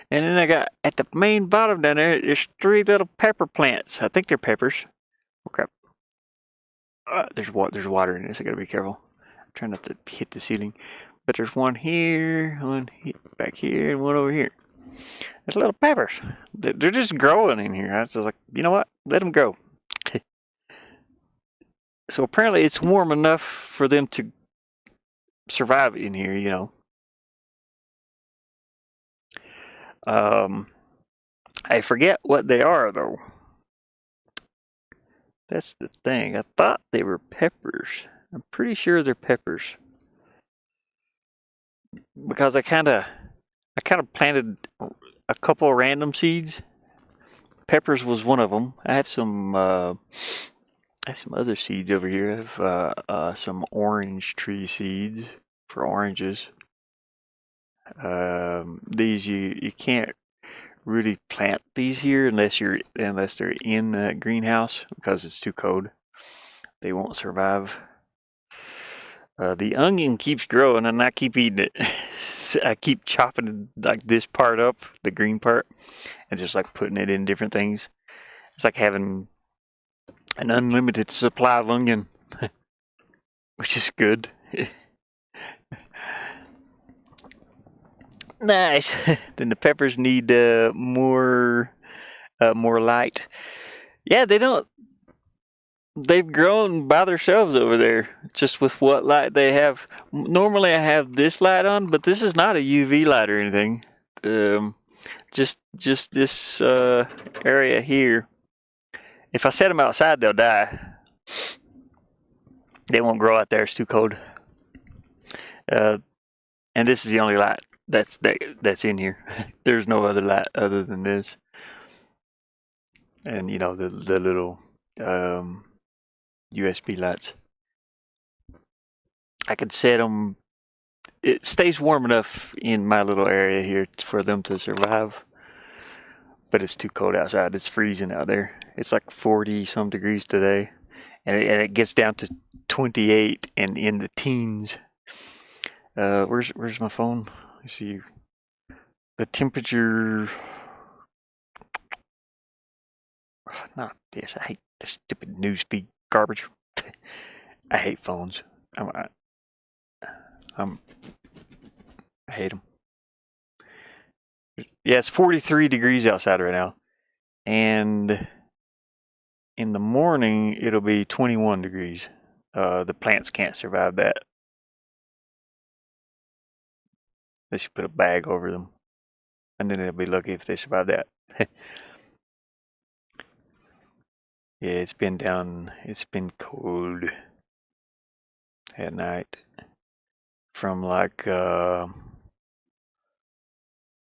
And then I got at the main bottom down there, there's 3 little pepper plants. I think they're peppers. Oh crap. There's water in this. I gotta be careful. I'm trying not to hit the ceiling. But there's one here, one back here, and one over here. There's little peppers. They're just growing in here. I was like, you know what? Let them grow. So apparently it's warm enough for them to survive in here, you know. I forget what they are, though. That's the thing. I thought they were peppers. I'm pretty sure they're peppers. Because I kind of planted a couple of random seeds. Peppers was one of them. I have some other seeds over here. I have some orange tree seeds for oranges. These you can't really plant these here unless they're in the greenhouse because it's too cold. They won't survive. The onion keeps growing and I keep eating it. I keep chopping like this part up, the green part, and just like putting it in different things. It's like having an unlimited supply of onion, which is good. Nice. Then the peppers need more light. Yeah, they've grown by themselves over there, just with what light they have. Normally I have this light on, but this is not a UV light or anything. Just this area here. If I set them outside, they'll die. They won't grow out there. It's too cold. And this is the only light that's in here. There's no other light other than this. And you know the little USB lights. I could set them. It stays warm enough in my little area here for them to survive. But it's too cold outside. It's freezing out there. It's like 40 some degrees today, and it gets down to 28 and in the teens. Where's my phone? Let's see. The temperature. Not this. I hate this stupid newsfeed garbage. I hate phones. I hate them. Yeah, it's 43 degrees outside right now, and in the morning it'll be 21 degrees. The plants can't survive that. They should put a bag over them, and then they'll be lucky if they survive that. Yeah, it's been cold at night. From like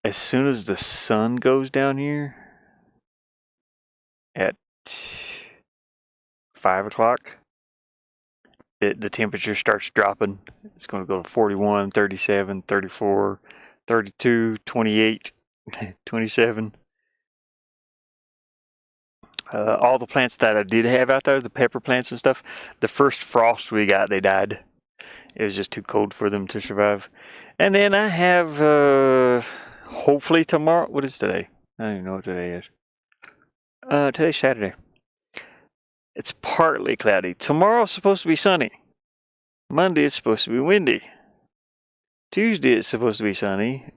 as soon as the sun goes down here at 5 o'clock, the temperature starts dropping. It's going to go to 41, 37, 34, 32, 28, 27. All the plants that I did have out there, the pepper plants and stuff, the first frost we got, they died. It was just too cold for them to survive. And then I have, hopefully tomorrow, what is today? I don't even know what today is. Today's Saturday. It's partly cloudy. Tomorrow's supposed to be sunny. Monday is supposed to be windy. Tuesday is supposed to be sunny.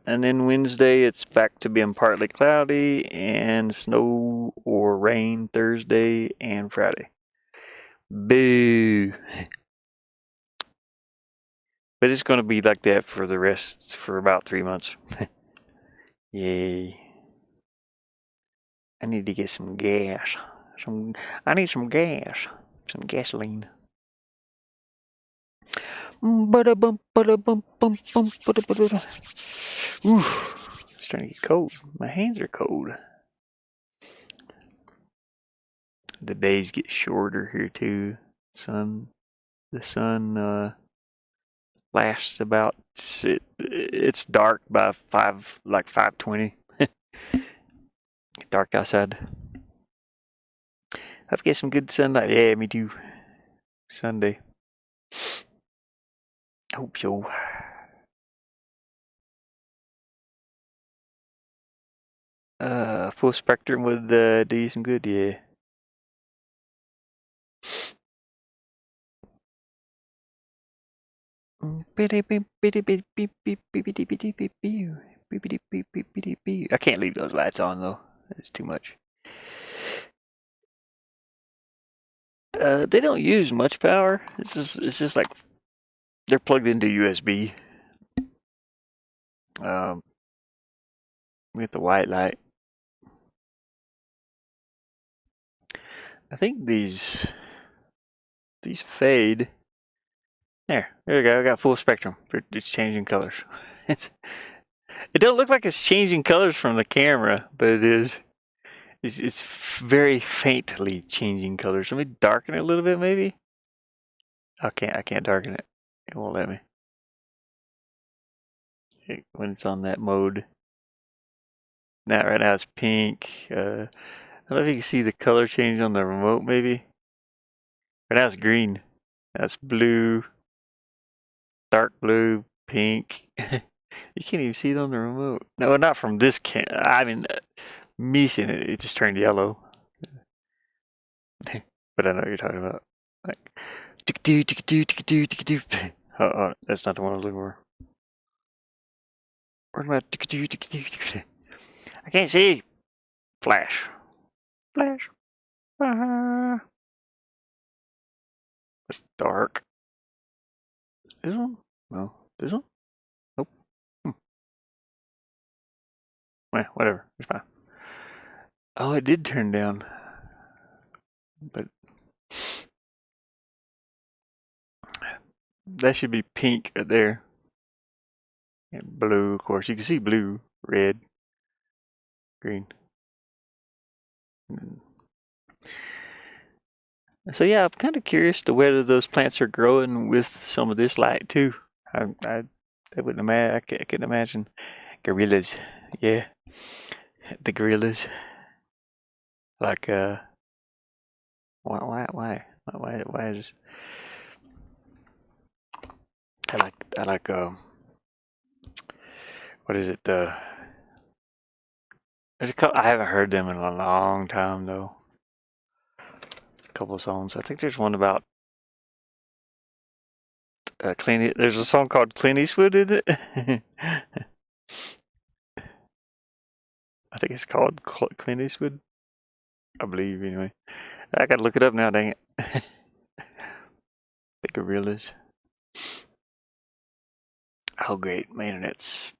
And then Wednesday it's back to being partly cloudy and snow or rain Thursday and Friday. Boo. But it's going to be like that for about 3 months. Yay. I need to get some gas. I need some gas. Some gasoline. Ooh, it's starting to get cold. My hands are cold. The days get shorter here too. The sun lasts about. It's dark by 5:20. Dark outside. Hope you get some good sunlight. Yeah, me too. Sunday. Hope so. Full spectrum would do you some good, yeah. I can't leave those lights on though. It's too much. They don't use much power. It's just like they're plugged into USB. We get the white light. I think these fade. There we go. I got full spectrum. It's changing colors. It don't look like it's changing colors from the camera, but it is. It's very faintly changing colors. Let me darken it a little bit, maybe. I can't darken it. It won't let me. When it's on that mode. Now right now it's pink. I don't know if you can see the color change on the remote, maybe. Right now it's green. That's blue. Dark blue, pink. You can't even see it on the remote. No, not from this camera. I mean, me seeing it, it just turned yellow. But I know what you're talking about. Like, oh, that's not the one I was looking for. Where's my I can't see. Flash. Flash. It's dark. This one? No. This one? Nope. Whatever. It's fine. Oh, it did turn down. But that should be pink right there. And blue, of course. You can see blue, red, green. So yeah, I'm kind of curious to whether those plants are growing with some of this light too. I wouldn't imagine. I couldn't imagine. Gorillas, yeah, the gorillas. Like why is? I like what is it? There's a couple, I haven't heard them in a long time though. A couple of songs. I think there's one about Clint. There's a song called Clint Eastwood, is it? I think it's called Clint Eastwood. I believe anyway. I gotta look it up now. Dang it. The gorillas. Oh great, my internet's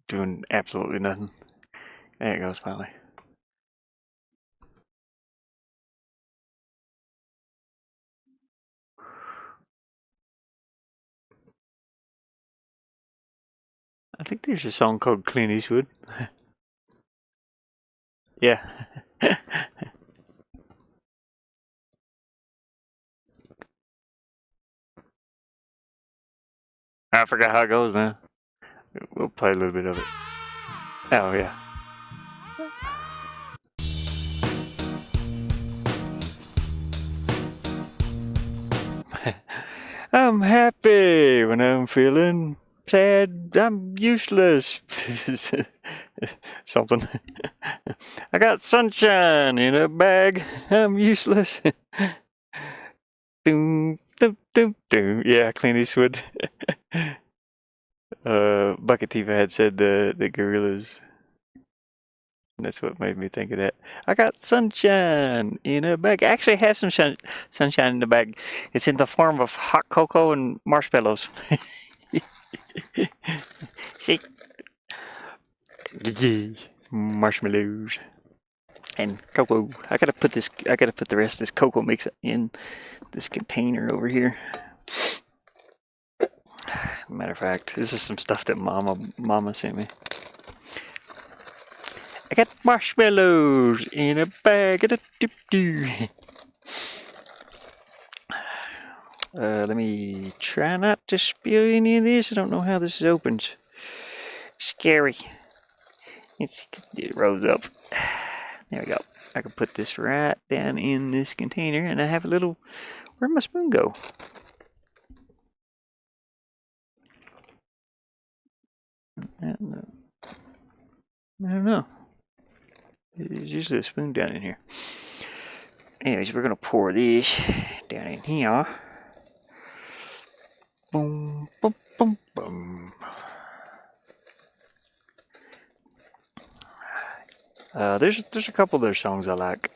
doing absolutely nothing. There it goes finally. I think there's a song called Clint Eastwood. Yeah. I forgot how it goes now. We'll play a little bit of it. Oh yeah. I'm happy when I'm feeling sad. I'm useless. Something. I got sunshine in a bag. I'm useless. Doom, doom, doom, doom. Yeah, Clint Eastwood. Bucket Tifa had said the gorillas. And that's what made me think of that. I got sunshine in a bag. I actually have some sunshine in the bag. It's in the form of hot cocoa and marshmallows. See? Marshmallows and cocoa. I gotta put the rest of this cocoa mix in this container over here. Matter of fact, this is some stuff that Mama sent me. I got marshmallows in a bag. Let me try not to spill any of this. I don't know how this opens. Scary. It rose up. There we go. I can put this right down in this container, and I have a little. Where'd my spoon go? I don't know. There's usually a spoon down in here. Anyways, we're gonna pour this down in here. Boom, boom, boom, boom. There's a couple of their songs I like.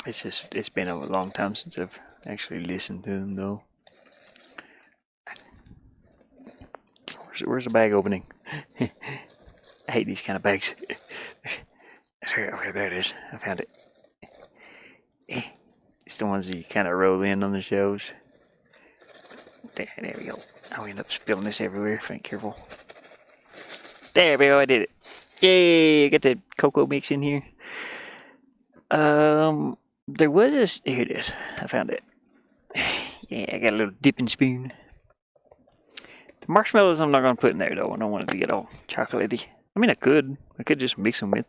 It's been a long time since I've actually listened to them though. Where's the bag opening? I hate these kind of bags. Okay, there it is. I found it. It's the ones that you kind of roll in on the shelves. There we go. I'll end up spilling this everywhere if I ain't careful. There we go, I did it. Yay, I got the cocoa mix in here. There was this. Here it is. I found it. Yeah, I got a little dipping spoon. The marshmallows I'm not going to put in there though. I don't want it to get all chocolatey. I mean, I could just mix them with.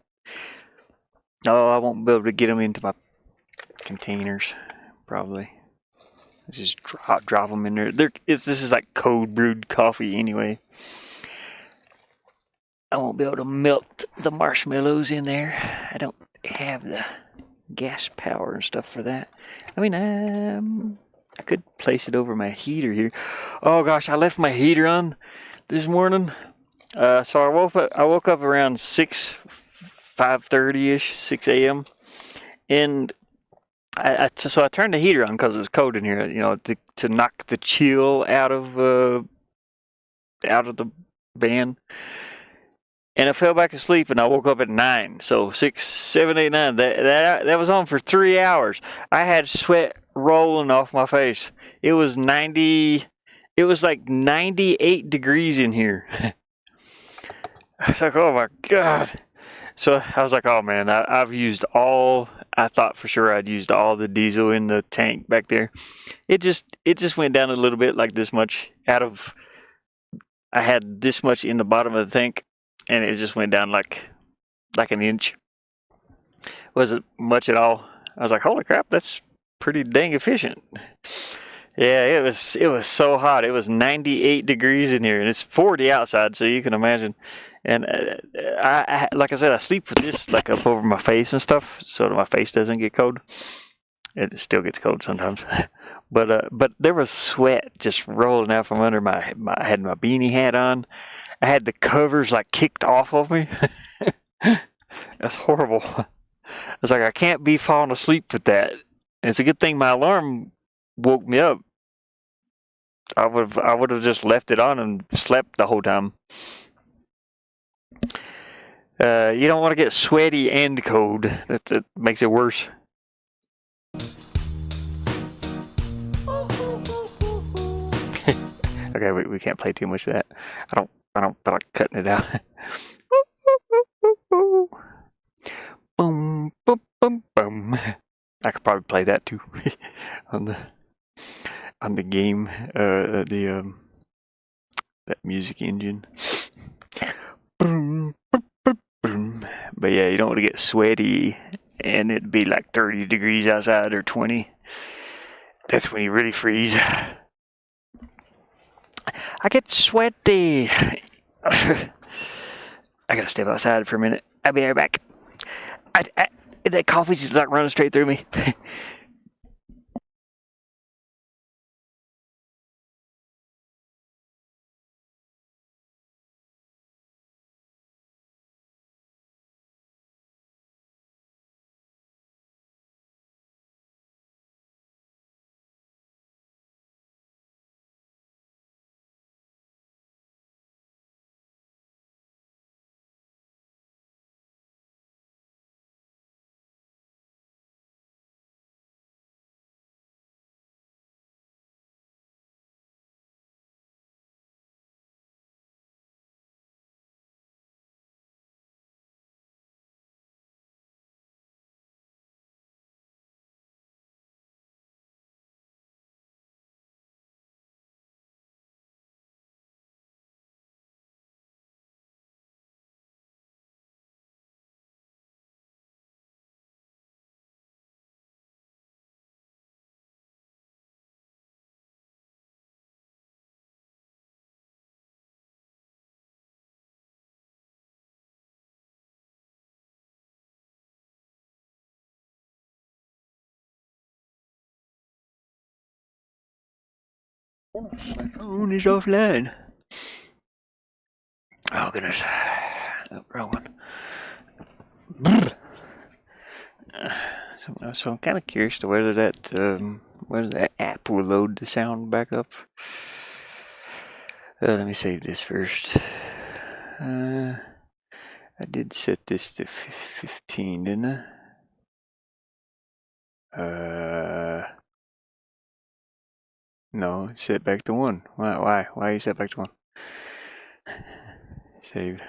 Oh, I won't be able to get them into my containers, probably. Let's just drop them in there. This is like cold brewed coffee anyway. I won't be able to melt the marshmallows in there. I don't have the gas power and stuff for that. I mean, I could place it over my heater here. Oh gosh, I left my heater on this morning. So I woke up around 5:30ish, 6 a.m. And so I turned the heater on because it was cold in here, you know, to knock the chill out of the van. And I fell back asleep, and I woke up at 9. So 6, 7, 8, 9. That was on for 3 hours. I had sweat rolling off my face. It was 90. It was like 98 degrees in here. I was like, oh my god. So I was like, oh man, I've used all. I thought for sure I'd used all the diesel in the tank back there. It just went down a little bit, like this much out of. I had this much in the bottom of the tank, and it just went down like an inch. Wasn't much at all. I was like, holy crap, that's pretty dang efficient. Yeah, it was so hot. It was 98 degrees in here, and it's 40 outside, so you can imagine. And I like I said, I sleep with this like up over my face and stuff, so that my face doesn't get cold. It still gets cold sometimes, but there was sweat just rolling out from under my. I had my beanie hat on. I had the covers like kicked off of me. That's horrible. I was like, I can't be falling asleep with that. And it's a good thing my alarm woke me up. I would have just left it on and slept the whole time. You don't want to get sweaty and cold. It makes it worse. Okay, we can't play too much of that. I don't feel like cutting it out. Boom, boom, boom, boom. I could probably play that too on the game. That music engine. Boom, boom, boom, boom. But yeah, you don't want to get sweaty, and it'd be like 30 degrees outside or 20. That's when you really freeze. I get sweaty. I gotta step outside for a minute. I'll be right back. That coffee's just like running straight through me. My phone is offline. Oh goodness. Oh, wrong one. So I'm kind of curious to whether that app will load the sound back up. Let me save this first. I did set this to 15, didn't I? No, it's set back to 1. Why you set back to 1? Save.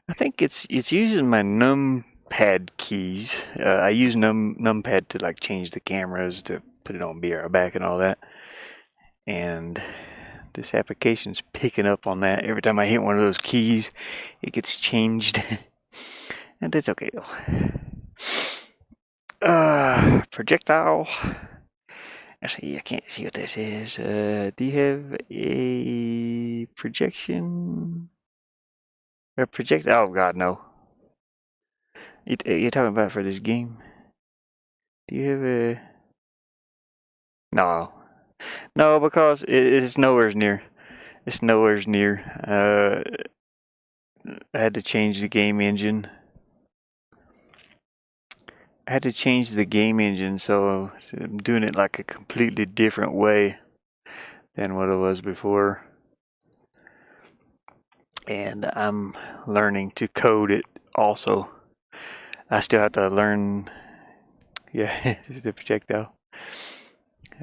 I think it's using my numpad keys. I use numpad to like change the cameras, to put it on BR back and all that. And this application's picking up on that. Every time I hit one of those keys, it gets changed. And that's okay though. Projectile. Actually, I can't see what this is. Do you have a projection? A project? Oh God, no. You're talking about for this game? Do you have a? No, because it's nowhere near. It's nowhere near. I had to change the game engine. So I'm doing it like a completely different way than what it was before. And I'm learning to code it also. I still have to learn, the projectile.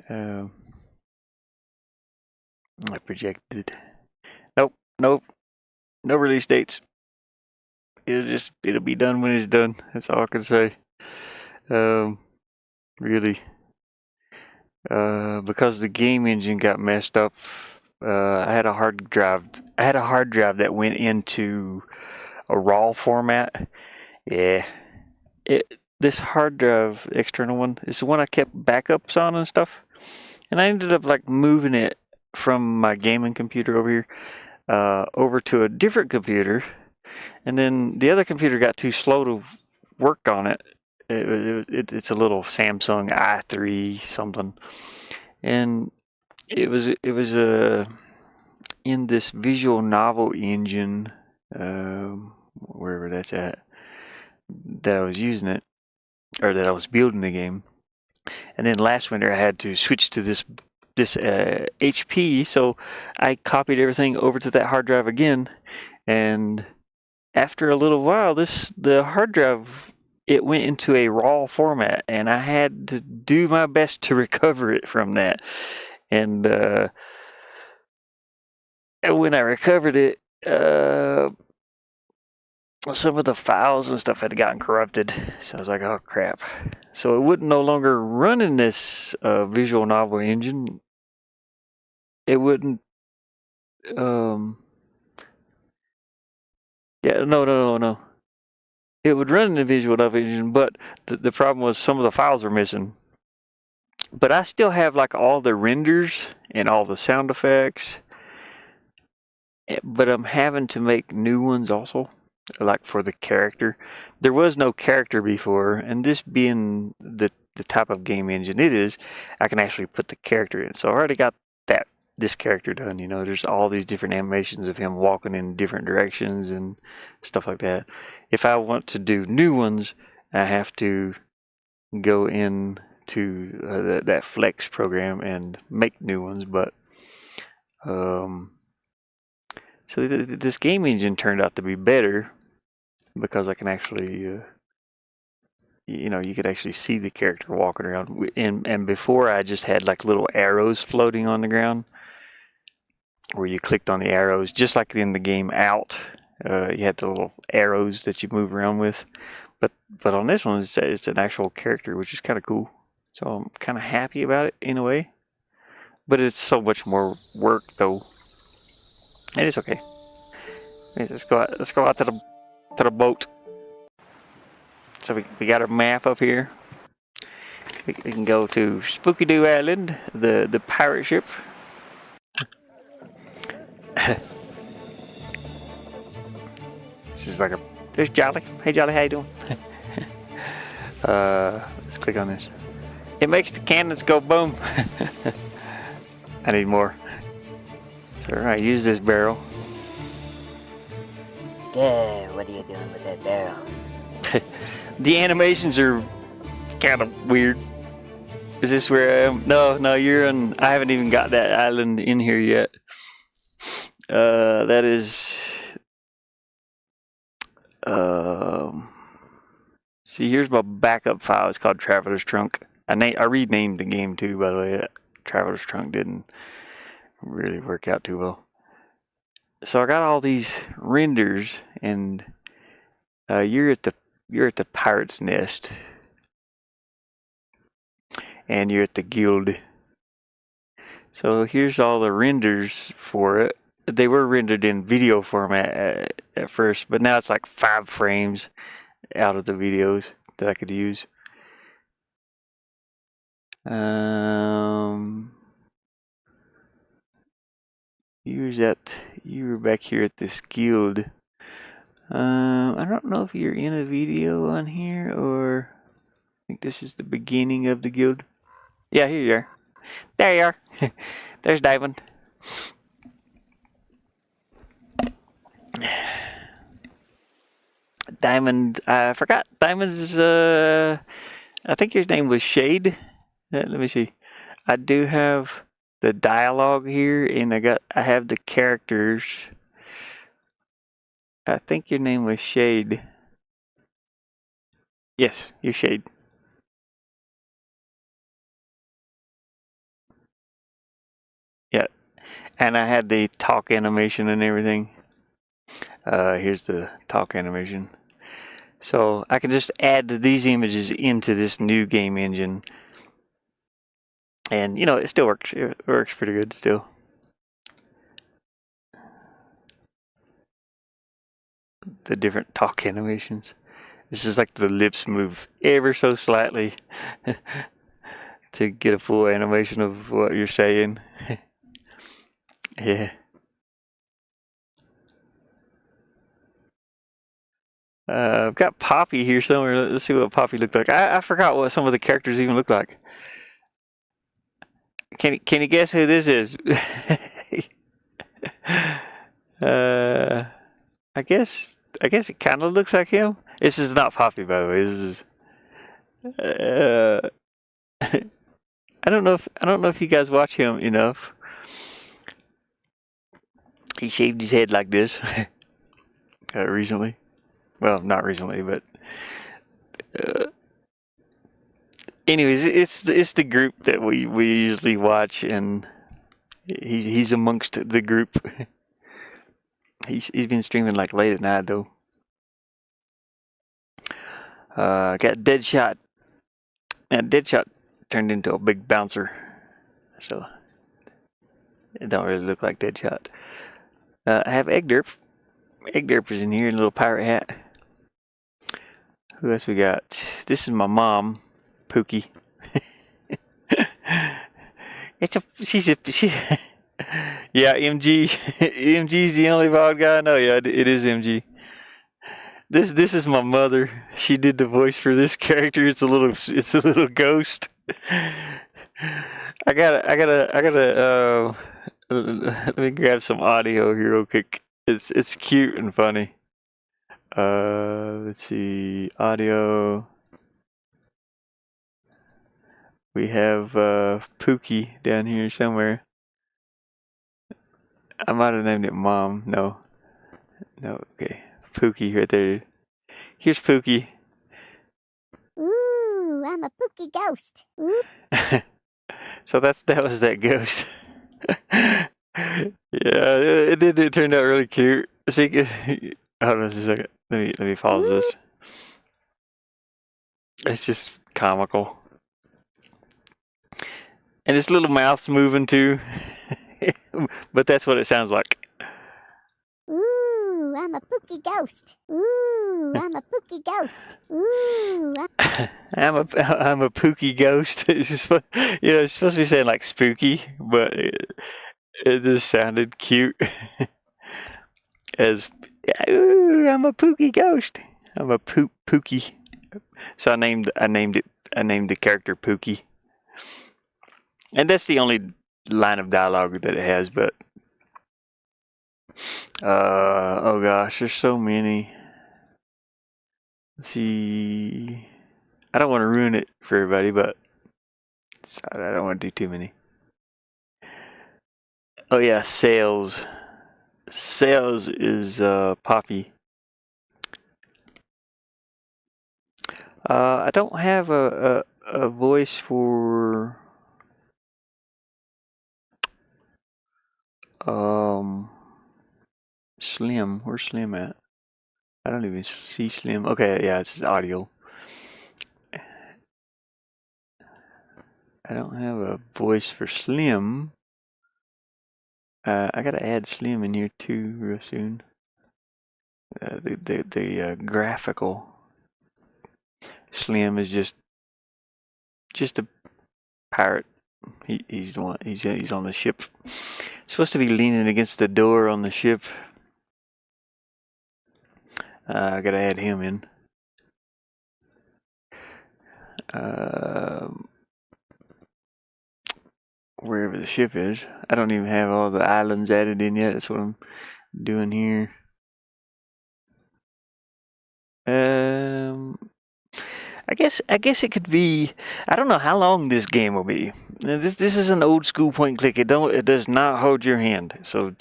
I projected. Nope. No release dates. It'll be done when it's done. That's all I can say. Really. Because the game engine got messed up. I had a hard drive that went into a RAW format. Yeah. This hard drive, external one, is the one I kept backups on and stuff. And I ended up like moving it from my gaming computer over here over to a different computer. And then the other computer got too slow to work on it. It's a little Samsung i3 something. And it was in this visual novel engine, wherever that's at, that I was using it, or that I was building the game. And then last winter I had to switch to this HP, so I copied everything over to that hard drive again. And after a little while, the hard drive, it went into a RAW format, and I had to do my best to recover it from that. And when I recovered it, some of the files and stuff had gotten corrupted. So I was like, oh crap. So it wouldn't no longer run in this visual novel engine. It wouldn't. No. It would run in the visual novel engine, but the problem was some of the files were missing. But I still have like all the renders and all the sound effects. But I'm having to make new ones also, like for the character. There was no character before, and this being the type of game engine it is, I can actually put the character in. So I already got this character done. There's all these different animations of him walking in different directions and stuff like that. If I want to do new ones, I have to go in to that Flex program and make new ones. But so this game engine turned out to be better because I can actually, you could actually see the character walking around. And before I just had like little arrows floating on the ground, where you clicked on the arrows, just like in the game Out. You had the little arrows that you move around with. But on this one, it's an actual character, which is kind of cool. So I'm kind of happy about it in a way. But it's so much more work, though. And it's okay. Let's go out to the boat. So we got our map up here. We can go to Spooky Doo Island, the pirate ship. This is like there's Jolly. Hey Jolly, how you doing? Let's click on this. It makes the cannons go boom. I need more. So, alright, use this barrel. Good. What are you doing with that barrel? The animations are kind of weird. Is this where I am? No, you're on. I haven't even got that island in here yet. That is. See, here's my backup file. It's called Traveler's Trunk. I renamed the game too, by the way. Traveler's Trunk didn't really work out too well. So I got all these renders, and you're at the pirate's nest, and you're at the guild. So here's all the renders for it. They were rendered in video format at first, but now it's like 5 frames out of the videos that I could use. You were back here at this guild. I don't know if you're in a video on here, or I think this is the beginning of the guild. Yeah, here you are. There you are. There's Diamond. Diamond, I forgot. Diamond's, I think your name was Shade. Let me see. I do have the dialogue here, and I have the characters. I think your name was Shade. Yes, you're Shade. Yeah, and I had the talk animation and everything. Here's the talk animation. So I can just add these images into this new game engine. And, it still works. It works pretty good still. The different talk animations. This is like the lips move ever so slightly to get a full animation of what you're saying. Yeah. I've got Poppy here somewhere. Let's see what Poppy looked like. I forgot what some of the characters even look like. Can you guess who this is? I guess it kind of looks like him. This is not Poppy, by the way. This is. I don't know if you guys watch him enough. He shaved his head like this recently. Well, not recently, but anyways, it's the group that we usually watch, and he's amongst the group. He's been streaming like late at night though. Got Deadshot, and Deadshot turned into a big bouncer, so it don't really look like Deadshot. I have Egg Derp. Egg Derp is in here in a little pirate hat. Who else we got? This is my mom, Pookie. Yeah, MG. MG's the only bald guy I know. Yeah, it is MG. This is my mother. She did the voice for this character. It's a little ghost. I gotta. Let me grab some audio here real quick. It's cute and funny. Let's see, audio. We have Pookie down here somewhere. I might have named it Mom. No, okay. Pookie right there. Here's Pookie. Ooh, I'm a Pookie ghost. Ooh. So that was that ghost. Yeah, it turned out really cute. See, hold on just a second. Let me pause this. It's just comical. And its little mouth's moving too. But that's what it sounds like. Ooh, I'm a Pookie ghost. Ooh, I'm a Pookie ghost. Ooh, I'm a Pookie ghost. It's just, it's supposed to be saying like spooky, but it just sounded cute. As ooh, I'm a Pookie ghost. I'm a Pookie. So I named the character Pookie. And that's the only line of dialogue that it has, but oh gosh, there's so many. Let's see. I don't want to ruin it for everybody, but I don't want to do too many. Oh yeah, sales. Sales is Poppy. I don't have a voice for Slim. Where's Slim at? I don't even see Slim. Okay, yeah, it's audio. I don't have a voice for Slim. I gotta add Slim in here too real soon. The graphical Slim is just a pirate. He's the one. He's on the ship. Supposed to be leaning against the door on the ship. I gotta add him in. Wherever the ship is. I don't even have all the islands added in yet. That's what I'm doing here. I guess it could be. I don't know how long this game will be. This is an old school point and click. It does not hold your hand. So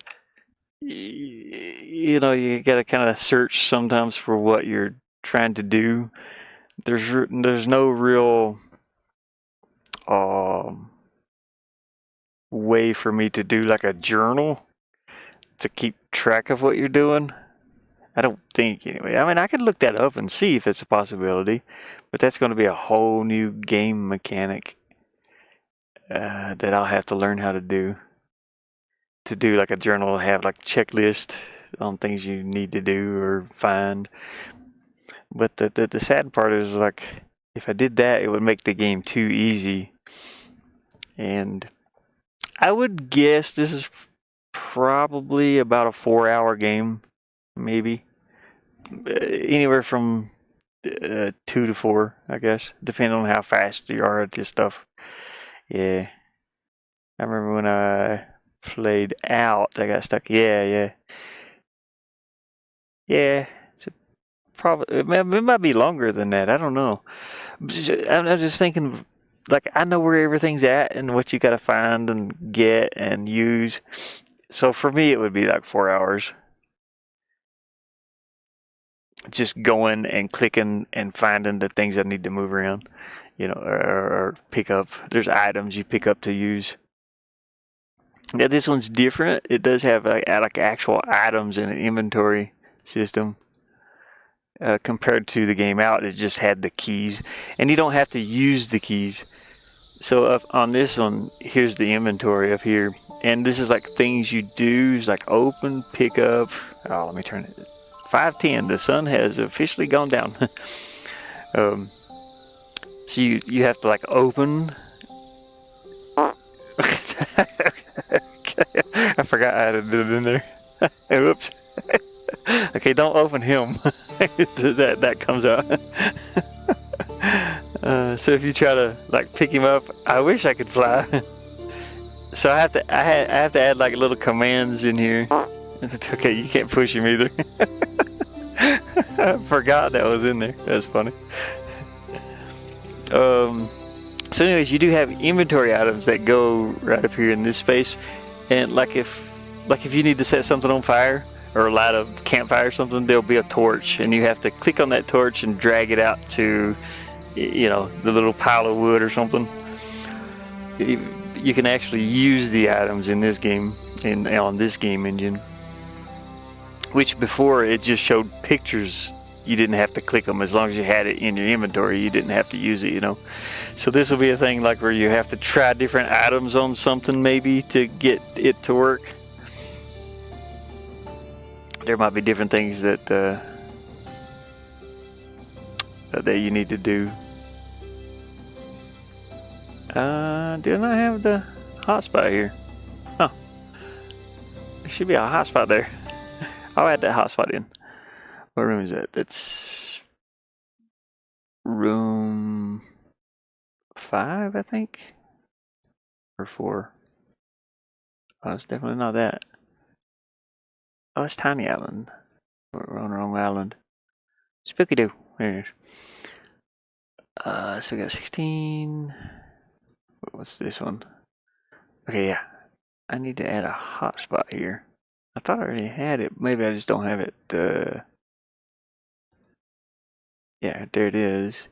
you know you gotta kind of search sometimes for what you're trying to do. There's no real way for me to do like a journal to keep track of what you're doing. I don't think anyway. I mean, I could look that up and see if it's a possibility, but that's going to be a whole new game mechanic that I'll have to learn how to do. To do like a journal, have like a checklist on things you need to do or find. But the sad part is like if I did that, it would make the game too easy. And I would guess this is probably about a 4-hour game, maybe. Anywhere from 2 to 4, I guess, depending on how fast you are at this stuff. Yeah. I remember when I played out, I got stuck. Yeah. It's probably it might be longer than that. I don't know. I'm just thinking, like I know where everything's at and what you got to find and get and use. So for me, it would be like 4 hours. Just going and clicking and finding the things I need to move around, you know, or pick up. There's items you pick up to use. Now this one's different. It does have like actual items in an inventory system. Compared to the game out, it just had the keys, and you don't have to use the keys. So up on this one, here's the inventory up here, and this is like things you do. It's like open, pick up. Oh, let me turn it. 5:10. The sun has officially gone down. So you have to like open. I forgot I had it in there. Oops. Okay, don't open him. that comes out. So if you try to like pick him up, I wish I could fly. So I have to add like little commands in here. Okay, you can't push him either. I forgot that was in there. That's funny. So anyways, you do have inventory items that go right up here in this space, and like if you need to set something on fire or light a campfire or something, there'll be a torch, and you have to click on that torch and drag it out to, you know, the little pile of wood or something. You can actually use the items in this game on this game engine, which before it just showed pictures. You didn't have to click them as long as you had it in your inventory. You didn't have to use it, you know. So this will be a thing like where you have to try different items on something maybe to get it to work. There might be different things that you need to do. Do I have the hotspot here? Oh, there should be a hotspot there. I'll add that hotspot in. What room is that? That's room 5, I think, or 4. Oh, it's definitely not that. Oh, it's Tiny Island. We're on the wrong island. Spooky Doo. There it is. So we got 16. What's this one? Okay, yeah. I need to add a hotspot here. I thought I already had it. Maybe I just don't have it. Yeah, there it is.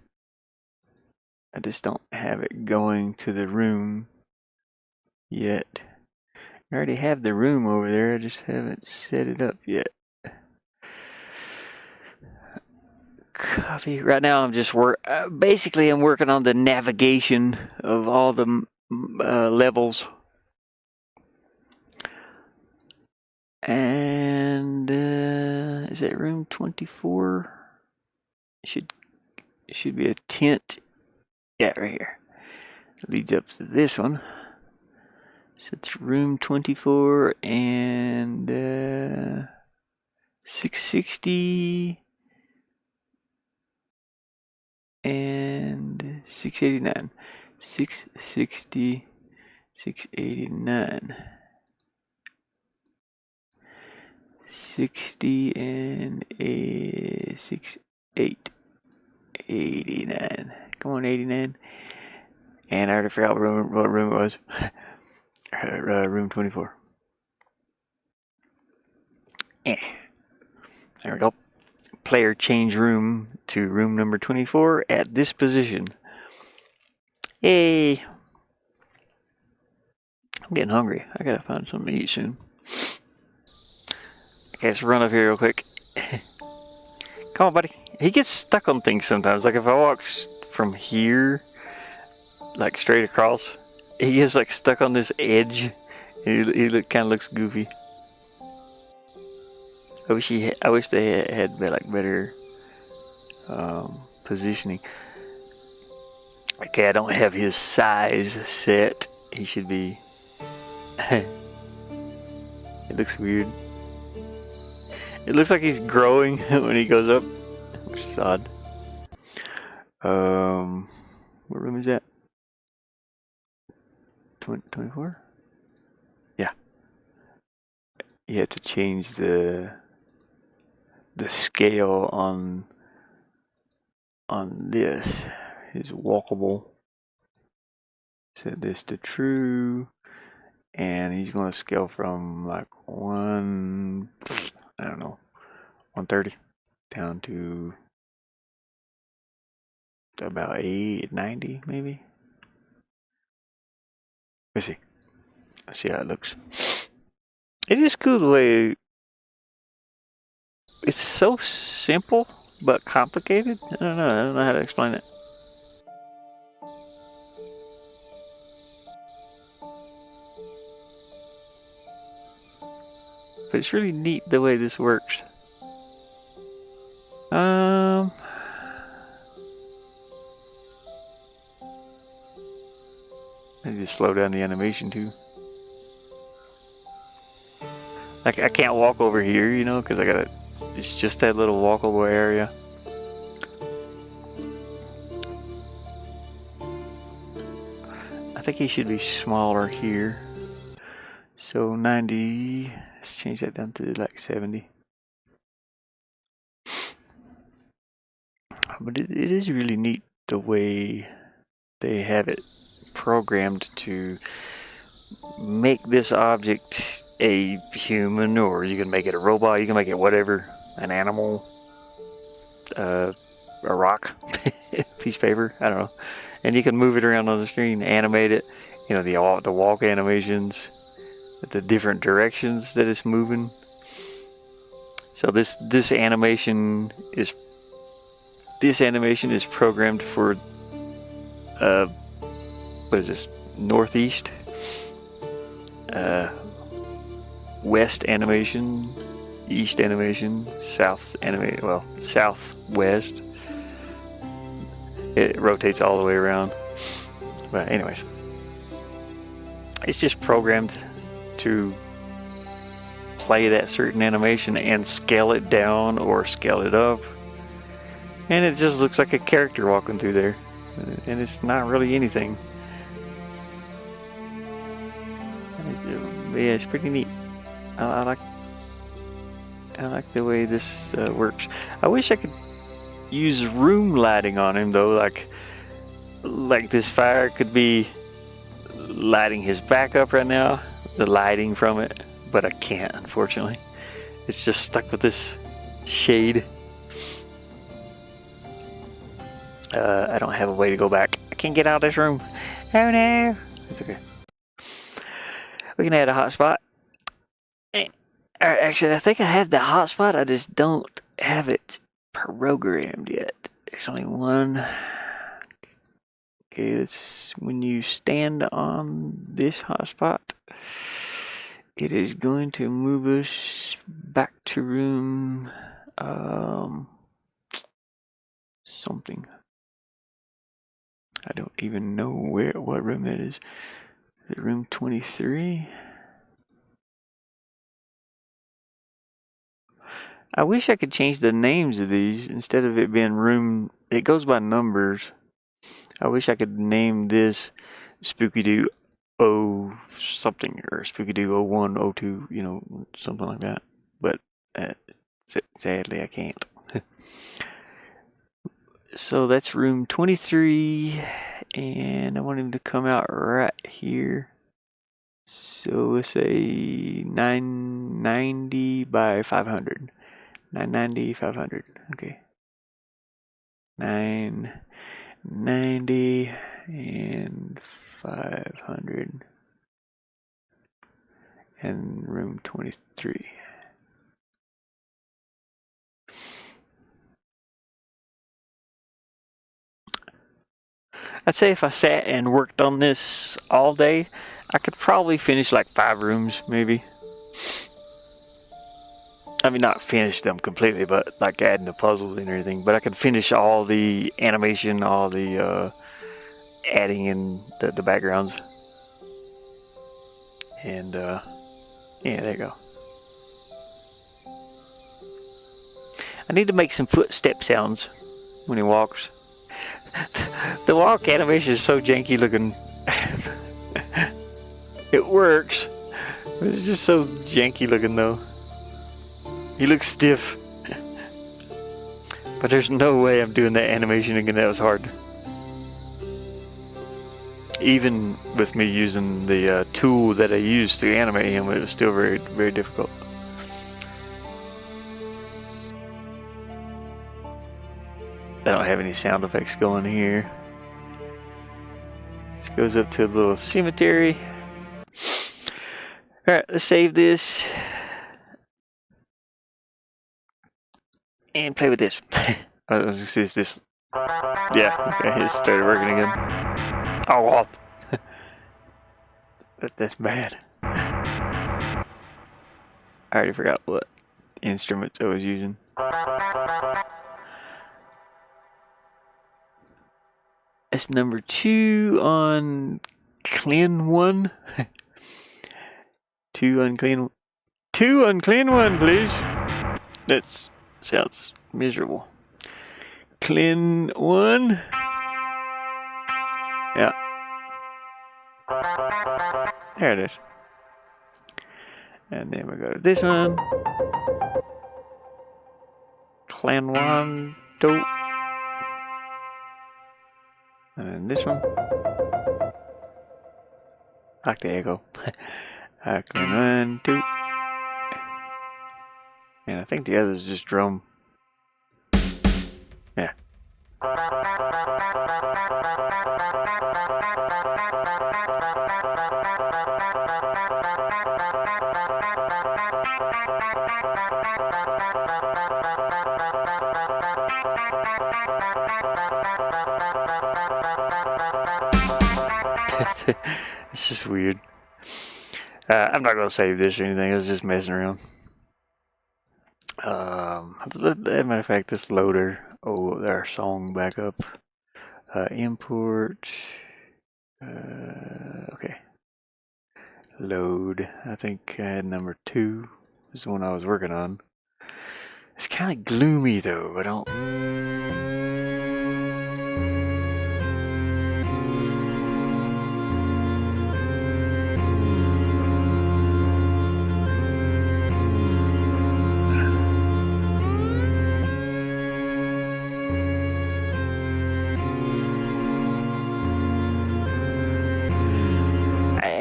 I just don't have it going to the room yet. I already have the room over there. I just haven't set it up yet. Copy. Right now, I'm just basically, I'm working on the navigation of all the levels. And is that room 24? It should be a tent. Yeah, right here. It leads up to this one. So it's room 24 and 660 and 689. 660, 689. 60 and 68. 89. Come on, 89. And I already forgot what room it was. Room 24. There we go. Player change room to room number 24 at this position. Yay! I'm getting hungry. I gotta find something to eat soon. Okay, let's run up here real quick. Come on, buddy. He gets stuck on things sometimes. Like if I walk from here, like straight across, he gets like stuck on this edge. He kind of looks goofy. I wish they had like better positioning. Okay, I don't have his size set. He should be. It looks weird. It looks like he's growing when he goes up, which is odd. What room is that? 24? Yeah. You have to change the scale on this. Is walkable. Set this to true, and he's going to scale from like 130 down to about 890 maybe. Let's see. Let's see how it looks. It is cool the way it's so simple but complicated. I don't know how to explain it. But it's really neat the way this works. I just slow down the animation too. Like I can't walk over here, you know, because it's just that little walkable area. I think he should be smaller here. So 90, let's change that down to like 70. But it is really neat the way they have it programmed to make this object a human, or you can make it a robot, you can make it whatever, an animal, a rock, piece of paper, I don't know. And you can move it around on the screen, animate it, you know, the walk animations, the different directions that it's moving. So this animation is programmed for what is this? Northeast, west animation, east animation, south animation. Well, southwest. It rotates all the way around. But anyways, it's just programmed to play that certain animation and scale it down or scale it up. And it just looks like a character walking through there. And it's not really anything. Yeah, it's pretty neat. I like the way this works. I wish I could use room lighting on him though, like this fire could be lighting his back up right now, the lighting from it, but I can't, unfortunately. It's just stuck with this shade. I don't have a way to go back. I can't get out of this room. Oh no. It's okay. We can add a hotspot. Actually, I think I have the hotspot. I just don't have it programmed yet. There's only one. Okay, it's when you stand on this hotspot, it is going to move us back to room something. I don't even know what room that is. Is it room 23? I wish I could change the names of these instead of it being room. It goes by numbers. I wish I could name this Spooky Doo O something or Spooky Doo 01, 02, you know, something like that. But sadly, I can't. So that's room 23, and I want him to come out right here. So let's say 990 by 500. 990, 500. Okay. 990 and 500. And room 23. I'd say if I sat and worked on this all day, I could probably finish like 5 rooms, maybe. I mean, not finish them completely, but like adding the puzzles and everything. But I could finish all the animation, all the adding in the backgrounds. And yeah, there you go. I need to make some footstep sounds when he walks. The walk animation is so janky looking. It works. It's just so janky looking though. He looks stiff. But there's no way I'm doing that animation again. That was hard. Even with me using the tool that I used to animate him, it was still very, very difficult. I don't have any sound effects going here. This goes up to a little cemetery. Alright, let's save this. And play with this. I was gonna see if this. Yeah, okay, it started working again. Oh, well. That's bad. I already forgot what instruments I was using. It's number 2 on clean 1. 2 unclean 1, please. That sounds miserable. Clean 1. Yeah. There it is. And then we go to this one. Clan 1. Dope. And this one. I like the echo. Clan 1, 2. And I think the other is just drum. Yeah. It's just weird. I'm not gonna save this or anything. I was just messing around. As a matter of fact, this loader. Oh, our song backup. Import. Okay. Load. I think I had number 2. This is the one I was working on. It's kind of gloomy though. I don't.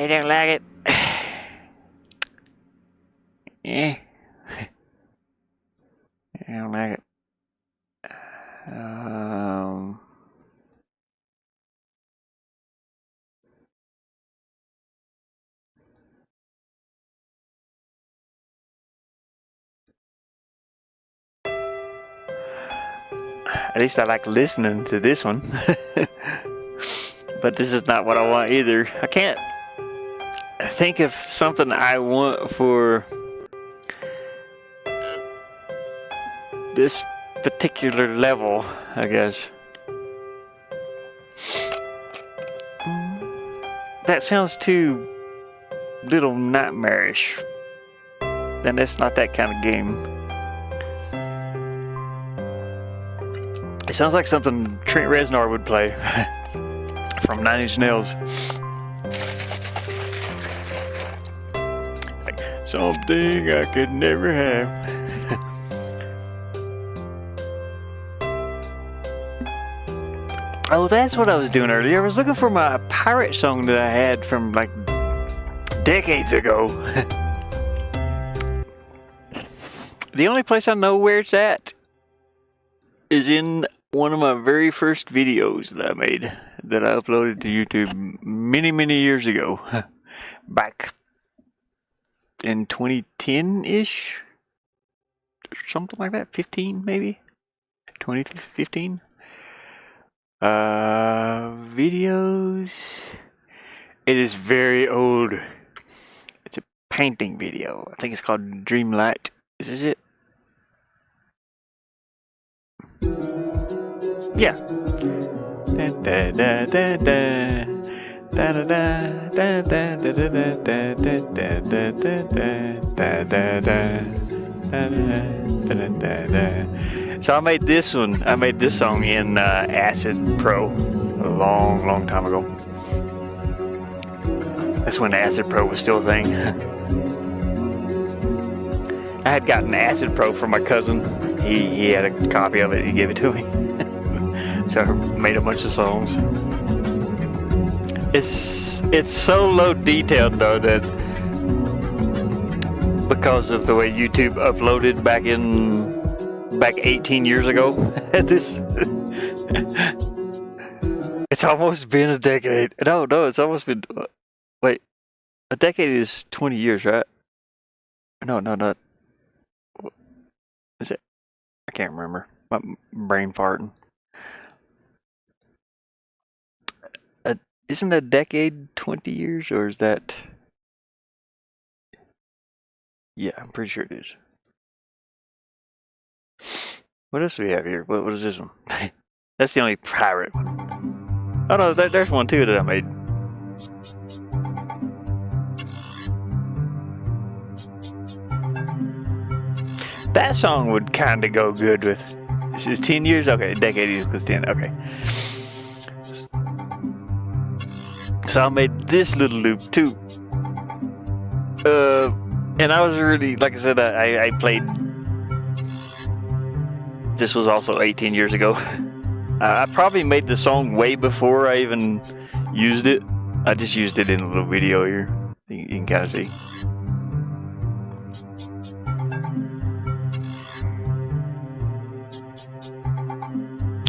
don't like it. Yeah. I don't like it. At least I like listening to this one. But this is not what I want either. I can't think of something I want for this particular level, I guess. That sounds too little nightmarish. Then that's not that kind of game. It sounds like something Trent Reznor would play from Nine Inch Nails. Like, something I could never have. Oh, that's what I was doing earlier. I was looking for my pirate song that I had from like decades ago. The only place I know where it's at is in one of my very first videos that I made, that I uploaded to YouTube many years ago. Back in 2010-ish? Something like that? 15 maybe? 2015? Videos. It is very old. It's a painting video. I think it's called Dreamlight. Is this it? Yeah. So I made this one. I made this song in R.E.P.O a long time ago. That's when R.E.P.O was still a thing. I had gotten R.E.P.O from my cousin. He had a copy of it. He gave it to me. So I made a bunch of songs. It's so low detailed though that because of the way YouTube uploaded back 18 years ago. This it's almost been a decade. No, it's almost been. Wait, a decade is 20 years, right? No, not. Is it? I can't remember. My brain farting. Isn't a decade 20 years, or is that? Yeah, I'm pretty sure it is. What else do we have here? What is this one? That's the only pirate one. Oh no, there's one too that I made. That song would kind of go good with. This is 10 years? Okay, a decade equals 10. Okay. So I made this little loop too. And I was really, like I said, I played. This was also 18 years ago. I probably made the song way before I even used it. I just used it in a little video here. You can kind of see.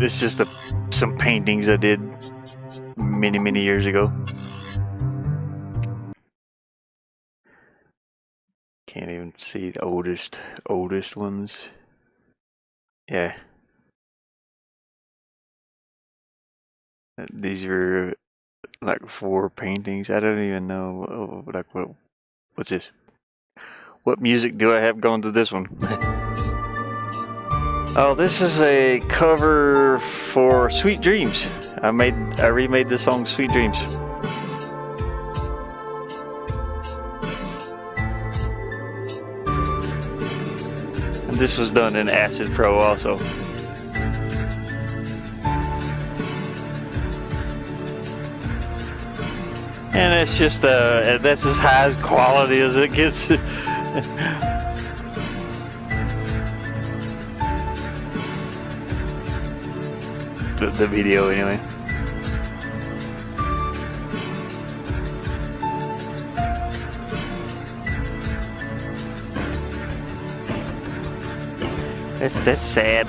It's just some paintings I did many years ago. Can't even see the oldest ones. Yeah. These are like 4 paintings. I don't even know what's this? What music do I have going to this one? Oh, this is a cover for Sweet Dreams. I remade the song Sweet Dreams. And this was done in R.E.P.O also. And it's just that's as high as quality as it gets. The video anyway. That's sad.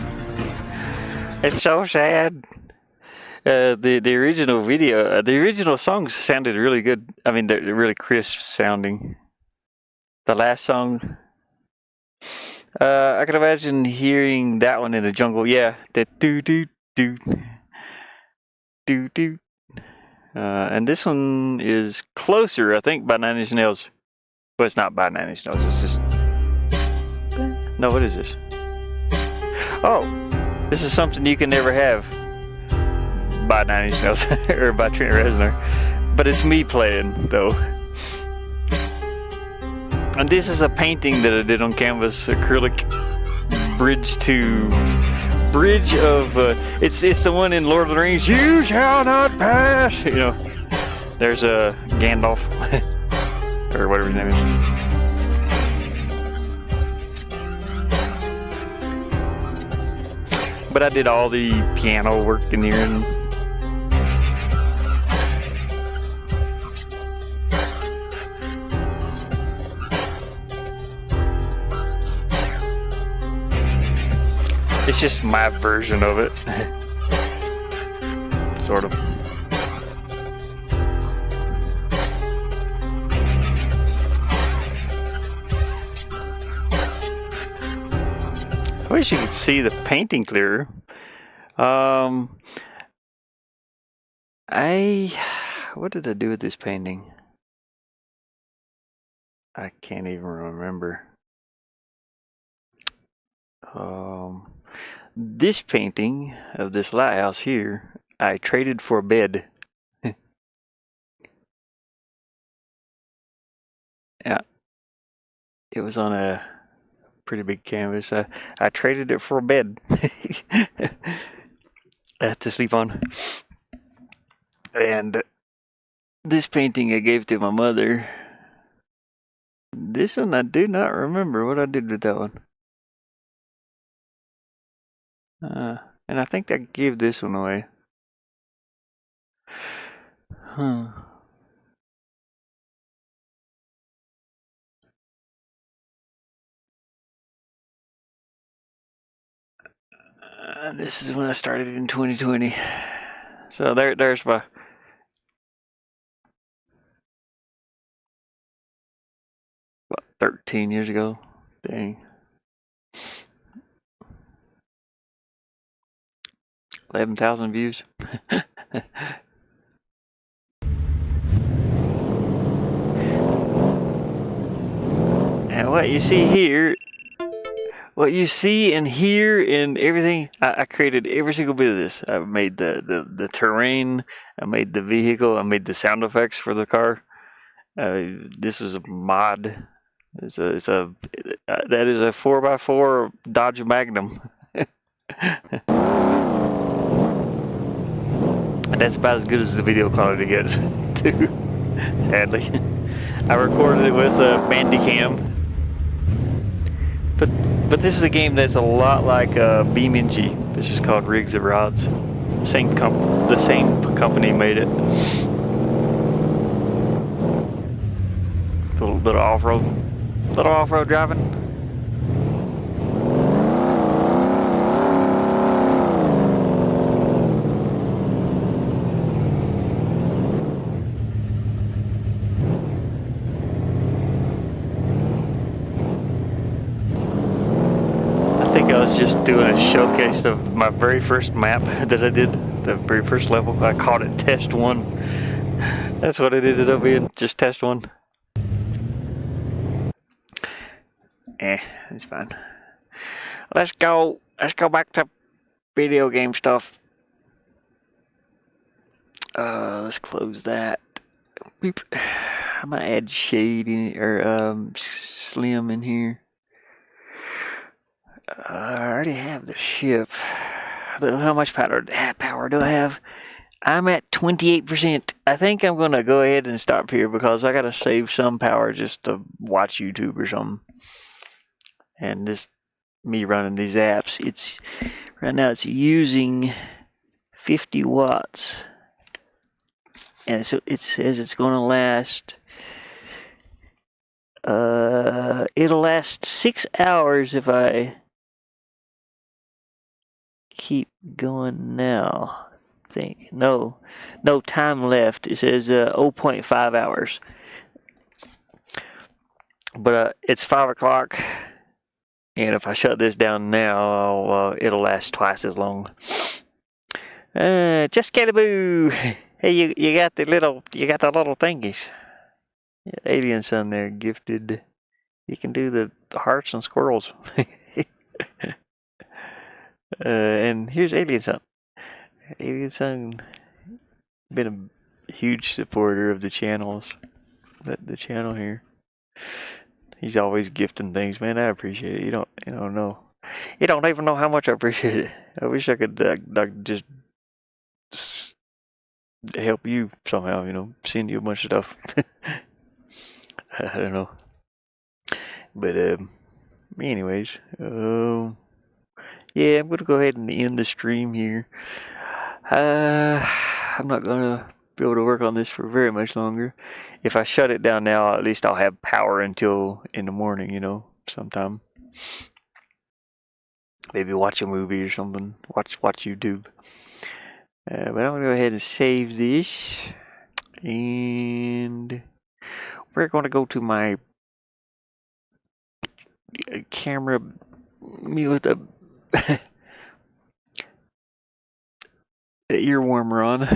It's so sad. The original video, the original songs sounded really good. I mean, they're really crisp sounding. The last song, I can imagine hearing that one in the jungle. Yeah, that do do do do do. And this one is closer, I think, by Nine Inch Nails. Well, it's not by Nine Inch Nails. It's just no. What is this? Oh, this is something you can never have. By Nine Inch Nails or by Trent Reznor, but it's me playing though. And this is a painting that I did on canvas, acrylic bridge of. It's the one in Lord of the Rings. You shall not pass. You know, there's a Gandalf or whatever his name is. But I did all the piano work in here and. It's just my version of it. Sort of. I wish you could see the painting clearer. What did I do with this painting? I can't even remember. This painting of this lighthouse here, I traded for a bed. Yeah, it was on a pretty big canvas. I traded it for a bed. I had to sleep on. And this painting I gave to my mother. This one I do not remember what I did with that one. And I think I gave this one away. This is when I started in 2020. So there's my. What, 13 years ago? Dang. 11,000 views. And what you see here, what you see and hear and everything, I created every single bit of this. I made the terrain, I made the vehicle, I made the sound effects for the car. This is a mod. That is a 4x4 Dodge Magnum. And that's about as good as the video quality gets, too, sadly. I recorded it with a Bandicam. But this is a game that's a lot like BeamNG. This is called Rigs of Rods. The same company made it. Little off-road driving. I was just doing a showcase of my very first map that I did, the very first level. I called it Test 1. That's what it ended up being, just Test 1. It's fine. Let's go back to video game stuff. Let's close that. Beep. I'm gonna add shade in or slim in here. I already have the ship. How much power do I have? I'm at 28%. I think I'm going to go ahead and stop here because I got to save some power just to watch YouTube or something. And me running these apps, right now it's using 50 watts. And so it says it's going to last. It'll last 6 hours if I keep going now. I think no time left. It says 0.5 hours. But it's 5 o'clock, and if I shut this down now, it'll last twice as long. Just Caliboo. Hey, you got the little thingies. Alien Son there gifted. You can do the hearts and squirrels. And here's Alien Son. Alien Son been a huge supporter of the channels. The channel here. He's always gifting things, man. I appreciate it. You don't know. You don't even know how much I appreciate it. I wish I could just help you somehow, send you a bunch of stuff. I don't know. But anyways, yeah, I'm gonna go ahead and end the stream here. I'm not gonna be able to work on this for very much longer. If I shut it down now, at least I'll have power until in the morning, sometime. Maybe watch a movie or something. Watch YouTube. But I'm gonna go ahead and save this, and we're gonna go to my camera. Me with the ear warmer on.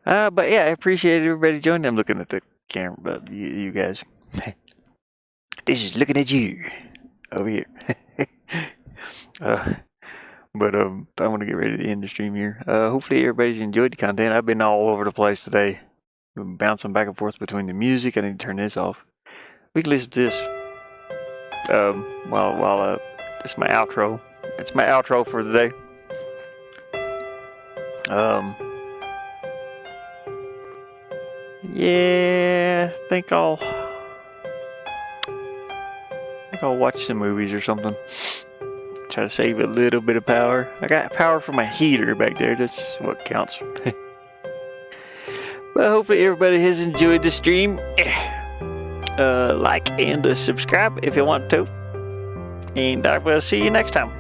But yeah, I appreciate everybody joining. I'm looking at the camera, but you guys. This is looking at you over here. But I'm gonna get ready to end the stream here. Hopefully everybody's enjoyed the content. I've been all over the place today, bouncing back and forth between the music. I need to turn this off. We can listen to this while it's my outro. It's my outro for the day. Yeah, I think I'll watch some movies or something. Try to save a little bit of power. I got power for my heater back there. That's what counts. Well, hopefully everybody has enjoyed the stream. Like and subscribe if you want to. And I will see you next time.